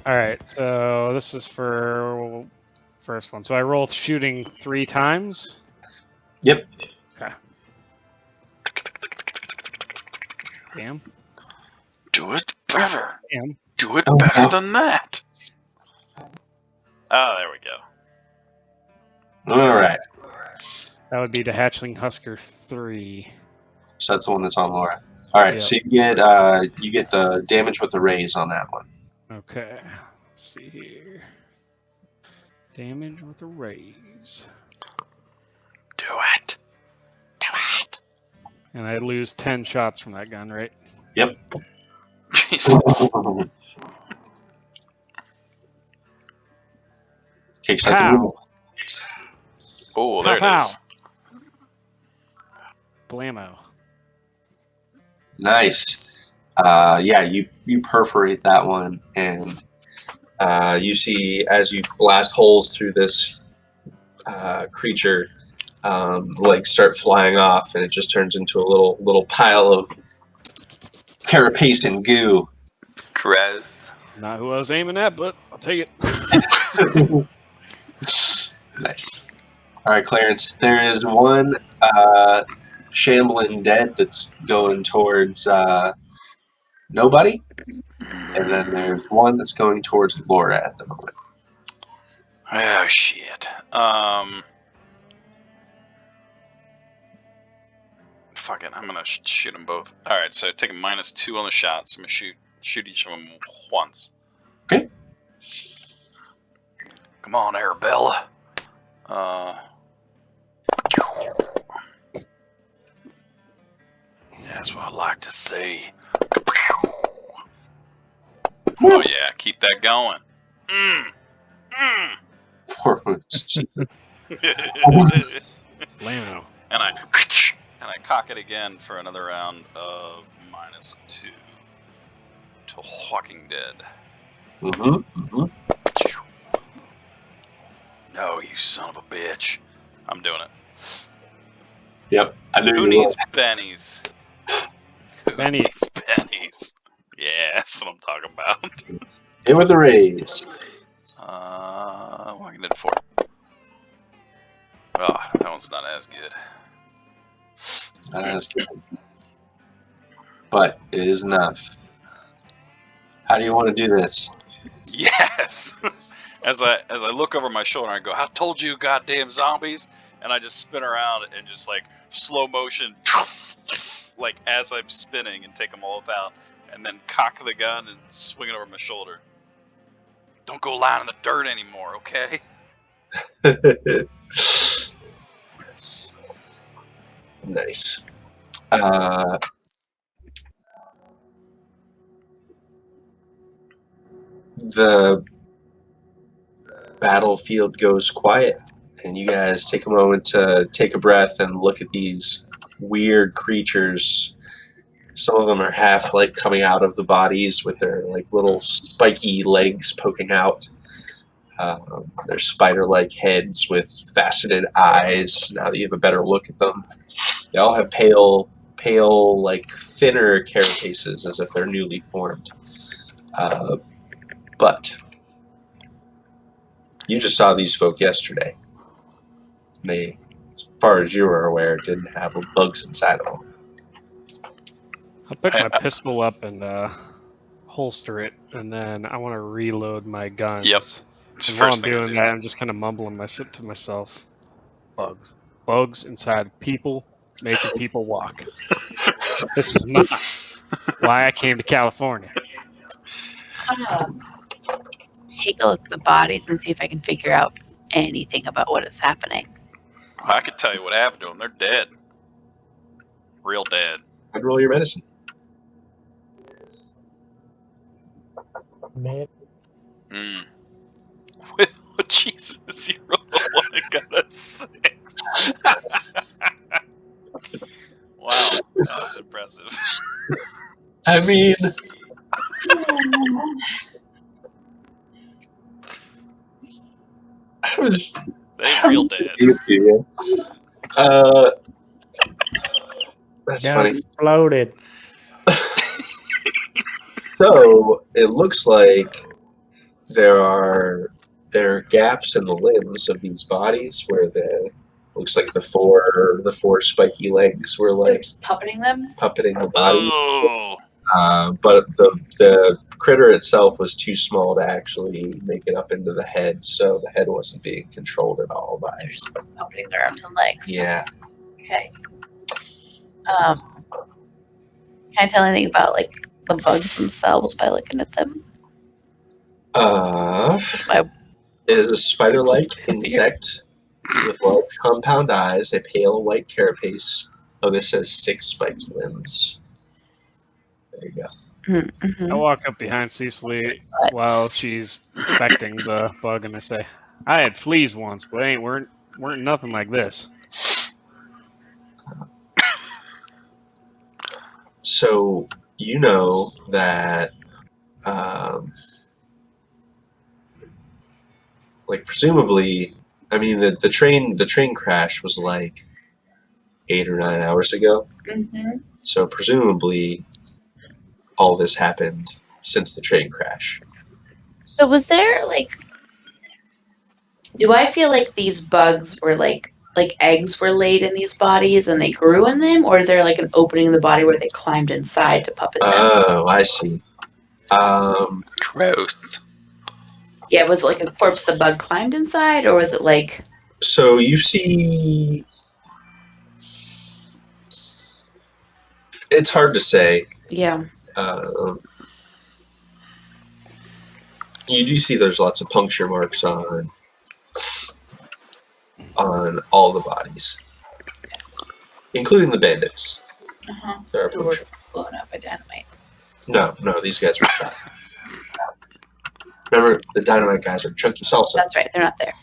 All right, so this is for first one. So I roll shooting 3 times. Yep. Okay. Damn. Do it better. Damn. Do it Oh, better no. than that. Oh, there we go. All right. That would be the Hatchling Husker 3. So that's the one that's on Laura. All right. Yep. So you get the damage with the raise on that one. Okay. Let's see here. Damage with a raise. Do it. Do it. And I lose 10 shots from that gun, right? Yep. Jesus. Okay, second Pow! one. Oh, there Pow, it is. Blammo. Nice. Yeah, you perforate that one, and you see as you blast holes through this creature, legs start flying off, and it just turns into a little pile of carapace and goo. Gross. Not who I was aiming at, but I'll take it. Nice. All right, Clarence. There is one shambling dead that's going towards nobody, and then there's one that's going towards Laura at the moment. Oh shit. Fuck it. I'm gonna shoot them both. All right. So take a -2 on the shots. I'm gonna shoot each of them once. Okay. Come on, Arabella. That's what I like to see. Oh yeah, keep that going. Four wounds. Jesus. Blammo. and I cock it again for another round of -2 to Walking Dead. Mm-hmm. No, you son of a bitch. I'm doing it. Yep. I knew Who you needs would. bennies? Who Benny. needs bennies? Yeah, that's what I'm talking about. Hit with the raise. Walking Dead 4. Oh, that one's not as good. That's good. But it is enough. How do you want to do this? Yes. As I look over my shoulder, I go, "I told you, goddamn zombies!" And I just spin around and just like slow motion, like as I'm spinning, and take them all out, and then cock the gun and swing it over my shoulder. Don't go lying in the dirt anymore, okay? Nice. The battlefield goes quiet, and you guys take a moment to take a breath and look at these weird creatures. Some of them are half like coming out of the bodies with their like little spiky legs poking out. Their spider-like heads with faceted eyes. Now that you have a better look at them, they all have pale, like thinner carapaces, as if they're newly formed. But you just saw these folk yesterday. They, as far as you were aware, didn't have bugs inside of them. I'll pick my pistol up and holster it, and then I want to reload my guns. Yep. It's the And while first I'm thing I doing do. that, I'm just kind of mumbling to myself, bugs inside people, making people walk. This is not why I came to California. Take a look at the bodies and see if I can figure out anything about what is happening. I could tell you what happened to them. They're dead. Real dead. I'd roll your medicine. Man, Mm. Oh, Jesus, you rolled a 1 and got a 6. Wow, that's impressive. I mean, I was. They real dead. Give it to you. That's got funny. exploded. So it looks like there are gaps in the limbs of these bodies where looks like the four spiky legs were They're like just puppeting them. puppeting the body. Oh, But the critter itself was too small to actually make it up into the head, so the head wasn't being controlled at all by. They're just puppeting their arms and legs. Yeah. Okay. Can I tell anything about like the bugs themselves by looking at them? My It is a spider-like insect with large compound eyes, a pale white carapace. Oh, this says 6 spiky limbs. There you go. mm-hmm. I walk up behind Cecily while she's inspecting the bug, and I say, "I had fleas once, but weren't nothing like this." So you know that, like presumably, I mean the train crash was like 8 or 9 hours ago. Mm-hmm. So presumably, all this happened since the train crash. So was there like? Do I feel like these bugs were like eggs were laid in these bodies and they grew in them, or is there like an opening in the body where they climbed inside to puppet them? Oh, I see. gross. Yeah, was it like a corpse the bug climbed inside, or was it like? So you see, it's hard to say. Yeah. You do see there's lots of puncture marks on all the bodies, including the bandits. Uh-huh. There are Who were puncture. blown up by dynamite. No, these guys were shot. Remember, the dynamite guys are chunky salsa. That's right. They're not there.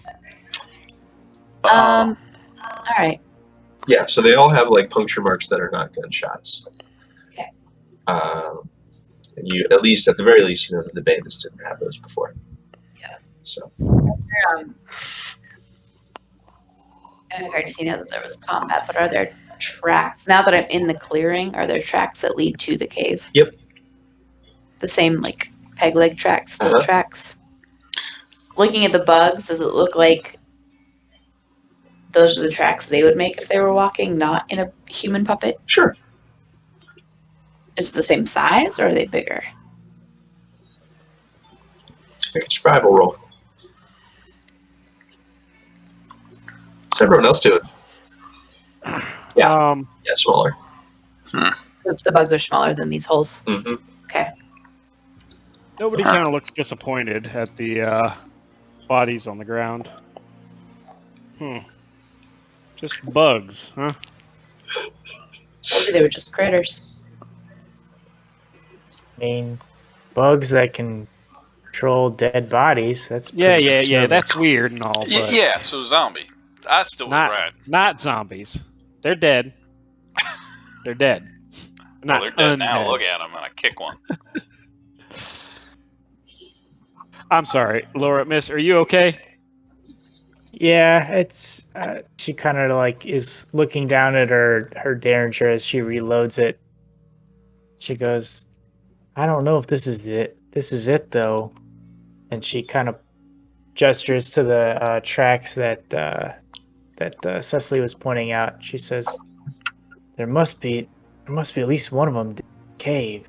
Oh. All right. Yeah, so they all have like puncture marks that are not gunshots. Okay. And you, at least at the very least, you know that the bandits didn't have those before. Yeah. So. I've already seen now that there was combat, but are there tracks now that I'm in the clearing? Are there tracks that lead to the cave? Yep. The same like peg leg tracks, still Uh-huh. tracks. Looking at the bugs, does it look like those are the tracks they would make if they were walking, not in a human puppet? Sure. Is it the same size or are they bigger? Make a survival roll. What's everyone else doing? Yeah. Yeah, smaller. The bugs are smaller than these holes. Mm-hmm. Okay. Nobody kind of looks disappointed at the bodies on the ground. Just bugs, huh? Maybe they were just critters. I mean, bugs that can control dead bodies. That's Yeah. pretty That's weird and all, but Yeah, so zombie. I still was right. not zombies. They're dead. They're dead. Well, Not they're dead now. undead. Look at them, and I kick one. I'm sorry, Laura, Miss. Are you okay? Yeah, it's she kind of like is looking down at her derringer as she reloads it. She goes, "I don't know if this is it. This is it though." And she kind of gestures to the tracks that Cecily was pointing out. She says, "There must be at least one of them cave.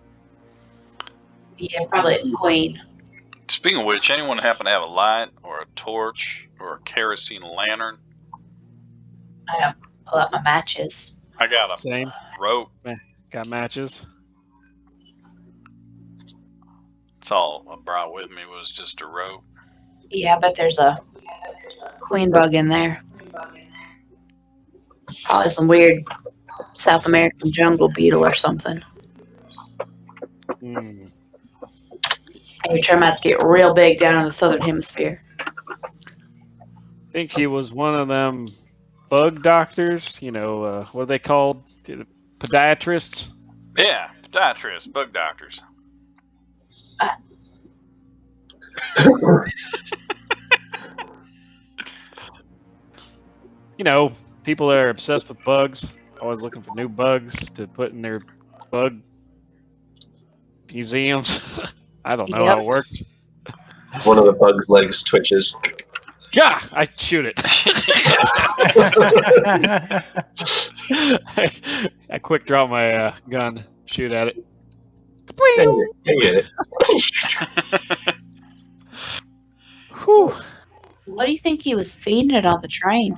Yeah, probably a queen. Speaking of which, anyone happen to have a light or a torch or a kerosene lantern? I pull out my matches. I got a Same. rope. Got matches. That's all I brought with me was just a rope. Yeah, but there's a queen bug in there. Probably some weird South American jungle beetle or something. Hmm. And your termites get real big down in the southern hemisphere. Think he was one of them bug doctors. What are they called? Podiatrists. Yeah, podiatrists, bug doctors. People that are obsessed with bugs, always looking for new bugs to put in their bug museums. I don't know how it works. One of the bug's legs twitches. Yeah, I shoot it. I quick draw my gun, shoot at it. Yeah, get it. Whew. What do you think he was feeding it on the train?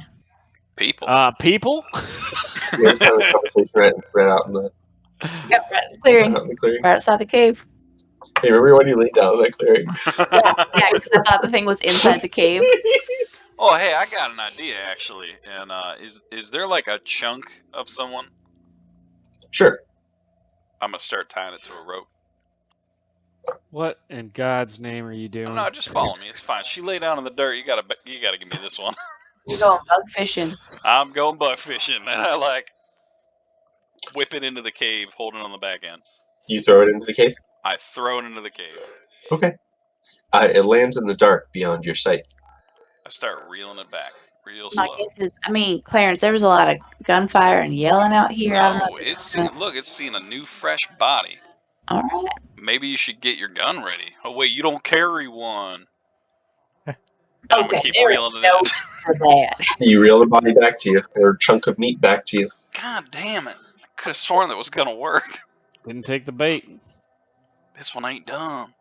People. People? Yeah, it's kind of a conversation right out in the Yep, right in the clearing. out in the clearing. Right outside the cave. Hey, remember when you laid down in that clearing? Yeah, because I thought the thing was inside the cave. Oh, hey, I got an idea actually. And is there like a chunk of someone? Sure. I'm gonna start tying it to a rope. What in God's name are you doing? No, just follow me. It's fine. She lay down in the dirt. You gotta give me this one. You're going bug fishing. I'm going buck fishing, and I like whip it into the cave, holding it on the back end. You throw it into the cave? I throw it into the cave. Okay. It lands in the dark beyond your sight. I start reeling it back, real My slow. guess is, Clarence, there was a lot of gunfire and yelling out here. I don't know. No, it's seen a new fresh body. All right. Maybe you should get your gun ready. Oh wait, you don't carry one. I'm gonna Okay, keep there is reeling it no in. for that. You reel the body back to you, or a chunk of meat back to you. God damn it! I could have sworn that was gonna work. Didn't take the bait. This one ain't done.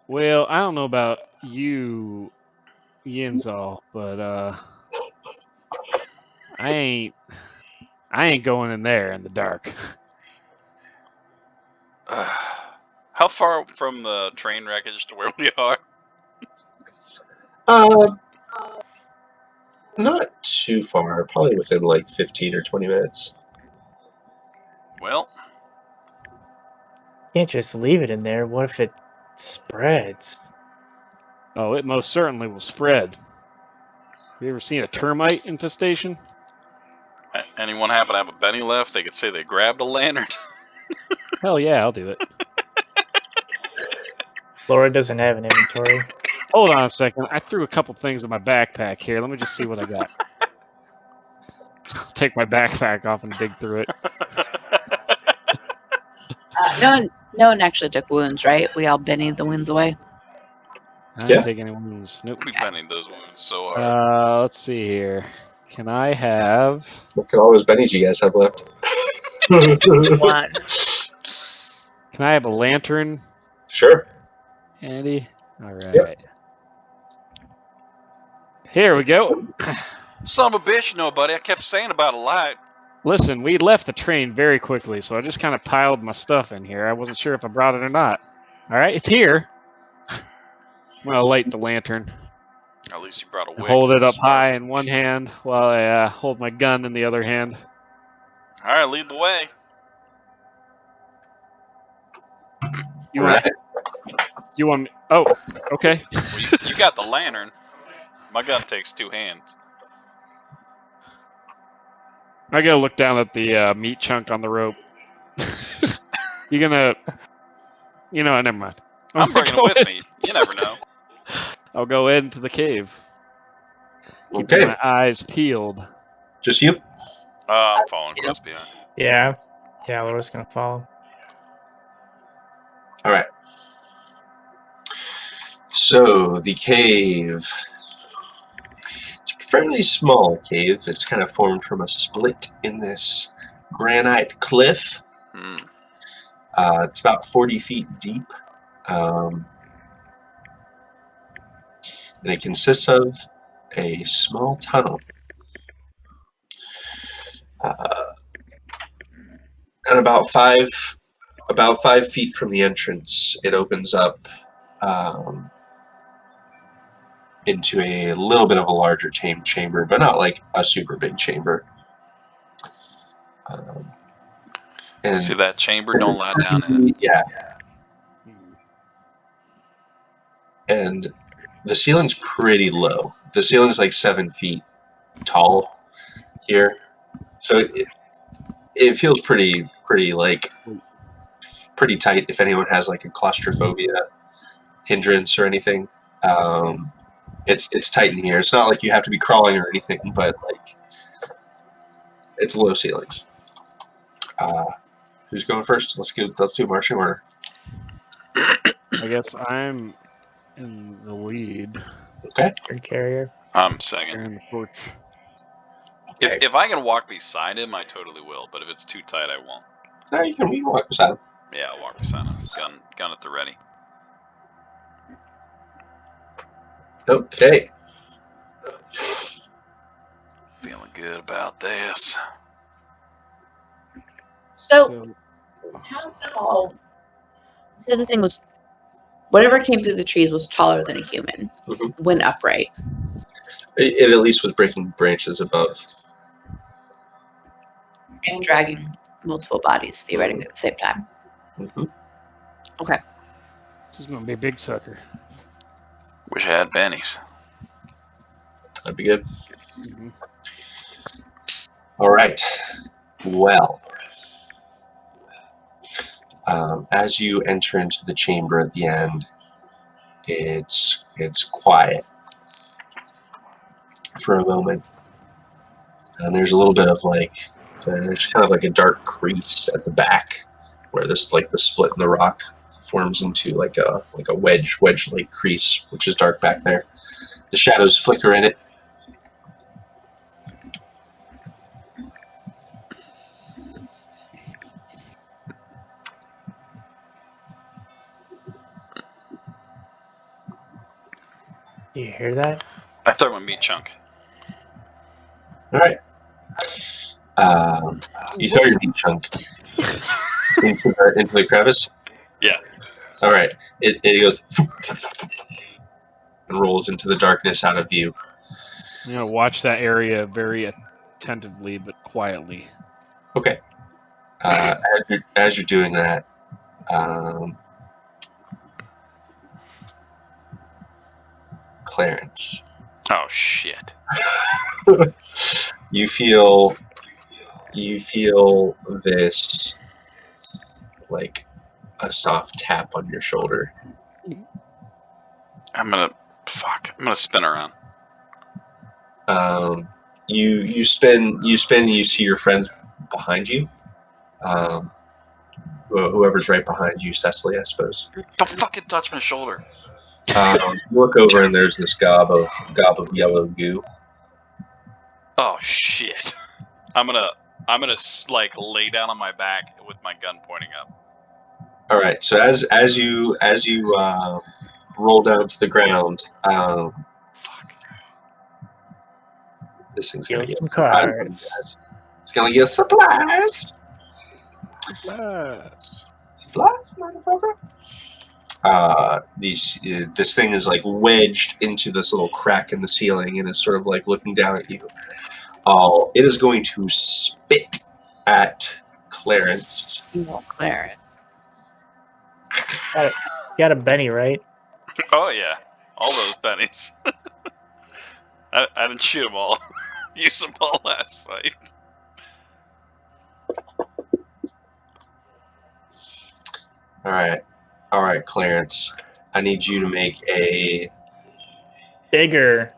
Well, I don't know about you, Yinzal, but I ain't going in there in the dark. How far from the train wreckage to where we are? Not too far. Probably within like 15 or 20 minutes. Well, Can't just leave it in there. What if it spreads? Oh, it most certainly will spread. Have you ever seen a termite infestation? anyone happen to have a penny left? They could say they grabbed a lantern. Hell yeah, I'll do it. Laura doesn't have an inventory. Hold on a second. I threw a couple things in my backpack here. Let me just see what I got. I'll take my backpack off and dig through it. No one actually took wounds, right? We all bennied the wounds away. I Yeah. didn't take any wounds. Nope. We pennied those wounds so hard. Let's see here. Can I have? Look at all those bennies you guys have left. One. Can I have a lantern, Sure. Andy? All right. Yep. Here we go. Son of a bitch, no, buddy. I kept saying about a light. Listen, we left the train very quickly, so I just kind of piled my stuff in here. I wasn't sure if I brought it or not. All right, it's here. I'm gonna light the lantern. At least you brought a wick. Hold it up Smart. high in one hand while I hold my gun in the other hand. All right, lead the way. You want? Right. You want? Oh, okay. Well, you got the lantern. My gun takes two hands. I gotta look down at the meat chunk on the rope. You gonna? You know, never mind. I'm bringing it with me. You never know. I'll go into the cave. Keep Okay. my eyes peeled. Just you? I'm following close behind. Yeah. Yeah, Laura's gonna follow. All right. So the cave. It's a fairly small cave. It's kind of formed from a split in this granite cliff. It's about 40 feet deep. And it consists of a small tunnel. And about 5 feet from the entrance, it opens up into a little bit of a larger chamber, but not like a super big chamber. And See that chamber? Don't lie down in it. Yeah. And the ceiling's pretty low. The ceiling's like 7 feet tall here, so it feels pretty tight. If anyone has like a claustrophobia hindrance or anything, it's tight in here. It's not like you have to be crawling or anything, but like it's low ceilings. Who's going first? Let's do marching order. I guess I'm in the lead. Okay. Bird carrier. I'm second. Carrying the torch. If I can walk beside him, I totally will. But if it's too tight, I won't. No, you can walk beside him. Yeah, I'll walk beside him. Gun at the ready. Okay. Feeling good about this. So, how tall? So this thing was, whatever came through the trees was taller than a human when upright. It at least was breaking branches above. And dragging multiple bodies theoretically at the same time. Okay. This is gonna be a big sucker. Wish I had bennies. That'd be good. All right. Well, as you enter into the chamber at the end, it's quiet for a moment, and there's a little bit of there's kind of like a dark crease at the back where this the split in the rock forms into like a wedge-like crease, which is dark back there. The shadows flicker in it. Do you hear that? I throw my meat chunk. All right. You throw your meat chunk into the crevice. Yeah. All right. It goes and rolls into the darkness out of view. I'm gonna watch that area very attentively but quietly. Okay. As you're doing that, Clarence. Oh shit. You feel this like a soft tap on your shoulder. I'm gonna spin around. You spin. You see your friends behind you. Whoever's right behind you, Cecily, I suppose. Don't fucking touch my shoulder. You look over and there's this gob of yellow goo. Oh shit. I'm gonna lay down on my back with my gun pointing up. All right. So as you roll down to the ground, Fuck. this thing's gonna Get get some cards. It's gonna get supplies. Supplies, motherfucker. This thing is like wedged into this little crack in the ceiling and is sort of like looking down at you. It is going to spit at Clarence. Clarence. You got a Benny, right? Oh yeah. All those bennies. I didn't shoot them all. Used them all last fight. All right, Clarence. I need you to make a Bigger.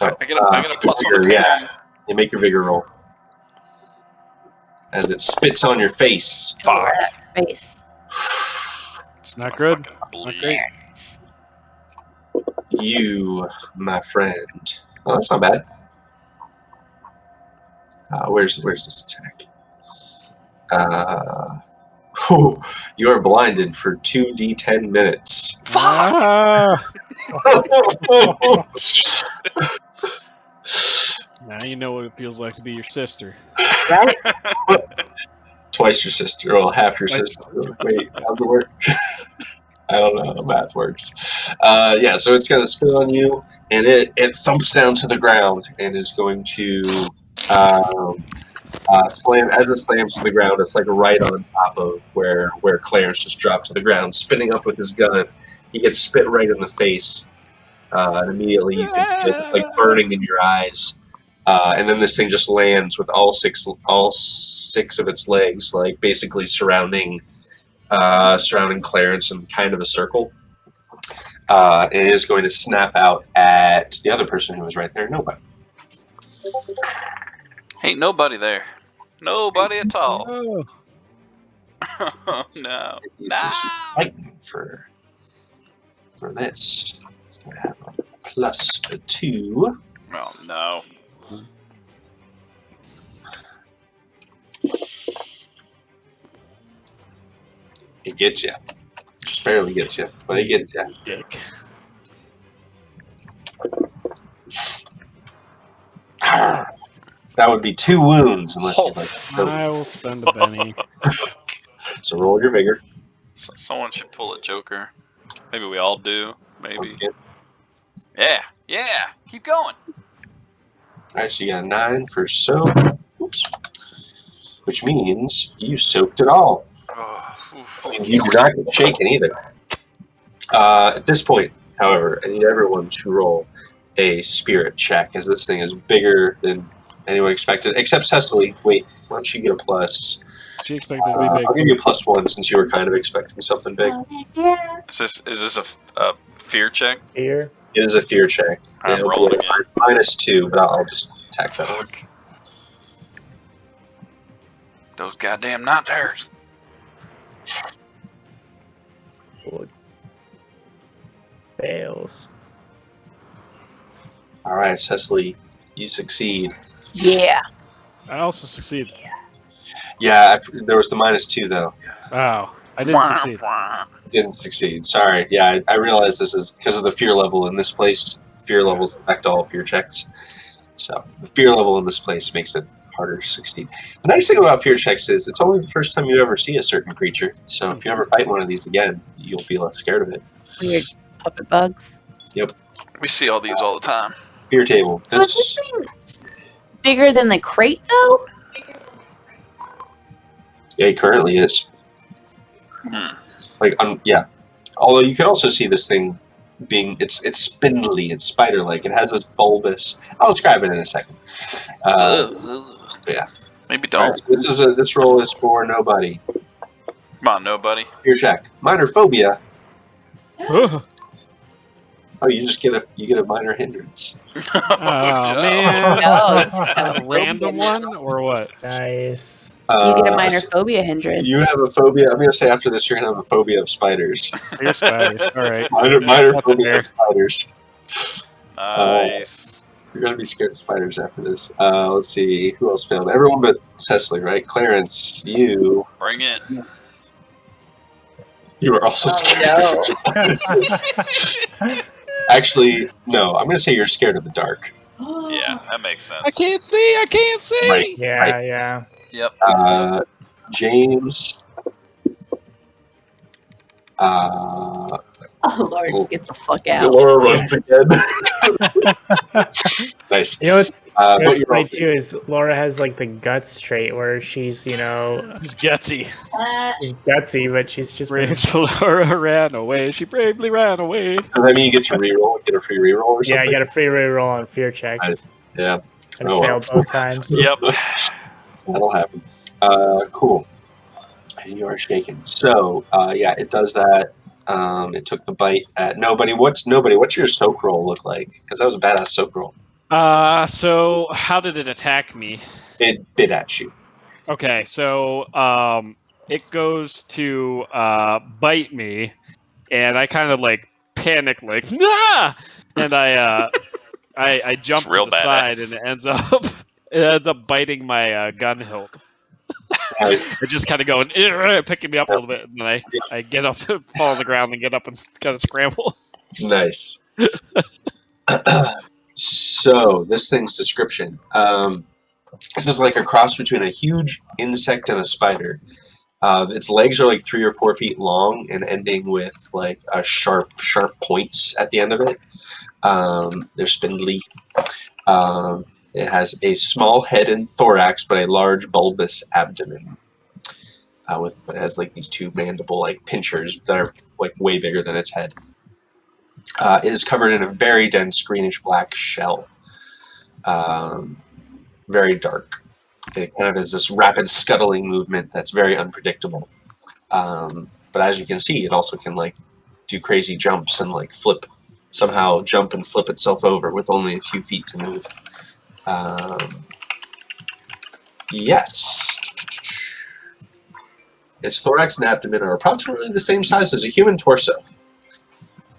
I get a plus one to vigor, pain. You make your vigor roll. As it spits on your face. Fuck. Face. It's not good. Bleed. Not great. You, my friend. Oh, that's not bad. Where's this attack? You are blinded for 2d10 minutes. Fuck! Ah, Jesus. now you know what it feels like to be your sister. Right? Twice your sister. Well, half your Twice sister. your sister. Wait, how's it work? I don't know how math works. Yeah, so it's going to spin on you, and it thumps down to the ground and is going to slam. As it slams to the ground, it's like right on top of where Clarence just dropped to the ground, spinning up with his gun. He gets spit right in the face, and immediately you can feel it like burning in your eyes. And then this thing just lands with all six of its legs, like basically surrounding Clarence in kind of a circle. And it is going to snap out at the other person who was right there. Nobody. Ain't nobody there. Nobody at all. Oh, Oh, no. He's No. just fighting for this. He's going to have a +2. Oh, no. He gets you. Just barely gets you, but he gets you. dick. That would be 2 wounds unless you'd like to. I will spend a penny. So roll your vigor. Someone should pull a Joker. Maybe we all do. Maybe. Okay. Yeah. Yeah. Keep going. Alright, so you got a 9 for soak. Oops. Which means you soaked it all. Oh, oof. And you do not get shaken either. At this point, however, I need everyone to roll a spirit check, as this thing is bigger than anyone expected, except Cecily. Wait, why don't you get a plus? She expected to be big. I'll give you a +1 since you were kind of expecting something big. Yeah. Is this a fear check? Here. It is a fear check. I'm It'll be rolling a again. -2, but I'll just tack that on. Fuck. Those goddamn night terrors. Fails. All right, Cecily, you succeed. Yeah. I also succeeded. Yeah, there was the -2 though. Wow, I didn't succeed. Didn't succeed. Sorry. Yeah, I realize this is because of the fear level in this place. Fear levels affect all fear checks. So the fear level in this place makes it harder to succeed. The nice thing about fear checks is it's only the first time you ever see a certain creature. So if you ever fight one of these again, you'll be less scared of it. Weird puppet bugs. We see all these all the time. Fear table. So is this thing bigger than the crate, though? Yeah, it currently is. Hmm. Yeah. Although you can also see this thing being it's spindly, it's spider-like. It has this bulbous. I'll describe it in a second. Ugh. Yeah. Maybe All don't. right, so this roll is for nobody. Come on, nobody. Fear check. Minor phobia. Oh, You just get a minor hindrance. oh no. man. No, it's A random one or what? Nice. You get a minor So phobia hindrance. you have a phobia. I'm gonna say after this, you're gonna have a phobia of spiders. Fear spiders. All right. Minor That's phobia fair. of spiders. Nice. You're gonna be scared of spiders after this. Let's see who else failed. Everyone but Cecily, right? Clarence, you Bring it. are also scared. Actually, no. I'm gonna say you're scared of the dark. Yeah, that makes sense. I can't see. I can't see. Right. Yeah, Right. yeah. Yep. James. Oh, Lord, just get the fuck out. Laura runs again. Nice. You know what's But what's you're funny all- too is Laura has like the guts trait where she's He's gutsy. she's gutsy, but she's just been, Brave Laura ran away. She bravely ran away. Does that mean you get to reroll? Get a free reroll or yeah. something? You got a free roll on fear checks. Yeah. And Oh, well. failed both times. Yep. That'll happen. Cool. And you are shaken. So, yeah, it does that. It took the bite at nobody. What's your soak roll look like? Because that was a badass soak roll. So how did it attack me? It bit at you. Okay, so it goes to bite me, and I kind of like panic, like nah, and I jump to real the side, badass. and it ends up It ends up biting my gun hilt. It's just kind of going, picking me up a little bit, and then I get up, fall on the ground, and get up and kind of scramble. Nice. So this thing's description. This is like a cross between a huge insect and a spider. Its legs are like 3 or 4 feet long and ending with like a sharp points at the end of it. They're spindly. It has a small head and thorax, but a large bulbous abdomen. It has like these 2 mandible like pinchers that are like way bigger than its head. It is covered in a very dense greenish black shell. Very dark. It kind of has this rapid scuttling movement that's very unpredictable. But as you can see, it also can like do crazy jumps and like somehow jump and flip itself over with only a few feet to move. Yes. Its thorax and abdomen are approximately the same size as a human torso.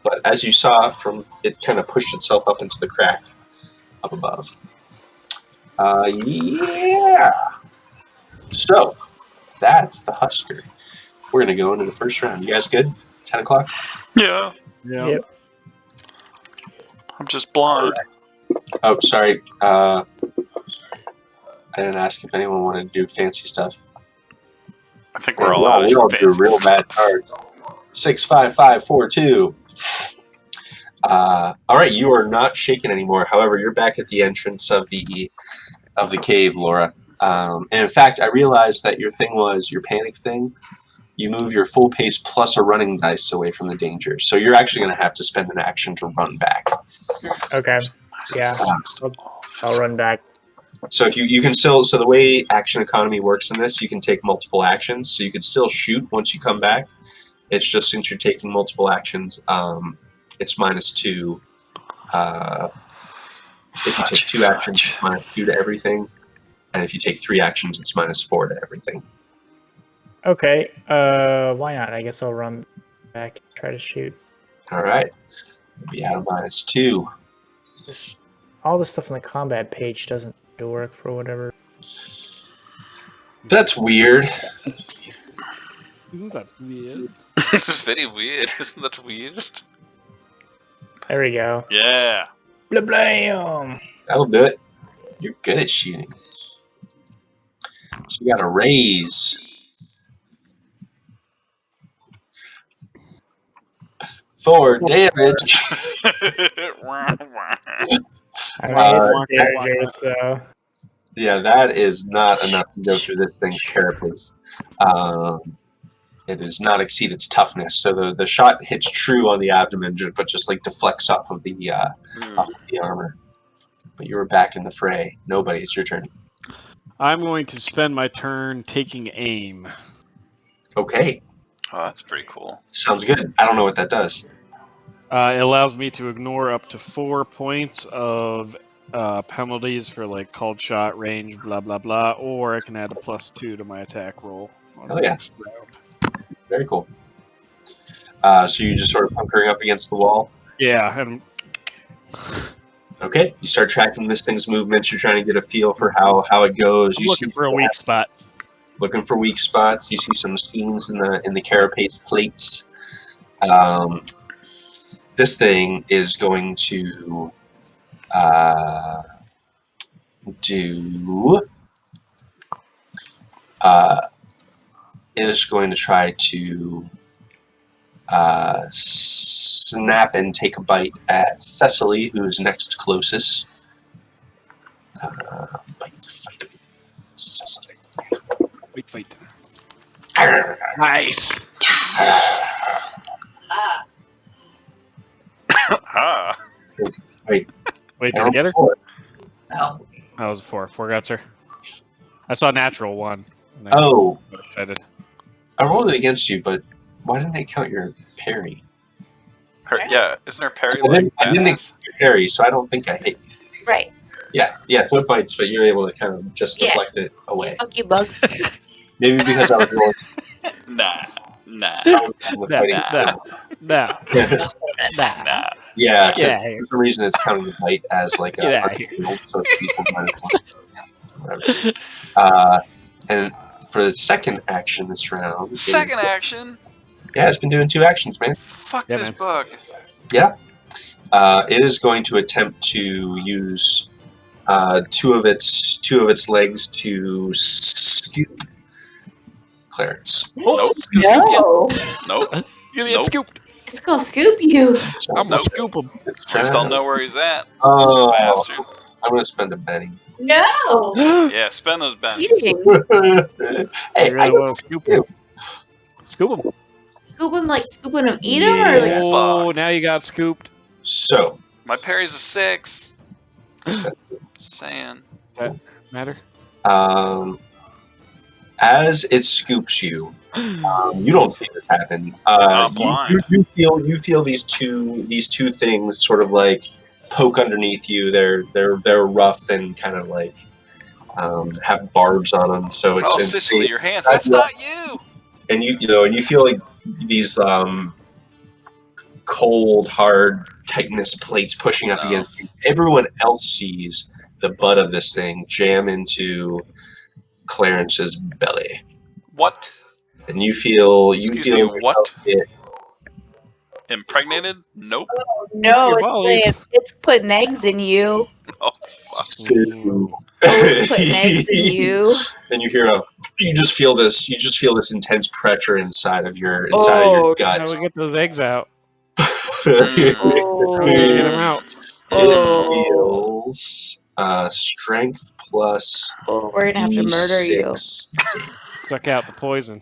But as you saw from it kind of pushed itself up into the crack up above. Yeah. So, that's the Husker. We're going to go into the first round. You guys good? 10 o'clock? Yeah. Yep. I'm just blind. Oh, sorry. I didn't ask if anyone wanted to do fancy stuff. I think we're all out we all of do fancy real stuff. bad cards. 6, 5, 5, 4, 2. All right, you are not shaken anymore. However, you're back at the entrance of the cave, Laura. And in fact, I realized that your thing was your panic thing. You move your full pace plus a running dice away from the danger. So you're actually going to have to spend an action to run back. Okay. Yeah. I'll run back. So if you can still, so the way action economy works in this, you can take multiple actions. So you could still shoot once you come back. It's just since you're taking multiple actions, it's -2. If you take 2 actions, it's -2 to everything. And if you take 3 actions, it's -4 to everything. Okay. Why not? I guess I'll run back and try to shoot. All right. Be out of -2. All the stuff on the combat page doesn't work for whatever. That's weird. Isn't that weird? It's very weird. Isn't that weird? There we go. Yeah. Blah blam. That'll do it. You're good at shooting. So you got a raise. 4 damage. I mean, it's a damager, so. Yeah, that is not enough to go through this thing's carapace. It does not exceed its toughness, so the shot hits true on the abdomen, but just like deflects off of the armor. But you were back in the fray. Nobody, it's your turn. I'm going to spend my turn taking aim. Okay, Oh, that's pretty cool. sounds good. I don't know what that does. It allows me to ignore up to 4 points of penalties for like called shot, range, blah blah blah, or I can add a +2 to my attack roll on the next round. Very cool. So you just sort of hunkering up against the wall. Yeah, and Okay, you start tracking this thing's movements. You're trying to get a feel for how it goes. I'm looking for a weak spot. Looking for weak spots. You see some seams in the carapace plates. This thing is going to do. It is going to try to snap and take a bite at Cecily, who is next closest. Fight. Cecily. Fight. Nice. Ah. Wait, did I get her? No. That was a 4. 4 got her. I saw natural 1. Oh. I'm excited. I rolled it against you, but why didn't I count your parry? Yeah, isn't her parry I like didn't badass? count your parry, so I don't think I hit you. Right. Yeah, foot bites, but you're able to kind of just Yeah. deflect it away. Fuck you, bug. Maybe because I was rolling. Nah. Nah. Yeah, because Yeah. for some reason it's counting the bite as like Get a out of here. field, so it's equal -1. whatever. And for the second action this round, Second action. yeah, it's been doing 2 actions, man. Fuck Yeah, this man. bug. Yeah. It is going to attempt to use two of its legs to scoop Clarence. Nope. It's gonna scoop you. No, Nope. You get Nope. scooped. it's gonna scoop you. So I'm gonna Nope. scoop him. it's At least I'll trying. know where he's at. Oh, Bastard. I'm going to spend a penny. No, Yeah, spend those bennies. cheating. Hey, You really want to scoop him? Scoop him. Scoop him like scooping him, eat him, or like Yeah. Oh, Fuck. now you got scooped. So, My parry's a 6. Just saying. Matter? as it scoops you, you don't see this happen. I'm blind. You feel these two things sort of like poke underneath you. They're rough and kind of like have barbs on them. So it's Oh, Sicily, your hands. That's not you. and you feel like these cold, hard chitinous plates pushing up No. against you. Everyone else sees the butt of this thing jam into Clarence's belly, What? and you feel Excuse feel me, yourself what? get Impregnated? Nope. no, Your it's, volleys. it's putting eggs in you. Oh, fuck. so. Oh, it's putting eggs in you. And you just feel this intense pressure inside of your Oh, How gut. do we get those eggs out? Mm. Oh, How are we gonna get them out? It oh, feels strength plus oh, we're gonna have to murder you. D6. Suck out the poison.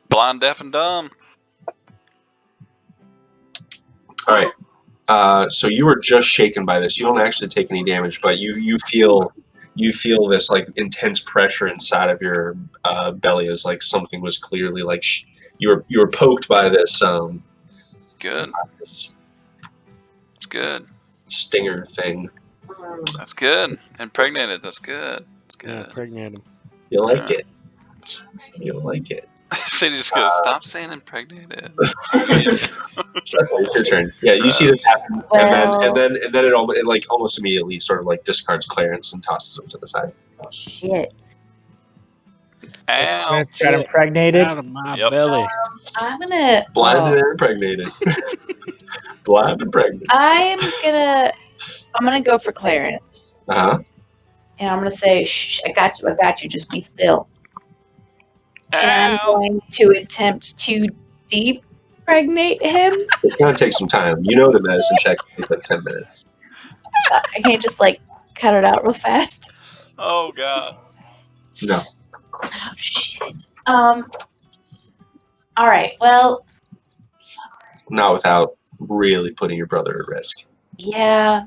Blind, deaf, and dumb. All right. So you were just shaken by this. You don't actually take any damage, but you feel this like intense pressure inside of your belly, as like something was clearly like you were poked by this Good. this It's good. stinger thing. That's good. Impregnated. That's good. That's Yeah, good. pregnant him. You like Yeah. it. You like it. Sadie just goes, stop saying impregnated. So it's your turn. Yeah, you see this happen, Well- and then it like almost immediately sort of like discards Clarence and tosses him to the side. Shit. Ow. Clarence got impregnated. Out of my Yep. belly. I'm gonna. Blinded oh, and impregnated. Blind and pregnant. I'm gonna go for Clarence, Uh-huh. and I'm gonna say, "Shh, I got you. Just be still." And I'm Ow. going to attempt to depregnate him. It's gonna take some time. You know the medicine check takes like 10 minutes. I can't just like cut it out real fast. Oh, God. No. Oh shit. All right. Well, Not without really putting your brother at risk. yeah.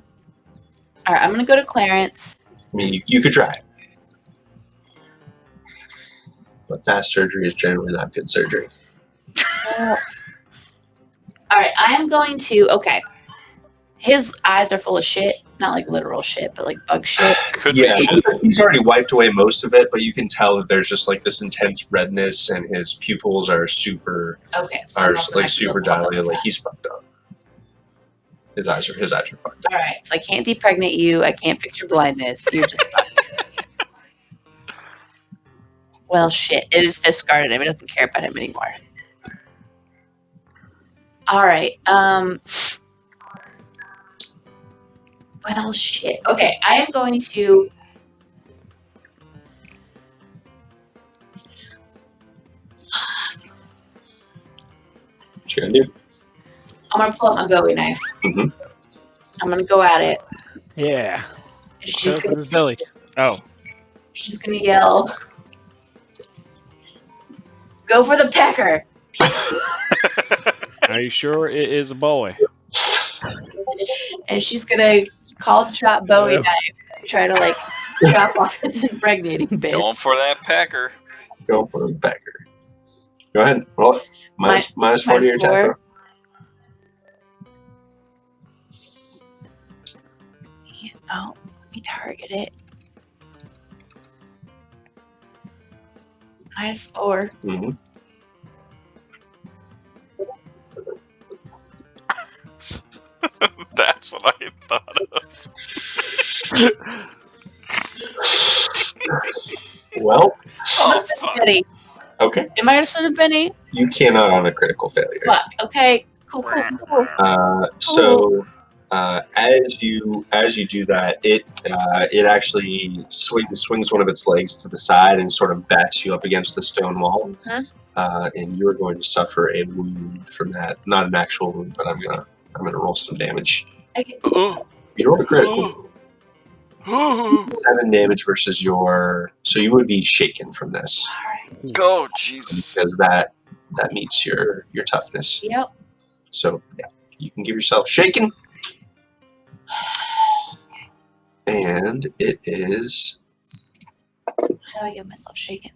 All right. I'm gonna go to Clarence. I mean, you could try. But fast surgery is generally not good surgery. All right. I am going to. Okay. His eyes are full of shit. Not like literal shit, but like bug shit. Could Yeah, be shit. he's already wiped away most of it, but you can tell that there's just like this intense redness, and his pupils are super, Okay. So I'm not gonna super pop up dilated. with Like that. he's fucked up. His eyes are fucked up. All right. So I can't depregnate you. I can't fix your blindness. You're just fucked. Well, shit. It is discarded him. It doesn't care about him anymore. All right. Well, shit. Okay, I am going to. What you gonna do? I'm gonna pull out my Bowie knife. Mhm. I'm gonna go at it. Yeah. She's Go for gonna, his belly. Oh. she's gonna yell, "Go for the pecker!" Are you sure it is a boy? And she's gonna call chop Bowie Yeah. knife, try to like chop off its impregnating bits. Going for that pecker. Go for the backer. Go ahead. Roll it. Minus 40 your attack. 4. Roll. Oh, let me target it. -4. Mhm. That's what I thought of. Well, Oh, fuck. Benny. okay. Am I understood of Benny? You cannot on a critical failure. But okay, cool. So as you do that, it actually swings one of its legs to the side and sort of backs you up against the stone wall. Mhm. And you're going to suffer a wound from that. Not an actual wound, but I'm gonna roll some damage. Okay. Ooh. You rolled a critical. Ooh. 7 damage versus your. So you would be shaken from this Go, Jesus. because that meets your toughness. Yep. So yeah, you can give yourself shaken. And it is. How do I get myself shaken?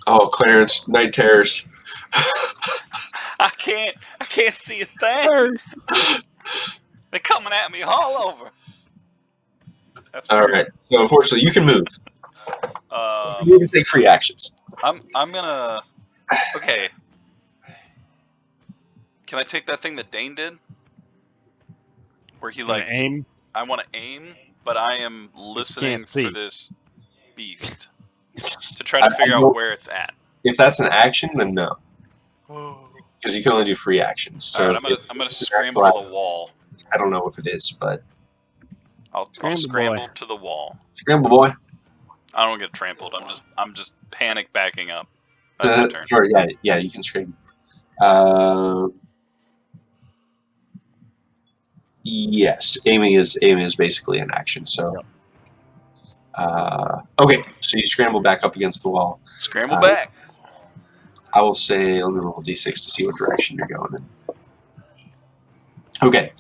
Oh, Clarence, night terrors. I can't see a thing. They're coming at me all over. That's All weird. right. So unfortunately, you can move. You can take free actions. I'm gonna. Okay. Can I take that thing that Dane did? Where he Gonna aim. I want to aim, but I am listening can't see. for this beast to try to figure out where it's at. If that's an action, then no, because you can only do free actions. So All right, I'm gonna scramble to the wall. I don't know if it is, but I'll Scramble, scramble boy. to the wall. scramble, boy. I don't get trampled. I'm just panic backing up. That's my turn. Sure. Yeah. You can scream. Yes, aiming is basically an action. So, okay. So you scramble back up against the wall. Scramble back. I will say, let me roll a d6 to see what direction you're going in. Okay,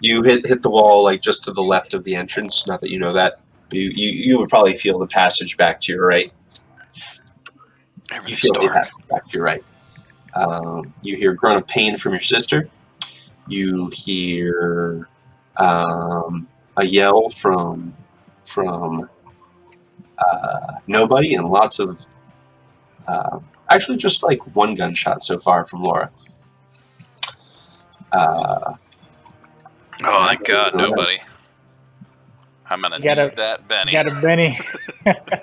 you hit the wall like just to the left of the entrance. Not that you know that, but you would probably feel the passage back to your right. You feel the passage back to your right. You hear a grunt of pain from your sister. You hear a yell from nobody, and lots of actually just like one gunshot so far from Laura. Oh, thank God, nobody. I'm gonna need that Benny. Got a Benny.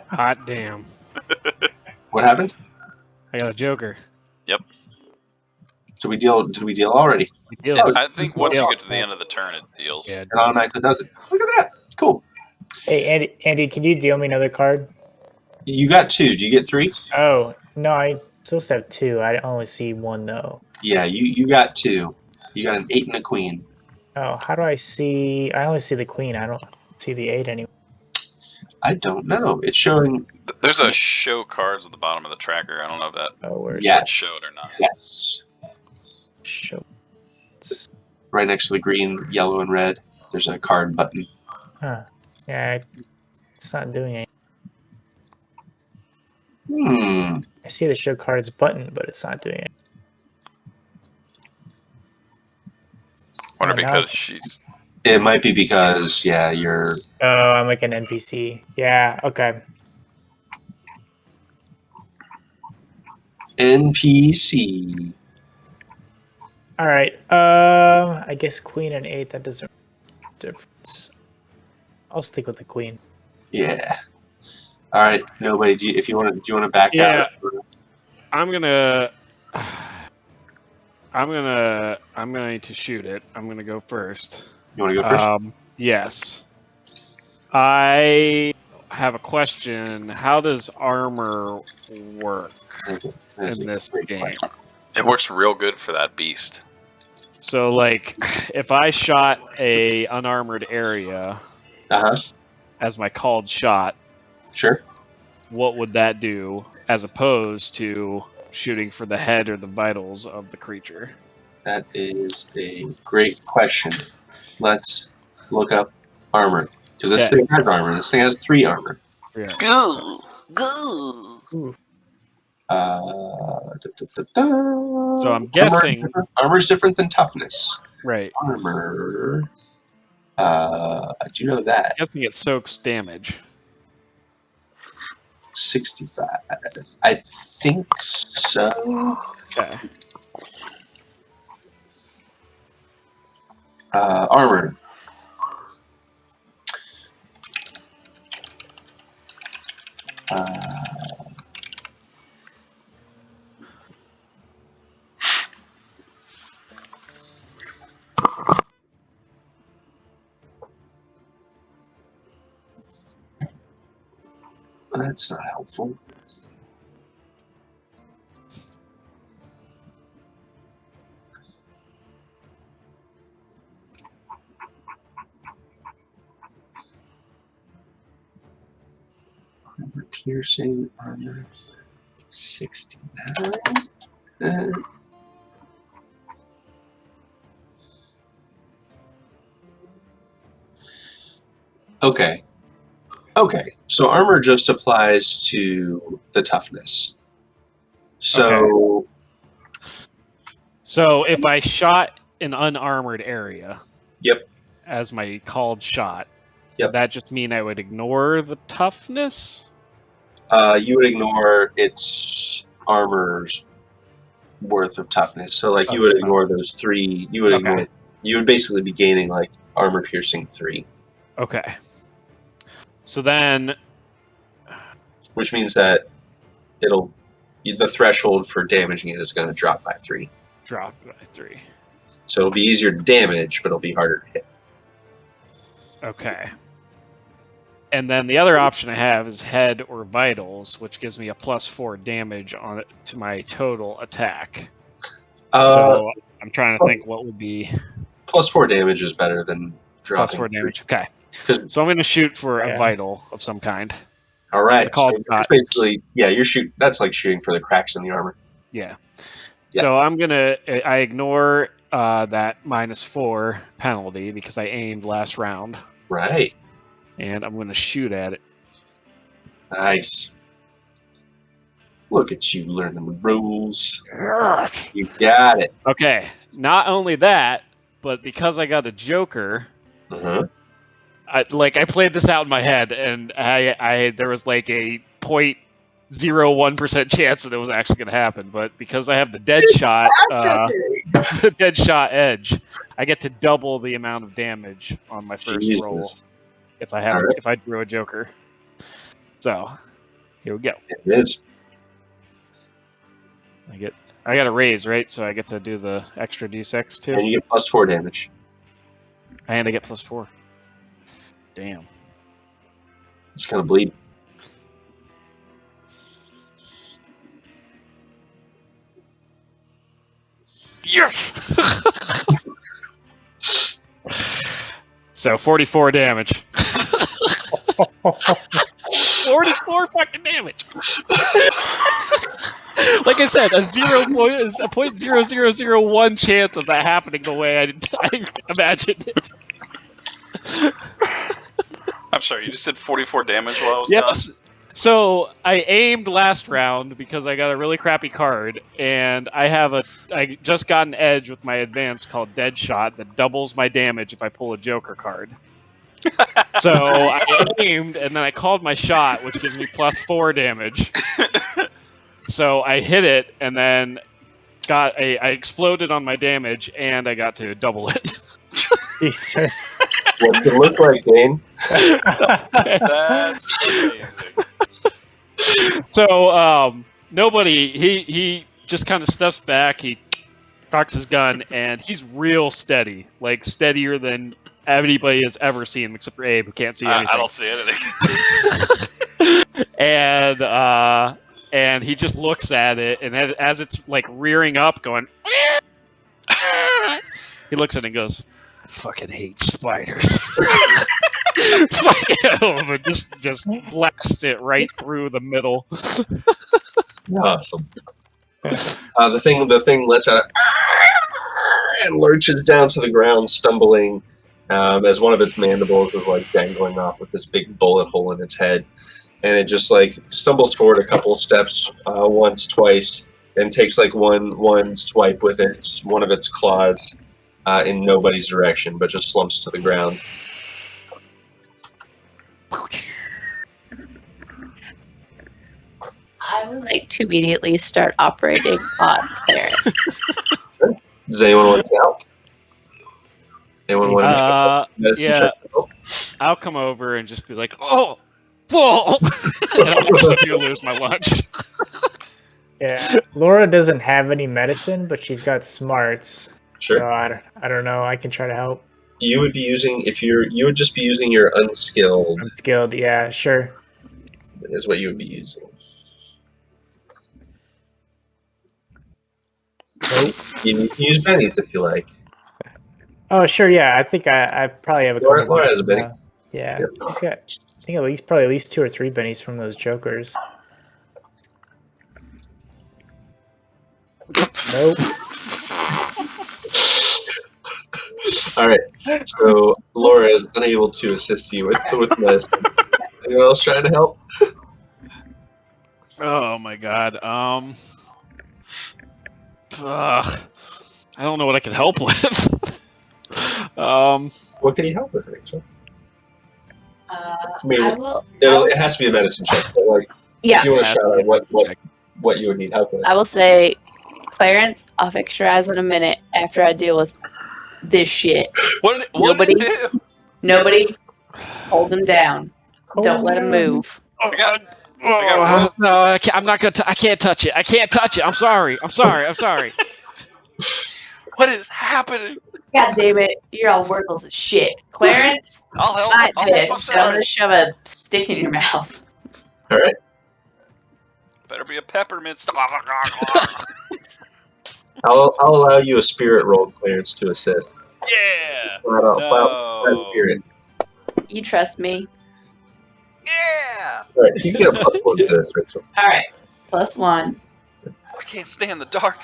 Hot damn. What happened? I got a Joker. Yep. Did we deal already? We deal. Yeah, Oh, I think once you deal. get to the end of the turn, it deals. Yeah, It automatically does it. Look at that. Cool. Hey, Andy, can you deal me another card? You got 2. Do you get 3? Oh, no, I'm supposed to have 2. I only see 1, though. Yeah, you got 2. You got an 8 and a queen. Oh, how do I see? I only see the queen. I don't see the 8 anymore. I don't know. It's showing. There's a show cards at the bottom of the tracker. I don't know if that Oh, where's Yes. showed or not. Yes. show? Right next to the green, yellow, and red, there's a card button. Huh. Yeah, it's not doing anything. I see the show cards button, but it's not doing it. Wonder Oh, now because it's- she's. It might be because, yeah, you're. Oh, I'm like an NPC. Yeah, okay. NPC. All right. I guess queen and 8, that doesn't make a difference. I'll stick with the queen. Yeah. All right. Nobody. Do you want to back Yeah. out? I'm going to shoot it. I'm going to go first. You want to go first? Yes. I have a question. How does armor work in this game? It works real good for that beast. So, like, if I shot a unarmored area as my called shot, Sure. what would that do as opposed to shooting for the head or the vitals of the creature? That is a great question. Let's look up armor. Because this thing has armor. This thing has 3 armor. Yeah. Go! Go! So I'm guessing. Armor's different than toughness. Right. Armor. Do you know that? I'm guessing it soaks damage. 65. I think so. Okay. That's not helpful. Armor piercing, armor 69. Okay. Okay. So armor just applies to the toughness. So So if I shot an unarmored area, Yep. as my called shot, Yep. would that just mean I would ignore the toughness? You would ignore its armor's worth of toughness. So like you would ignore those 3. You would Okay. ignore. You would basically be gaining like armor piercing 3, Okay. So then, which means that the threshold for damaging it is going to drop by 3. drop by 3. So it'll be easier to damage, but it'll be harder to hit. Okay. And then the other option I have is head or vitals, which gives me a +4 damage on it to my total attack. So I'm trying to think what would be +4 damage is better than dropping +4 damage. Okay. 'Cause- So I'm going to shoot for a Yeah. vital of some kind. All right. The called So it's shot. basically, you're shooting. That's like shooting for the cracks in the armor. Yeah. Yeah. So I ignore that -4 penalty because I aimed last round, Right. and I'm going to shoot at it. Nice. Look at you learning the rules. You got it. Okay. Not only that, but because I got a Joker, Uh-huh. I played this out in my head, and there was like a 0.01% chance that it was actually going to happen. But because I have the dead shot, the dead shot edge, I get to double the amount of damage on my first Jesus. roll if I had All right. if I drew a Joker. So here we go. It is. I got a raise, right? So I get to do the extra d6 too, And you get +4 damage. and I get +4. Damn. It's kind of bleed. Yes. So 44 damage. 44 fucking damage. Like I said, a 0.0001 chance of that happening the way I imagined it. I'm sorry, you just did 44 damage while I was Yes. gone? So I aimed last round because I got a really crappy card, and I just got an edge with my advance called Dead Shot that doubles my damage if I pull a Joker card. So I aimed, and then I called my shot, which gives me +4 damage. So I hit it, and then I exploded on my damage, and I got to double it. Jesus. What's it look like, Dane? That's amazing. So nobody he just kind of steps back, he cocks his gun, and he's real steady, like steadier than anybody has ever seen except for Abe, who can't see anything. I don't see anything. And he just looks at it, and as it's like rearing up, going, he looks at it and goes, "I fucking hate spiders." Fuck him, and just blasts it right through the middle. Awesome. The thing lets out and lurches down to the ground, stumbling as one of its mandibles is like dangling off with this big bullet hole in its head, and it just like stumbles forward a couple of steps, once, twice, and takes like one swipe with one of its claws in nobody's direction, but just slumps to the ground. I would like to immediately start operating on Claret. Does anyone want to help? Anyone want to make a medicine Yeah. check? I'll come over and just be like, "Oh, Whoa! And I actually do lose my lunch. Yeah, Laura doesn't have any medicine, but she's got smarts. Sure. So I don't know. I can try to help. You would be using you would just be using your unskilled Unskilled, yeah, sure. is what you would be using. Nope. You can use bennies if you like. Oh, sure, yeah. I think I probably have a Laura- couple. Laura has a bennies Benny. now. Yeah, Yep. she's got. I think probably at least 2 or 3 bennies from those jokers. Nope. All right. So Laura is unable to assist you with medicine. Anyone else trying to help? Oh my god. I don't know what I could help with. What can you help with, Rachel? I mean, will. It has to be a medicine check. But like, Yeah, if you want to Has to shout be a out medicine check. what you would need help with. I will say, Clarence, I'll fix your eyes in a minute after I deal with this shit. What did it do? Nobody, hold him down. Don't let him move. I got Oh, no, I can't, I'm not gonna. I can't touch it. I can't touch it. I'm sorry. I'm sorry. what is happening? God damn it, you're all worthless as shit. Clarence, I'll help. fight I'll help this. I'm myself. gonna shove a stick in your mouth. All right. Better be a peppermint. I'll allow you a spirit roll, Clarence, to assist. Yeah. Flat spirit. You trust me. Yeah. All right. You can get a +1 to this, Rachel. All right, +1. I can't stand the dark.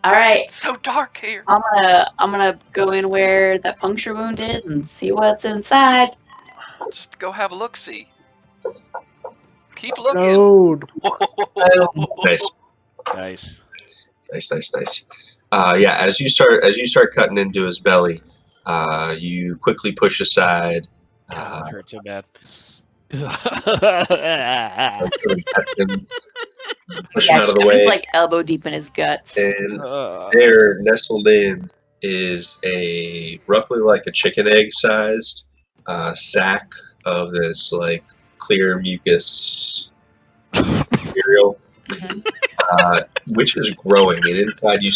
All right, It's so dark here. I'm gonna go in where that puncture wound is and see what's inside. Just go have a look. See. Keep looking. No. Nice. Nice. Yeah. As you start cutting into his belly, you quickly push aside. God, that hurt so bad. Push him out of the I'm way. just like elbow deep in his guts. And there, nestled in, is a roughly like a chicken egg sized sack of this like clear mucus material, which is growing. And inside, you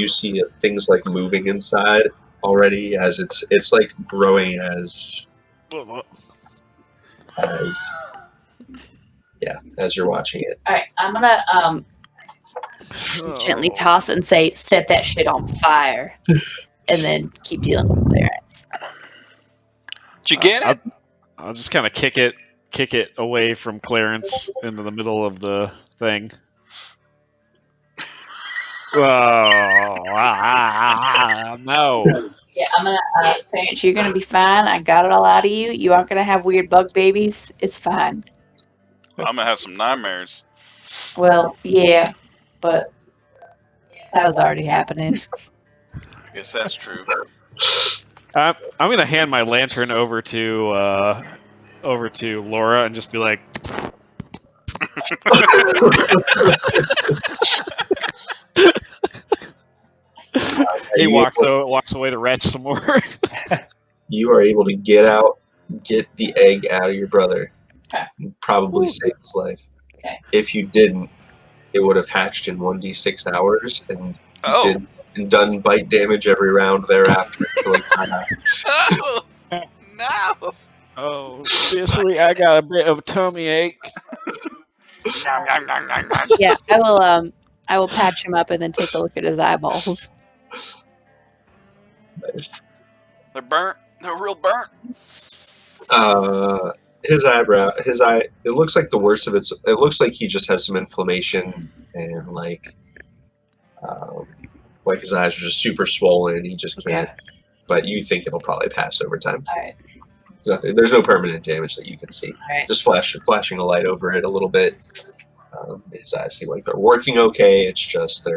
see things like moving inside already as it's like growing as as you're watching it. All right, I'm gonna gently toss it and say, "Set that shit on fire," and then keep dealing with Clarence. Did you get it? I'll just kind of kick it away from Clarence into the middle of the thing. Oh, no. Yeah, I'm gonna Clarence, you're gonna be fine. I got it all out of you. You aren't gonna have weird bug babies. It's fine. I'm gonna have some nightmares. Well, yeah, but that was already happening. I guess that's true. I'm gonna hand my lantern over to Laura and just be like, he walks away to retch some more. You are able to get the egg out of your brother, and probably save his life. Okay. If you didn't, it would have hatched in 1d6 hours and done bite damage every round thereafter until he got out. No. Oh, seriously, I got a bit of tummy ache. Yeah, I will patch him up and then take a look at his eyeballs. Nice. They're burnt. They're real burnt. His eye. It looks like the worst of it looks like he just has some inflammation and like his eyes are just super swollen. He just can't. But you think it'll probably pass over time. All right. It's nothing. There's no permanent damage that you can see. All right. Just flashing a light over it a little bit. His eyes seem like they're working okay. It's just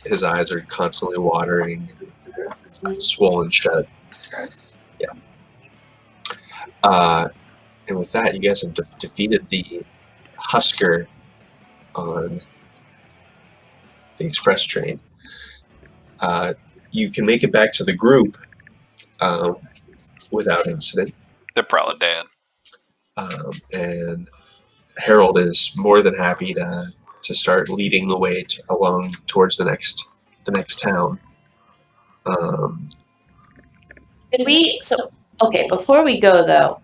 his eyes are constantly watering, swollen shut. Gross. Yeah. And with that, you guys have defeated the Husker on the express train. You can make it back to the group without incident. They're probably dead. and Harold is more than happy to start leading the way along towards the next town. Did we? So okay. Before we go though,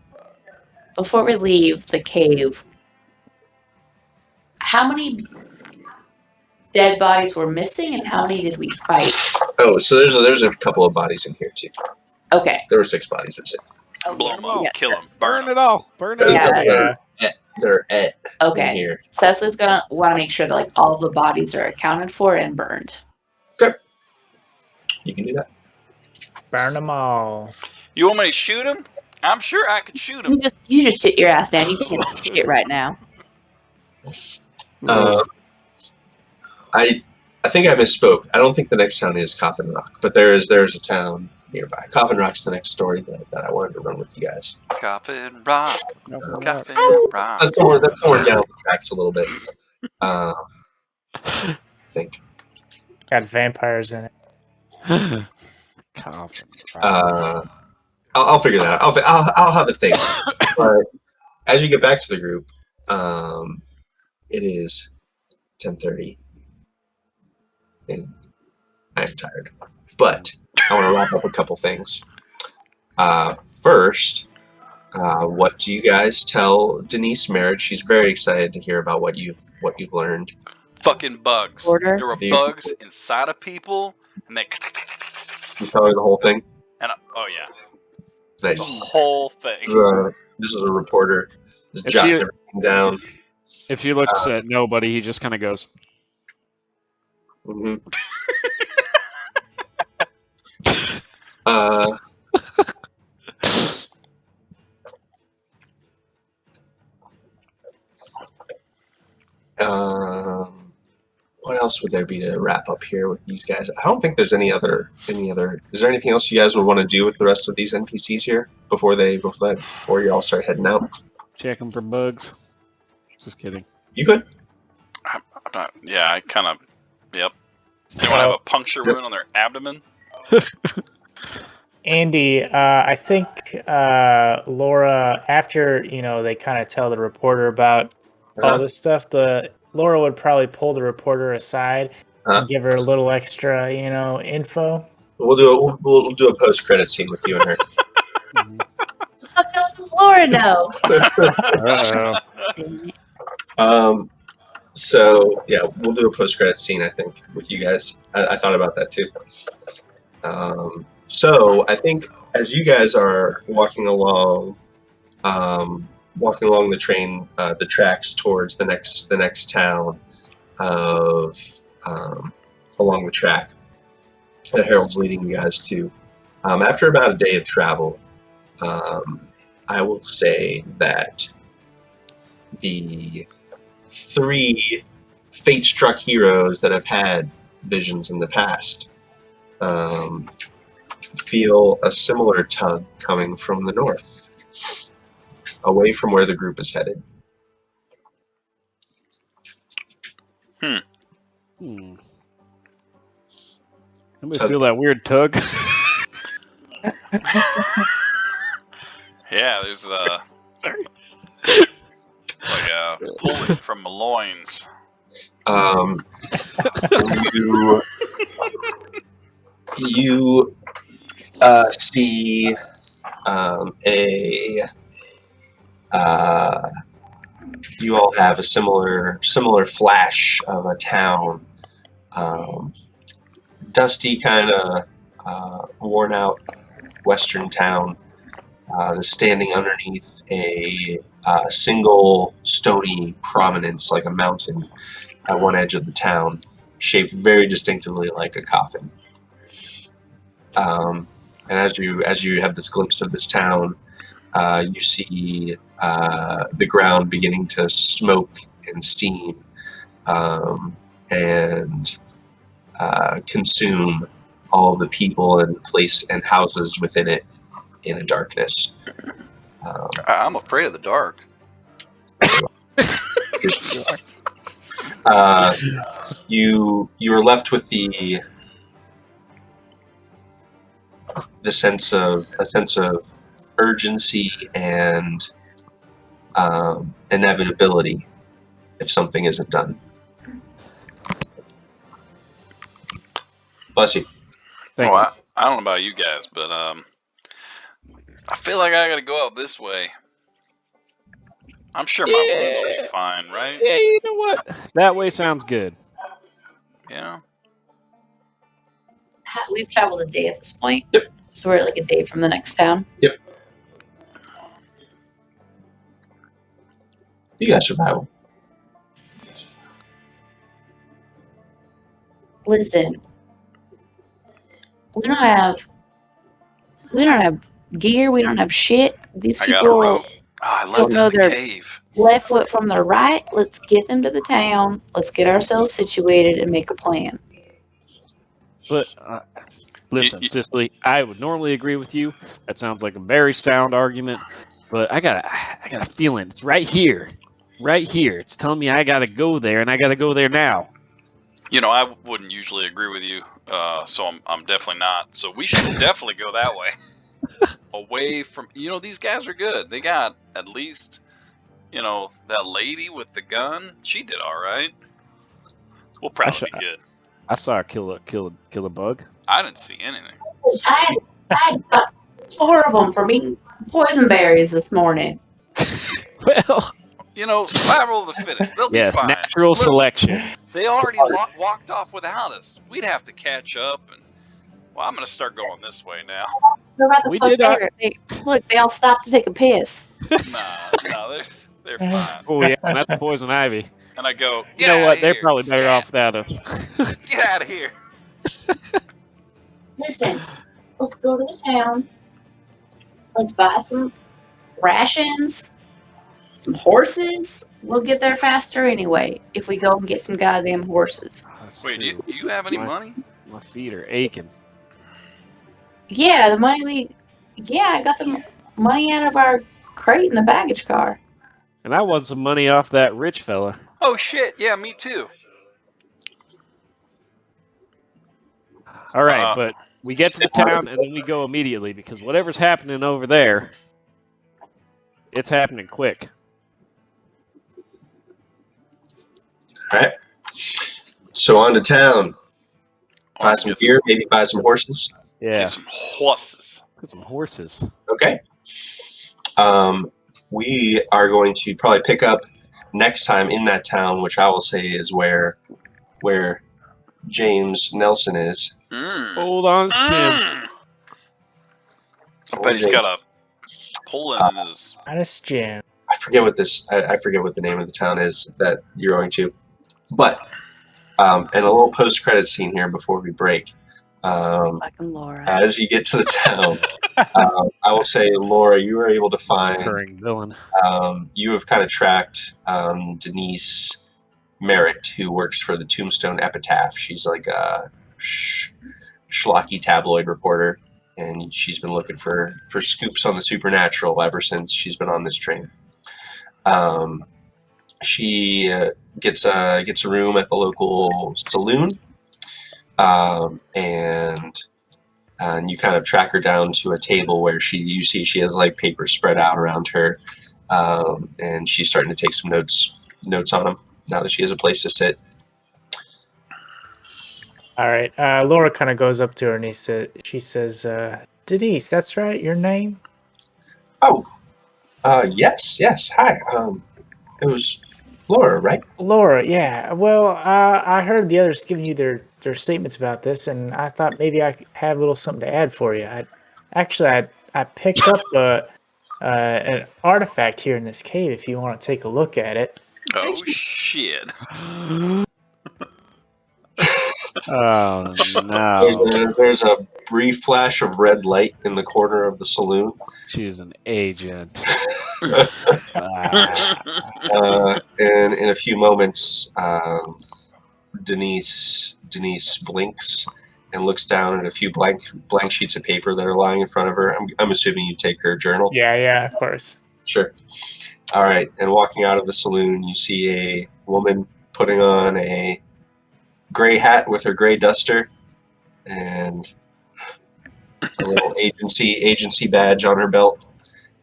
before we leave the cave, how many dead bodies were missing, and how many did we fight? Oh, so there's a couple of bodies in here too. Okay. There were 6 bodies. That's it. Oh, Blow them up, yeah. kill them, Burn burn it them. all. Burn it Yeah. all. They're in Okay. here. Cecily's gonna want to make sure that like all the bodies are accounted for and burned. Okay. You can do that. Burn them all. You want me to shoot them? I'm sure I could shoot them. You just sit your ass down. You can't do shit right now. I think I misspoke. I don't think the next town is Coffin Rock, but there's a town nearby. Coffin Rock's the next story that I wanted to run with you guys. Coffin Rock. Coffin Rock. That's somewhere down the tracks a little bit. I think. Got vampires in it. Coffin. I'll figure that out. I'll have a think. But as you get back to the group, it is 10:30, and I'm tired. But I want to wrap up a couple things. First, what do you guys tell Denise Merritt? She's very excited to hear about what you've learned. Fucking bugs. Order. There were bugs inside of people, and they. You tell her the whole thing. And oh yeah, Nice. the whole thing. This is a reporter. Just If jotting she- everything down. If he looks at nobody, he just kind of goes. Mm-hmm. What else would there be to wrap up here with these guys? I don't think there's any other. Is there anything else you guys would want to do with the rest of these NPCs here before you all start heading out? Check him for bugs. Just kidding. You could. I'm not. Yeah, I kind of. Yep. Anyone have a puncture wound on their abdomen? Andy, I think Laura, after they kind of tell the reporter about all this stuff, Laura would probably pull the reporter aside and give her a little extra, info. We'll do a post credit scene with you and her. What else does Laura know? So yeah, we'll do a post credit scene. I think with you guys. I thought about that too. So I think as you guys are walking along the train, the tracks towards the next town along the track that Harold's leading you guys to. After about a day of travel, I will say that the 3 fate-struck heroes that have had visions in the past feel a similar tug coming from the north, away from where the group is headed. Anybody feel that weird tug? Yeah, there's like a pulling from the loins. You see you all have a similar flash of a town, dusty kind of worn out western town, standing underneath a single stony prominence like a mountain at one edge of the town, shaped very distinctively like a coffin. And as you have this glimpse of this town, you see the ground beginning to smoke and steam and consume all the people and place and houses within it in a darkness. I'm afraid of the dark. You are left with the sense of urgency and inevitability if something isn't done. Bless you. Thank Well, you. I don't know about you guys, but I feel like I gotta go out this way. I'm sure my wounds will be fine, right? Yeah, you know what? That way sounds good. Yeah. We've traveled a day at this point. Yep. So we're like a day from the next town. You got survival. Listen, we don't have gear. We don't have shit. These I got a people rope. Oh, I left don't it know in the their cave. left foot from their right. Let's get them to the town. Let's get ourselves situated and make a plan. But listen, Cicely, I would normally agree with you. That sounds like a very sound argument. But I got a feeling it's right here. Right here. It's telling me I gotta go there, and I gotta go there now. I wouldn't usually agree with you, so I'm definitely not. So we should definitely go that way, away from. These guys are good. They got at least, that lady with the gun. She did all right. We'll probably be good. I saw her kill a bug. I didn't see anything. I got 4 of them from eating poison berries this morning. Well, Survival of the fittest. They'll be yes, fine. natural selection. They already walked off without us. We'd have to catch up, and I'm gonna start going this way now. They're right the We fuck did there. Look, they all stopped to take a piss. No, they're fine. Oh yeah, and that's poison ivy. And I go, You know what? They're here. probably better Scat. off without us. Get out of here. Listen, let's go to the town. Let's buy some rations, some horses. We'll get there faster anyway if we go and get some goddamn horses. That's Wait, true. do you have any money? My feet are aching. Yeah, the money I got the money out of our crate in the baggage car. And I won some money off that rich fella. Oh shit! Yeah, me too. All right, but we get to the town and then we go immediately because whatever's happening over there, it's happening quick. All right. So on to town. Buy some Get gear, maybe buy some horses. Yeah, Get some horses. get some horses. Okay. We are going to probably pick up next time in that town, which I will say is where James Nelson is. Hold on, Tim. I bet he's got a pull in his. Honest Jim. I forget what the name of the town is that you're going to. But and a little post-credit scene here before we break. Fucking Laura. As you get to the town, I will say, Laura, you were able to find. Recurring villain. You have kind of tracked Denise Merritt, who works for the Tombstone Epitaph. She's like a schlocky tabloid reporter, and she's been looking for scoops on the supernatural ever since she's been on this train. She gets a room at the local saloon, and you kind of track her down to a table where you see she has like papers spread out around her, and she's starting to take some notes on them now that she has a place to sit. All right. Laura kind of goes up to her and she says, Denise, that's right, your name? Oh, yes. Hi. It was Laura, right? Laura, yeah. Well, I heard the others giving you their statements about this, and I thought maybe I could have a little something to add for you. I picked up an artifact here in this cave if you want to take a look at it. Oh shit! Oh no! There's a brief flash of red light in the corner of the saloon. She's an agent. And in a few moments, Denise blinks and looks down at a few blank sheets of paper that are lying in front of her. I'm assuming you take her journal. Yeah, of course. Sure. All right. And walking out of the saloon, you see a woman putting on a gray hat with her gray duster and a little agency badge on her belt.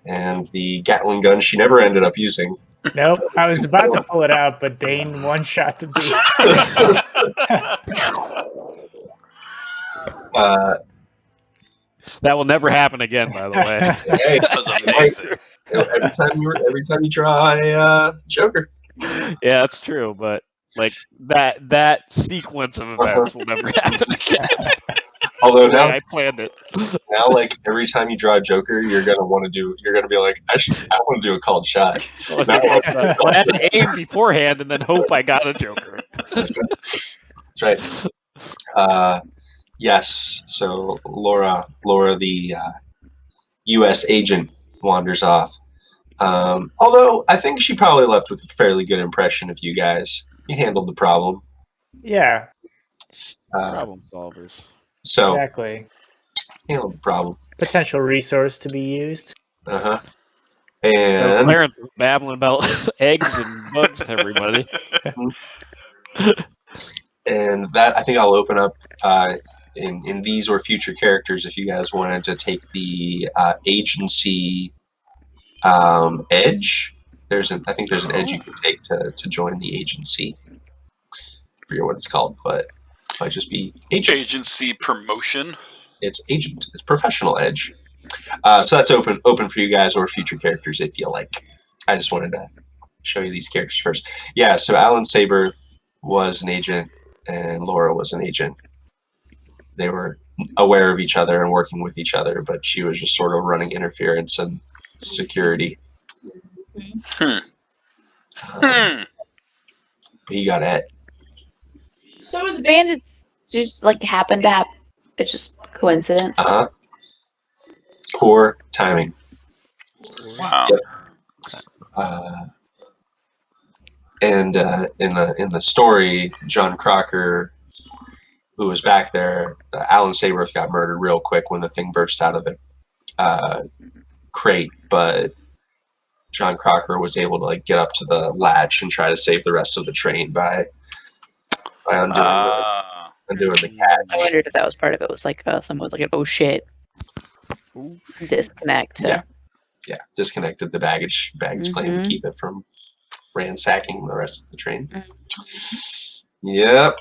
and the Gatling gun she never ended up using. Nope. I was about to pull it out, but Dane one-shot the beast. That will never happen again, by the way. Hey, That was amazing. every time you draw a Joker. Yeah, that's true, but like that sequence of events will never happen again. Although The way now, I planned it. like every time you draw a Joker, you're gonna be like, I want to do a called shot. Well, Now, I had to aim beforehand and then hope I got a Joker. That's right. Yes. So Laura, the U.S. agent, wanders off. Although I think she probably left with a fairly good impression of you guys. You handled the problem. Yeah, Problem solvers. So exactly. handled the problem. Potential resource to be used. Uh-huh. So And Clarence was babbling about eggs and bugs to everybody. and that I think I'll open up in these or future characters if you guys wanted to take the agency edge. I think there's an edge you can take to join the agency. I forget what it's called, but it might just be agent. Agency promotion. It's agent. It's professional edge. So that's open for you guys or future characters if you like. I just wanted to show you these characters first. Yeah, so Alan Saberth was an agent and Laura was an agent. They were aware of each other and working with each other, but she was just sort of running interference and security. Hmm. But he got it. So the bandits just like happened to happen. It's just coincidence. Poor timing. Wow. And in the story, John Crocker, who was back there, Alan Saberth got murdered real quick when the thing burst out of the crate, but John Crocker was able to like get up to the latch and try to save the rest of the train by undoing the catch. I wondered if that was part of it. It was like someone was like, "Oh shit!" Disconnect. Yeah, disconnected the baggage claim to keep it from ransacking the rest of the train. Yep.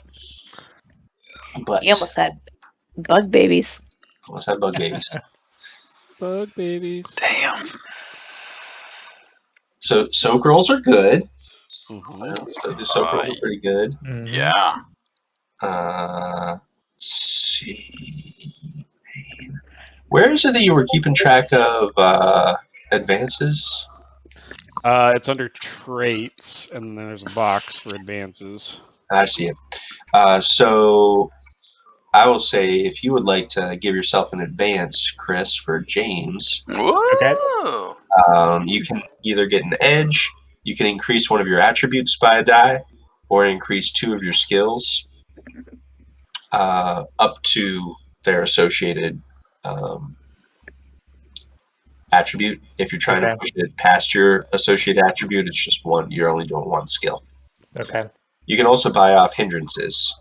But You almost had bug babies. Almost had bug babies. Bug babies. Damn. So girls are good. Mm-hmm. So the soap girls are pretty good. Mhm. Yeah. Let's see. Where is it that you were keeping track of advances? It's under traits, and then there's a box for advances. I see it. So I will say if you would like to give yourself an advance, Chris, for James, Whoa. you can either get an edge, you can increase one of your attributes by a die, or increase 2 of your skills up to their associated attribute. If you're trying to push it past your associated attribute, it's just 1. You're only doing 1 skill. Okay. You can also buy off hindrances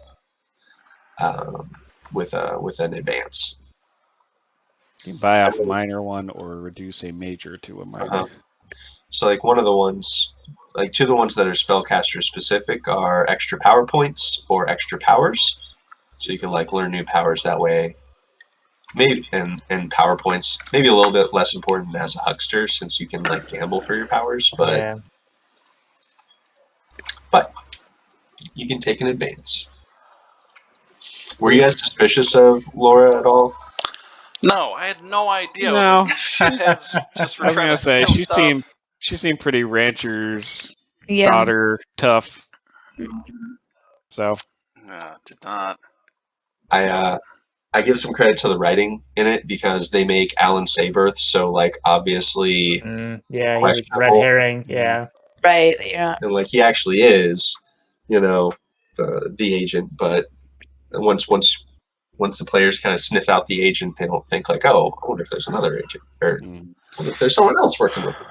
with an advance. You can buy off a minor one or reduce a major to a minor. So like one of the ones, like 2 of the ones that are spellcaster specific are extra power points or extra powers. So you can like learn new powers that way. Maybe and power points maybe a little bit less important as a huckster since you can like gamble for your powers, but you can take an advance. Were you guys suspicious of Laura at all? No, I had no idea. No. I was like, these shitheads just were I was trying gonna to say steal she stuff. seemed pretty rancher's Yeah. daughter, tough. So Did not. I give some credit to the writing in it because they make Alan Saberth so like obviously Yeah, he's a red questionable. herring. Yeah. Right. Yeah. And like he actually is, the agent, but once the players kind of sniff out the agent, they don't think like, oh, I wonder if there's another agent, or I wonder if there's someone else working with them.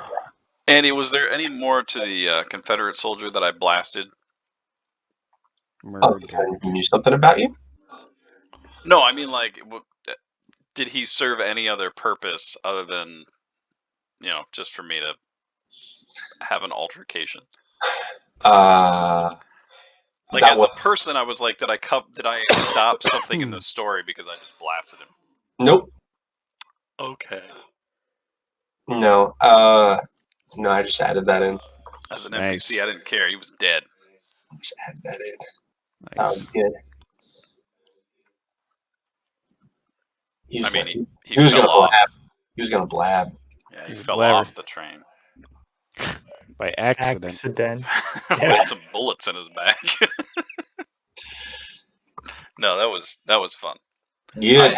Andy, was there any more to the Confederate soldier that I blasted? Oh, he knew something about you? No, I mean like, did he serve any other purpose other than just for me to have an altercation. Like as a person, I was like, did I stop something in the story because I just blasted him? Nope. Okay. No. No, I just added that in. As an Nice. NPC, I didn't care. He was dead. Just add that in. Nice. Good. He was he fell gonna off. blab. He was gonna blab. Yeah, he He's a fell blabber. off the train. By accident. With some bullets in his back. No, that was fun. Good.